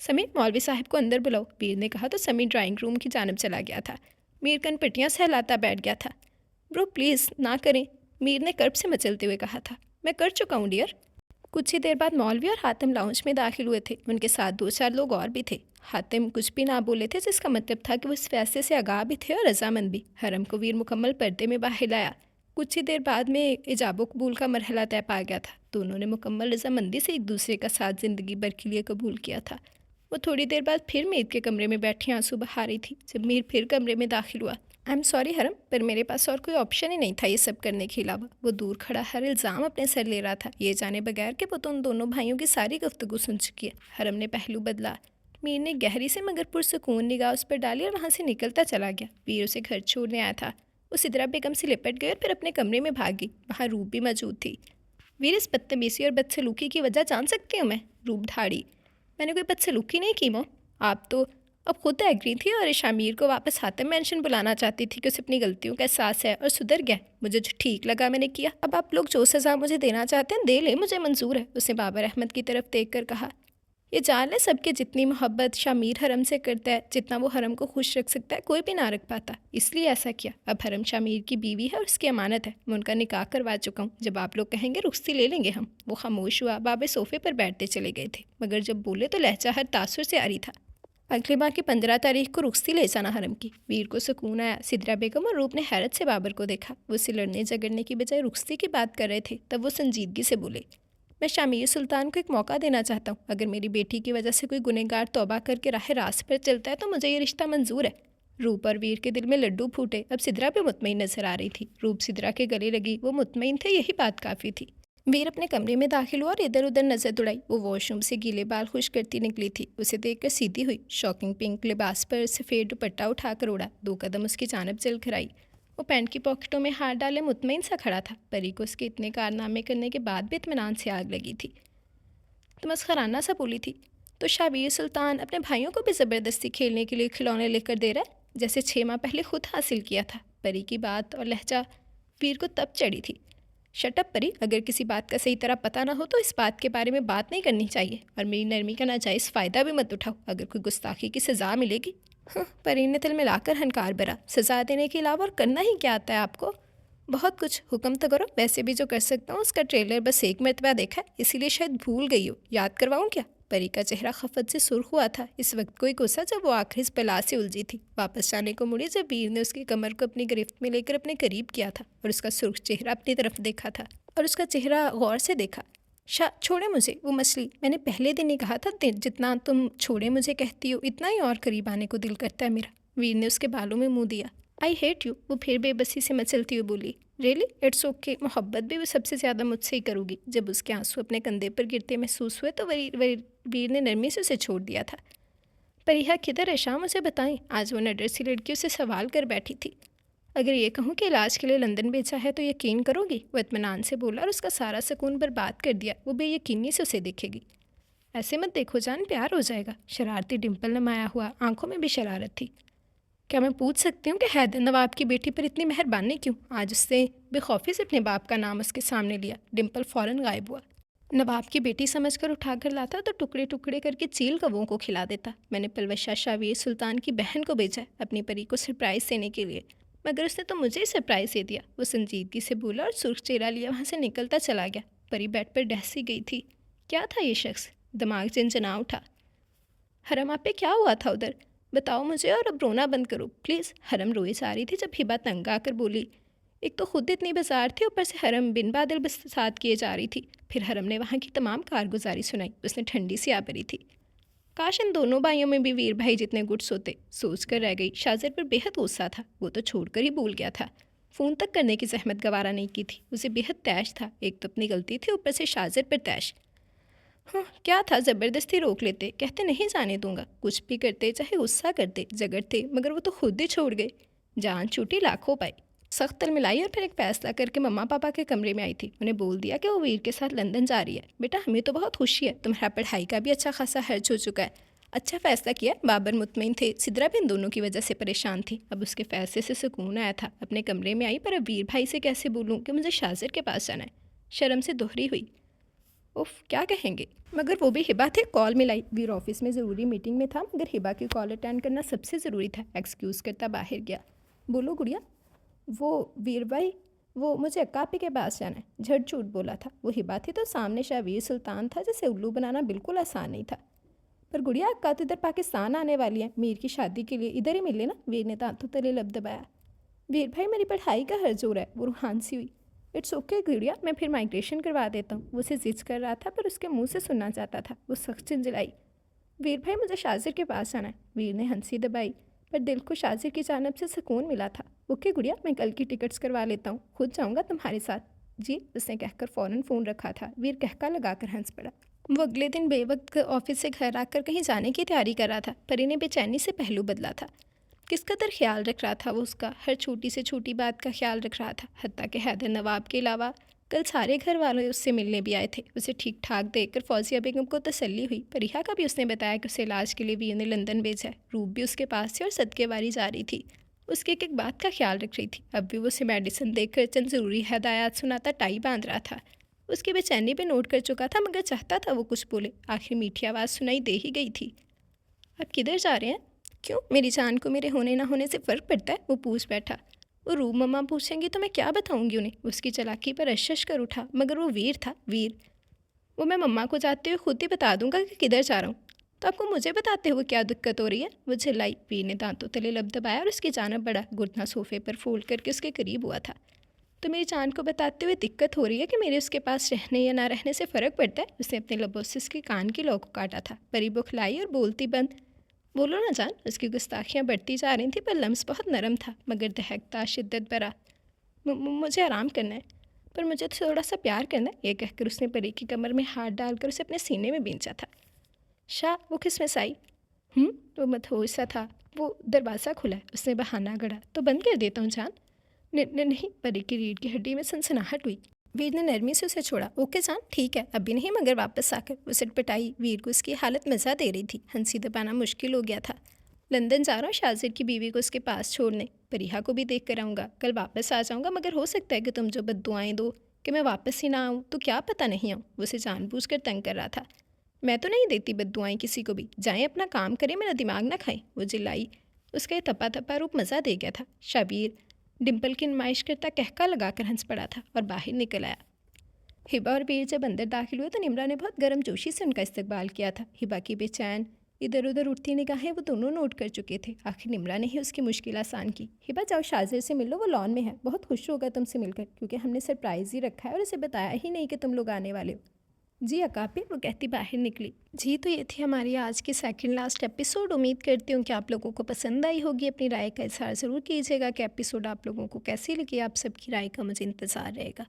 समीर, मौलवी साहब को अंदर बुलाओ, मीर ने कहा तो समीर ड्राइंग रूम की जानब चला गया था। मीर कनपटियाँ सहलाता बैठ गया था। ब्रो प्लीज़ ना करें, मीर ने कर्ब से मचलते हुए कहा था। मैं कर चुका हूँ डियर। कुछ ही देर बाद मौलवी और हातिम लाउंज में दाखिल हुए थे। उनके साथ 2-4 लोग और भी थे। हातिम कुछ भी ना बोले थे, जिसका मतलब था कि वो इस फैसले से आगाह भी थे और रजामंद भी। हरम को वीर मुकम्मल पर्दे में बाहर लाया। कुछ ही देर बाद में इजाबो कबूल का मरहला तय पा गया था। दोनों ने मुकम्मल रजामंदी से एक दूसरे का साथ ज़िंदगी भर के लिए कबूल किया था। वो थोड़ी देर बाद फिर मीर के कमरे में बैठी आंसू बहा रही थी। जब मीर फिर कमरे में दाखिल हुआ, आई एम सॉरी हरम, पर मेरे पास और कोई ऑप्शन ही नहीं था ये सब करने के अलावा। वो दूर खड़ा हर इल्ज़ाम अपने सर ले रहा था, ये जाने बगैर कि वो तो उन दोनों भाइयों की सारी गुफ्तगू सुन चुकी है। हरम ने पहलू बदला। मीर ने गहरी से मगर पुरसुकून निगाह उस पर डाली और वहाँ से निकलता चला गया। वीर उसे घर छोड़ने आया था। वो सिदरा बेगम से लिपट गई और फिर अपने कमरे में भाग गई। वहाँ रूप भी मौजूद थी। वीर, इस बदतमीज़ी और बदसलूकी की वजह जान सकती हूँ मैं? रूप ढाड़ी। मैंने कोई बदसलूकी नहीं की मो। आप तो अब खुद एग्री थी और शामिर को वापस हातिम मेंशन बुलाना चाहती थी कि उसे अपनी गलतियों का एहसास है और सुधर गया। मुझे जो ठीक लगा मैंने किया। अब आप लोग जो सज़ा मुझे देना चाहते हैं दे ले, मुझे मंजूर है। उसने बाबर अहमद की तरफ देख कर कहा। ये जान ले सबके जितनी मोहब्बत शामिर हरम से करता है, जितना वो हरम को खुश रख सकता है, कोई भी ना रख पाता, इसलिए ऐसा किया। अब हरम शामिर की बीवी है और उसकी अमानत है। मैं उनका निकाह करवा चुका हूँ। जब आप लोग कहेंगे रुखसती ले लेंगे हम। वो खामोश हुआ। बाबे सोफे पर बैठते चले गए थे, मगर जब बोले तो लहजा हर तासुर से आ रही था। अगले माह की 15 तारीख को रुखसती ले जाना हरम की। वीर को सुकून आया। सिदरा बेगम और रूप ने हैरत से बाबर को देखा। वो उससे लड़ने झगड़ने की बजाय रुखसती की बात कर रहे थे। तब वो संजीदगी से बोले, मैं शामिर सुल्तान को एक मौका देना चाहता हूँ। अगर मेरी बेटी की वजह से कोई गुनहगार तौबा करके राह रास्त पर चलता है तो मुझे ये रिश्ता मंजूर है। रूप और वीर के दिल में लड्डू फूटे। अब सिदरा भी मुतमईन नजर आ रही थी। रूप सिदरा के गले लगी। वो मुतमईन थे, यही बात काफ़ी थी। वीर अपने कमरे में दाखिल हुआ और इधर उधर नजर दौड़ाई। वो वॉशरूम से गीले बाल खुश करती निकली थी। उसे देखकर सीधी हुई। शॉकिंग पिंक लिबास पर सफ़ेद दुपट्टा उठाकर उड़ा। 2 कदम उसकी जानब चल कर आई। वो पैंट की पॉकेटों में हाथ डाले मुतमईन सा खड़ा था। परी को उसके इतने कारनामे करने के बाद भी इत्मीनान से आग लगी थी। तो मस्खराना सा बोली थी, तो शाबिर सुल्तान अपने भाइयों को भी ज़बरदस्ती खेलने के लिए खिलौने लेकर दे रहा है, जैसे 6 माह पहले खुद हासिल किया था। परी की बात और लहजा वीर को तब चढ़ी थी। शटअप परी, अगर किसी बात का सही तरह पता ना हो तो इस बात के बारे में बात नहीं करनी चाहिए, और मेरी नरमी का नाजायज़ फ़ायदा भी मत उठाओ। अगर कोई गुस्ताखी की सज़ा मिलेगी। हाँ, परी ने तिल मिलाकर हनकार भरा। सज़ा देने के अलावा और करना ही क्या आता है आपको? बहुत कुछ। हुक्म तो करो। वैसे भी जो कर सकता हूँ उसका ट्रेलर बस एक मरतबा देखा है, इसीलिए शायद भूल गई हो। याद करवाऊँ क्या? परी का चेहरा खफत से सुर्ख हुआ था। इस वक्त कोई गुस्सा जब वो आखिर इस बला से उलझी थी। वापस जाने को मुड़ी जब वीर ने उसकी कमर को अपनी गिरफ्त में लेकर अपने करीब किया था और उसका सुर्ख चेहरा अपनी तरफ देखा था और उसका चेहरा गौर से देखा। छोड़े मुझे, वो मछली। मैंने पहले दिन ही कहा था, जितना तुम छोड़े मुझे कहती हो इतना ही और करीब आने को दिल करता है मेरा। वीर ने उसके बालों में मुंह दिया। आई हेट यू, वो फिर बेबसी से मचलती हुई बोली। रियली, इट्स ओके, मोहब्बत भी वो सबसे ज़्यादा मुझसे ही करूँगी। जब उसके आंसू अपने कंधे पर गिरते महसूस हुए तो वीर ने नरमी से उसे छोड़ दिया था। परिहा किधर है शाम, उसे बताएं। आज वो नडर सी लड़की उसे सवाल कर बैठी थी। अगर ये कहूँ कि इलाज के लिए लंदन भेजा है तो यकीन करोगी, वो इत्मीनान से बोला और उसका सारा सुकून बर्बाद कर दिया। वो बेयकीनी से उसे देखेगी। ऐसे मत देखो जान, प्यार हो जाएगा। शरारती डिम्पल नमाया हुआ, आंखों में भी शरारत थी। क्या मैं पूछ सकती हूँ कि हैदर नवाब की बेटी पर इतनी मेहरबानी क्यों? आज उसने बेखौफी से अपने बाप का नाम उसके सामने लिया। डिम्पल फ़ौरन गायब हुआ। नवाब की बेटी समझकर उठाकर लाता तो टुकड़े टुकड़े करके चील कौवों को खिला देता। मैंने पलवशा शावीर सुल्तान की बहन को भेजा अपनी परी को सरप्राइज़ देने के लिए, मगर उसने तो मुझे ही सरप्राइज़ दे दिया। वो संजीदगी से बोला और सुर्ख चेहरा लिया वहाँ से निकलता चला गया। परी बेड पर डहसी गई थी। क्या था ये शख्स? दिमाग झंझना उठा। हरम आप पे क्या हुआ था उधर? बताओ मुझे और अब रोना बंद करो प्लीज़। हरम रोए जा रही थी जब हिबा तंग आकर बोली। एक तो खुद इतनी बाजार थी, ऊपर से हरम बिन बादल बसात किए जा रही थी। फिर हरम ने वहाँ की तमाम कारगुजारी सुनाई। उसने ठंडी सी आ भरी थी। काश इन दोनों भाइयों में भी वीर भाई जितने गुट्स होते। सोच कर रह गई। शाजिर पर बेहद गुस्सा था। वो तो छोड़कर ही भूल गया था। फ़ोन तक करने की जहमत गवारा नहीं की थी। उसे बेहद तैश था। एक तो अपनी गलती थी, ऊपर से शाजिर पर तैश। हाँ, क्या था, ज़बरदस्ती रोक लेते, कहते नहीं जाने दूंगा। कुछ भी करते, चाहे गुस्सा करते, झगड़ते, मगर वो तो खुद ही छोड़ गए। जान छूटी लाखों पाई। सख्त तल मिलाई और फिर एक फ़ैसला करके मम्मा पापा के कमरे में आई थी। उन्हें बोल दिया कि वो वीर के साथ लंदन जा रही है। बेटा हमें तो बहुत खुशी है, तुम्हारा पढ़ाई का भी अच्छा खासा खर्च हो चुका है। अच्छा फ़ैसला किया। बाबर मुतमईन थे, सिदरा भी इन दोनों की वजह से परेशान थी। अब उसके फ़ैसले से सुकून आया था। अपने कमरे में आई, पर अब वीर भाई से कैसे बोलूँ कि मुझे शाजिर के पास जाना है। शर्म से दोहरी हुई। उफ, क्या कहेंगे। मगर वो भी हिबा थे। कॉल मिलाई। वीर ऑफिस में ज़रूरी मीटिंग में था, मगर हिबा की कॉल अटेंड करना सबसे ज़रूरी था। एक्सक्यूज़ करता बाहर गया। बोलो गुड़िया। वो वीर भाई, वो मुझे अक्कापी के पास जाना है। झट झूठ बोला था। वो हिबा थी तो सामने शावीर सुल्तान था, जिसे उल्लू बनाना बिल्कुल आसान नहीं था। पर गुड़िया अक्का तो इधर पाकिस्तान आने वाली है, मीर की शादी के लिए इधर ही मिले ना। वीर ने दांतों तले लब दबाया। वीर भाई मेरी पढ़ाई का हर्ज हो रहा है। वो रूहान सी हुई। इट्स ओके गुड़िया, मैं फिर माइग्रेशन करवा देता हूँ। वो उसे जिद कर रहा था, पर उसके मुंह से सुनना चाहता था। वो सख्त चिंजलाई। वीर भाई मुझे शाजिर के पास जाना है। वीर ने हंसी दबाई, पर दिल को शाजिर की जानब से सुकून मिला था। ओके गुड़िया, मैं कल की टिकट्स करवा लेता हूँ, खुद जाऊँगा तुम्हारे साथ। जी, उसने कहकर फ़ौरन फ़ोन रखा था। वीर कहका लगाकर हंस पड़ा। वो अगले दिन बेवक्त ऑफिस से घर आकर कहीं जाने की तैयारी कर रहा था। परी ने बेचैनी से पहलू बदला था। किस कदर ख्याल रख रहा था वो उसका। हर छोटी से छोटी बात का ख्याल रख रहा था। हत्ता कि हैदर नवाब के अलावा कल सारे घर वाले उससे मिलने भी आए थे। उसे ठीक ठाक देखकर फौजिया बेगम को तसल्ली हुई। परिहा का भी उसने बताया कि उसे इलाज के लिए भी उन्हें लंदन भेजा है। रूप भी उसके पास थी और सदके वारी जा रही थी। उसकी एक एक बात का ख्याल रख रही थी। अब भी वो उसे मेडिसिन देकर चंद ज़रूरी हदायत सुनाता टाई बांध रहा था। उसकी बेचैनी पे नोट कर चुका था, मगर चाहता था वो कुछ बोले। आखिर मीठी आवाज़ सुनाई दे ही गई थी। अब किधर जा रहे हैं? क्यों, मेरी जान को मेरे होने ना होने से फ़र्क पड़ता है? वो पूछ बैठा। वो रूप मम्मा पूछेंगी तो मैं क्या बताऊंगी उन्हें? उसकी चालाकी पर अशश कर उठा। मगर वो वीर था, वीर। वो मैं मम्मा को जाते हुए खुद ही बता दूंगा कि किधर जा रहा हूँ। तो आपको मुझे बताते हुए क्या दिक्कत हो रही है? वो चिल्लाई। वीर ने दांतों तले लब दबाया और उसकी जानब बढ़ा। घुटना सोफे पर फोल्ड करके उसके करीब हुआ था। तो मेरी जान को बताते हुए दिक्कत हो रही है कि मेरे उसके पास रहने या ना रहने से फ़र्क पड़ता है। उसने अपने लबों से उसके कान की लौ को काटा था। परी बुखलाई और बोलती बंद। बोलो ना जान। उसकी गुस्ताखियाँ बढ़ती जा रही थी, पर लम्स बहुत नरम था, मगर दहकता, शिद्दत भरा। मुझे आराम करना है, पर मुझे थोड़ा सा प्यार करना है, ये कहकर उसने परी की कमर में हाथ डालकर उसे अपने सीने में बींचा था। शाह, वो किसमें आई? वो मदहोश सा था। वो दरवाज़ा खुला है, उसने बहाना गढ़ा। तो बंद कर देता हूँ जान। नहीं, परी की रीढ़ की हड्डी में सनसनाहट हुई। वीर ने नरमी से उसे छोड़ा। ओके जान, ठीक है, अभी नहीं, मगर वापस आकर। वो सिटपटाई। वीर को उसकी हालत मज़ा दे रही थी। हंसी दबाना मुश्किल हो गया था। लंदन जा रहा हूँ शाजिर की बीवी को उसके पास छोड़ने। परिहा को भी देख कर आऊँगा। कल वापस आ जाऊँगा, मगर हो सकता है कि तुम जो बद्दुआएँ दो कि मैं वापस ही ना आऊँ, तो क्या पता नहीं आऊँ। वो उसे जानबूझ कर तंग कर रहा था। मैं तो नहीं देती बद्दुआएँ किसी को भी। जाएँ अपना काम करें, मेरा दिमाग ना खाएं। वो चिल्लाई। उसका ये तपा तपा रूप मज़ा दे गया था। शाबीर डिम्पल की नुमाइश करता कहका लगाकर हंस पड़ा था और बाहर निकल आया। हिबा और वीर जब अंदर दाखिल हुए तो निम्रा ने बहुत गर्म जोशी से उनका इस्तकबाल किया था। हिबा की बेचैन इधर उधर उठती निगाहें वो दोनों नोट कर चुके थे। आखिर निम्रा ने ही उसकी मुश्किल आसान की। हिबा जाओ शाजिर से मिल लो, वो लॉन में है, बहुत खुश होगा तुमसे मिलकर, क्योंकि हमने सरप्राइज़ ही रखा है और उसे बताया ही नहीं कि तुम लोग आने वाले हो। जी अकापे, वो कहती बाहर निकली। जी तो ये थी हमारी आज की सेकंड लास्ट एपिसोड। उम्मीद करती हूँ कि आप लोगों को पसंद आई होगी। अपनी राय का इज़हार ज़रूर कीजिएगा कि एपिसोड आप लोगों को कैसी लगी। आप सबकी राय का मुझे इंतज़ार रहेगा।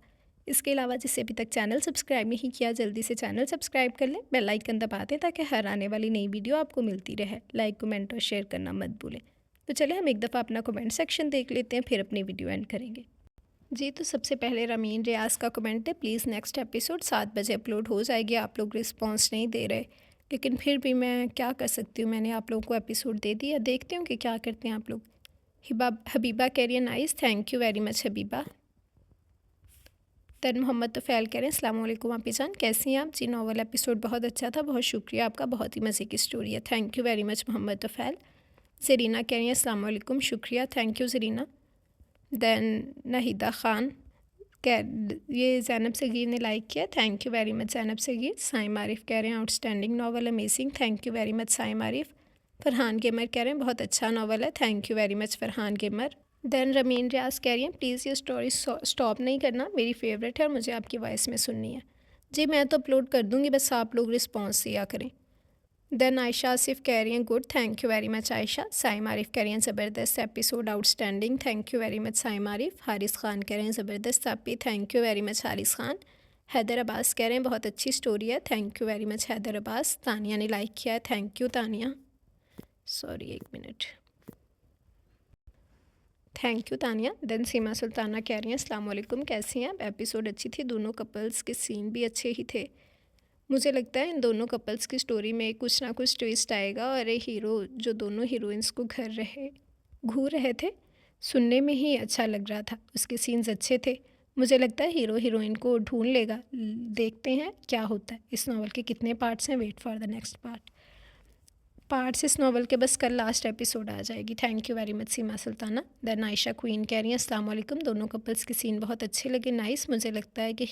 इसके अलावा जिससे अभी तक चैनल सब्सक्राइब नहीं किया, जल्दी से चैनल सब्सक्राइब कर लें, बेल आइकन दबा दें ताकि हर आने वाली नई वीडियो आपको मिलती रहे। लाइक, कमेंट और शेयर करना मत भूलें। तो चलिए हम एक दफ़ा अपना कमेंट सेक्शन देख लेते हैं, फिर अपनी वीडियो एंड करेंगे। जी तो सबसे पहले रमीन रियाज़ का कमेंट है, प्लीज़ नेक्स्ट एपिसोड 7 बजे अपलोड हो जाएगी। आप लोग रिस्पांस नहीं दे रहे, लेकिन फिर भी मैं क्या कर सकती हूँ। मैंने आप लोगों को एपिसोड दे दिया, देखते हूँ कि क्या करते हैं आप लोग। हबीबा कह रही है nice, thank you very much Habiba. तन मोहम्मद तो फ़ैल कह रहे हैं अस्सलाम वालेकुम आपी जान, कैसी हैं आप? जी नॉवल एपिसोड बहुत अच्छा था, बहुत शुक्रिया आपका, बहुत ही मज़े की स्टोरी है। Thank you very much Mohammed तो फ़ैल। ज़रीना कह रही है अस्सलाम वालेकुम, शुक्रिया, thank you Zarina. Then Nahida Khan ये ज़ैनब सगीर ने लाइक किया, thank you very much Zainab Sagir. Saim Arif कह रहे हैं outstanding novel, amazing, thank you very much Saim Arif. Farhan gamer कह रहे हैं बहुत अच्छा नावल है, thank you very much Farhan gamer. Then Rameen Riyaz कह रही हैं प्लीज़ ये स्टोरी स्टॉप नहीं करना, मेरी फेवरेट है और मुझे आपकी वॉइस में सुननी है। जी मैं तो अपलोड कर दूँगी, बस आप लोग रिस्पॉन्स दिया करें। देन आयशा आसिफ कह रही हैं good, thank you very much Ayesha. Saim Arif कह रही हैं ज़बरदस्त episode, outstanding, thank you very much Saim Arif. Haris Khan कह रहे हैं ज़बरदस्त आपी, thank you very much Haris Khan. Haider Abbas कह रहे हैं बहुत अच्छी स्टोरी है, thank you very much Haider Abbas. Tania ने लाइक किया है, थैंक यू तानिया। सॉरी एक minute, thank you Tania. Then Seema Sultana कह रही हैं अस्सलाम वालेकुम, कैसी हैं आप? एपिसोड अच्छी थी, दोनों कपल्स के सीन भी अच्छे ही थे। मुझे लगता है इन दोनों कपल्स की स्टोरी में कुछ ना कुछ ट्विस्ट आएगा और ये हीरो जो दोनों हीरोइंस को घूर रहे थे, सुनने में ही अच्छा लग रहा था, उसके सीन्स अच्छे थे। मुझे लगता है हीरो हीरोइन को ढूंढ लेगा। देखते हैं क्या होता है। इस नावल के कितने पार्ट्स हैं, wait for the next parts इस नावल के बस कल लास्ट एपिसोड आ जाएगी। Thank you very much Seema Sultana. Then Ayesha queen कह रही हैं अस्सलाम वालेकुम, दोनों कपल्स के सीन बहुत अच्छे लगे, नाइस। मुझे लगता है कि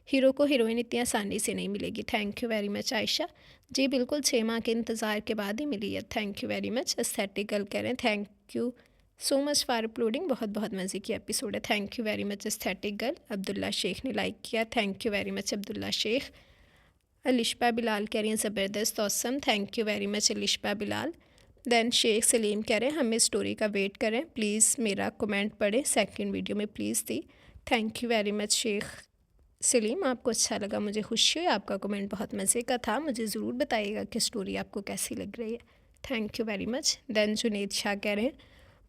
हीरो को हीरोइन इतनी आसानी से नहीं मिलेगी। Thank you very much Ayesha. जी बिल्कुल, 6 माह के इंतज़ार के बाद ही मिली है, thank you very much. Aesthetic girl कह रहे हैं thank you so much for uploading, बहुत बहुत मज़े की एपिसोड है, thank you very much aesthetic girl. Abdullah Sheikh ने लाइक किया, thank you very much Abdullah Sheikh. Alishba Bilal कह रही हैं ज़बरदस्त awesome, thank you very much Alishba Bilal. Then Sheikh Saleem कह रहे हैं हम इस स्टोरी का वेट करें, प्लीज़ मेरा कमेंट पढ़ें सेकंड वीडियो में प्लीज़ दी। Thank you very much Sheikh Saleem, आपको अच्छा लगा, मुझे खुशी हुई, आपका कमेंट बहुत मज़े का था। मुझे ज़रूर बताइएगा कि स्टोरी आपको कैसी लग रही है। Thank you very much. Then Junaid Shah कह रहे हैं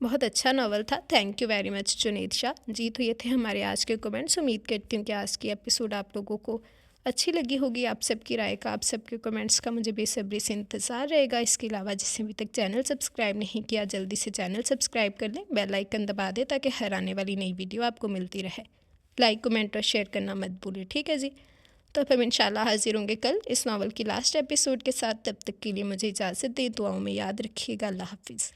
बहुत अच्छा नावल था, thank you very much Junaid Shah. जी तो ये थे हमारे आज के कमेंट्स। उम्मीद करती हूँ कि आज की एपिसोड आप लोगों को अच्छी लगी होगी। आप सबकी राय का, आप सबके कमेंट्स का मुझे बेसब्री से इंतज़ार रहेगा। इसके अलावा जिसने अभी तक चैनल सब्सक्राइब नहीं किया, जल्दी से चैनल सब्सक्राइब कर लें, बेल आइकन दबा दें ताकि हर आने वाली नई वीडियो आपको मिलती रहे। लाइक, कमेंट और शेयर करना मत भूलिए, ठीक है जी। तो फिर इंशाल्लाह हाजिर होंगे कल इस नावल की लास्ट एपिसोड के साथ। तब तक के लिए मुझे इजाज़त दें, दुआओं में याद रखिएगा। अल्लाह हाफिज़।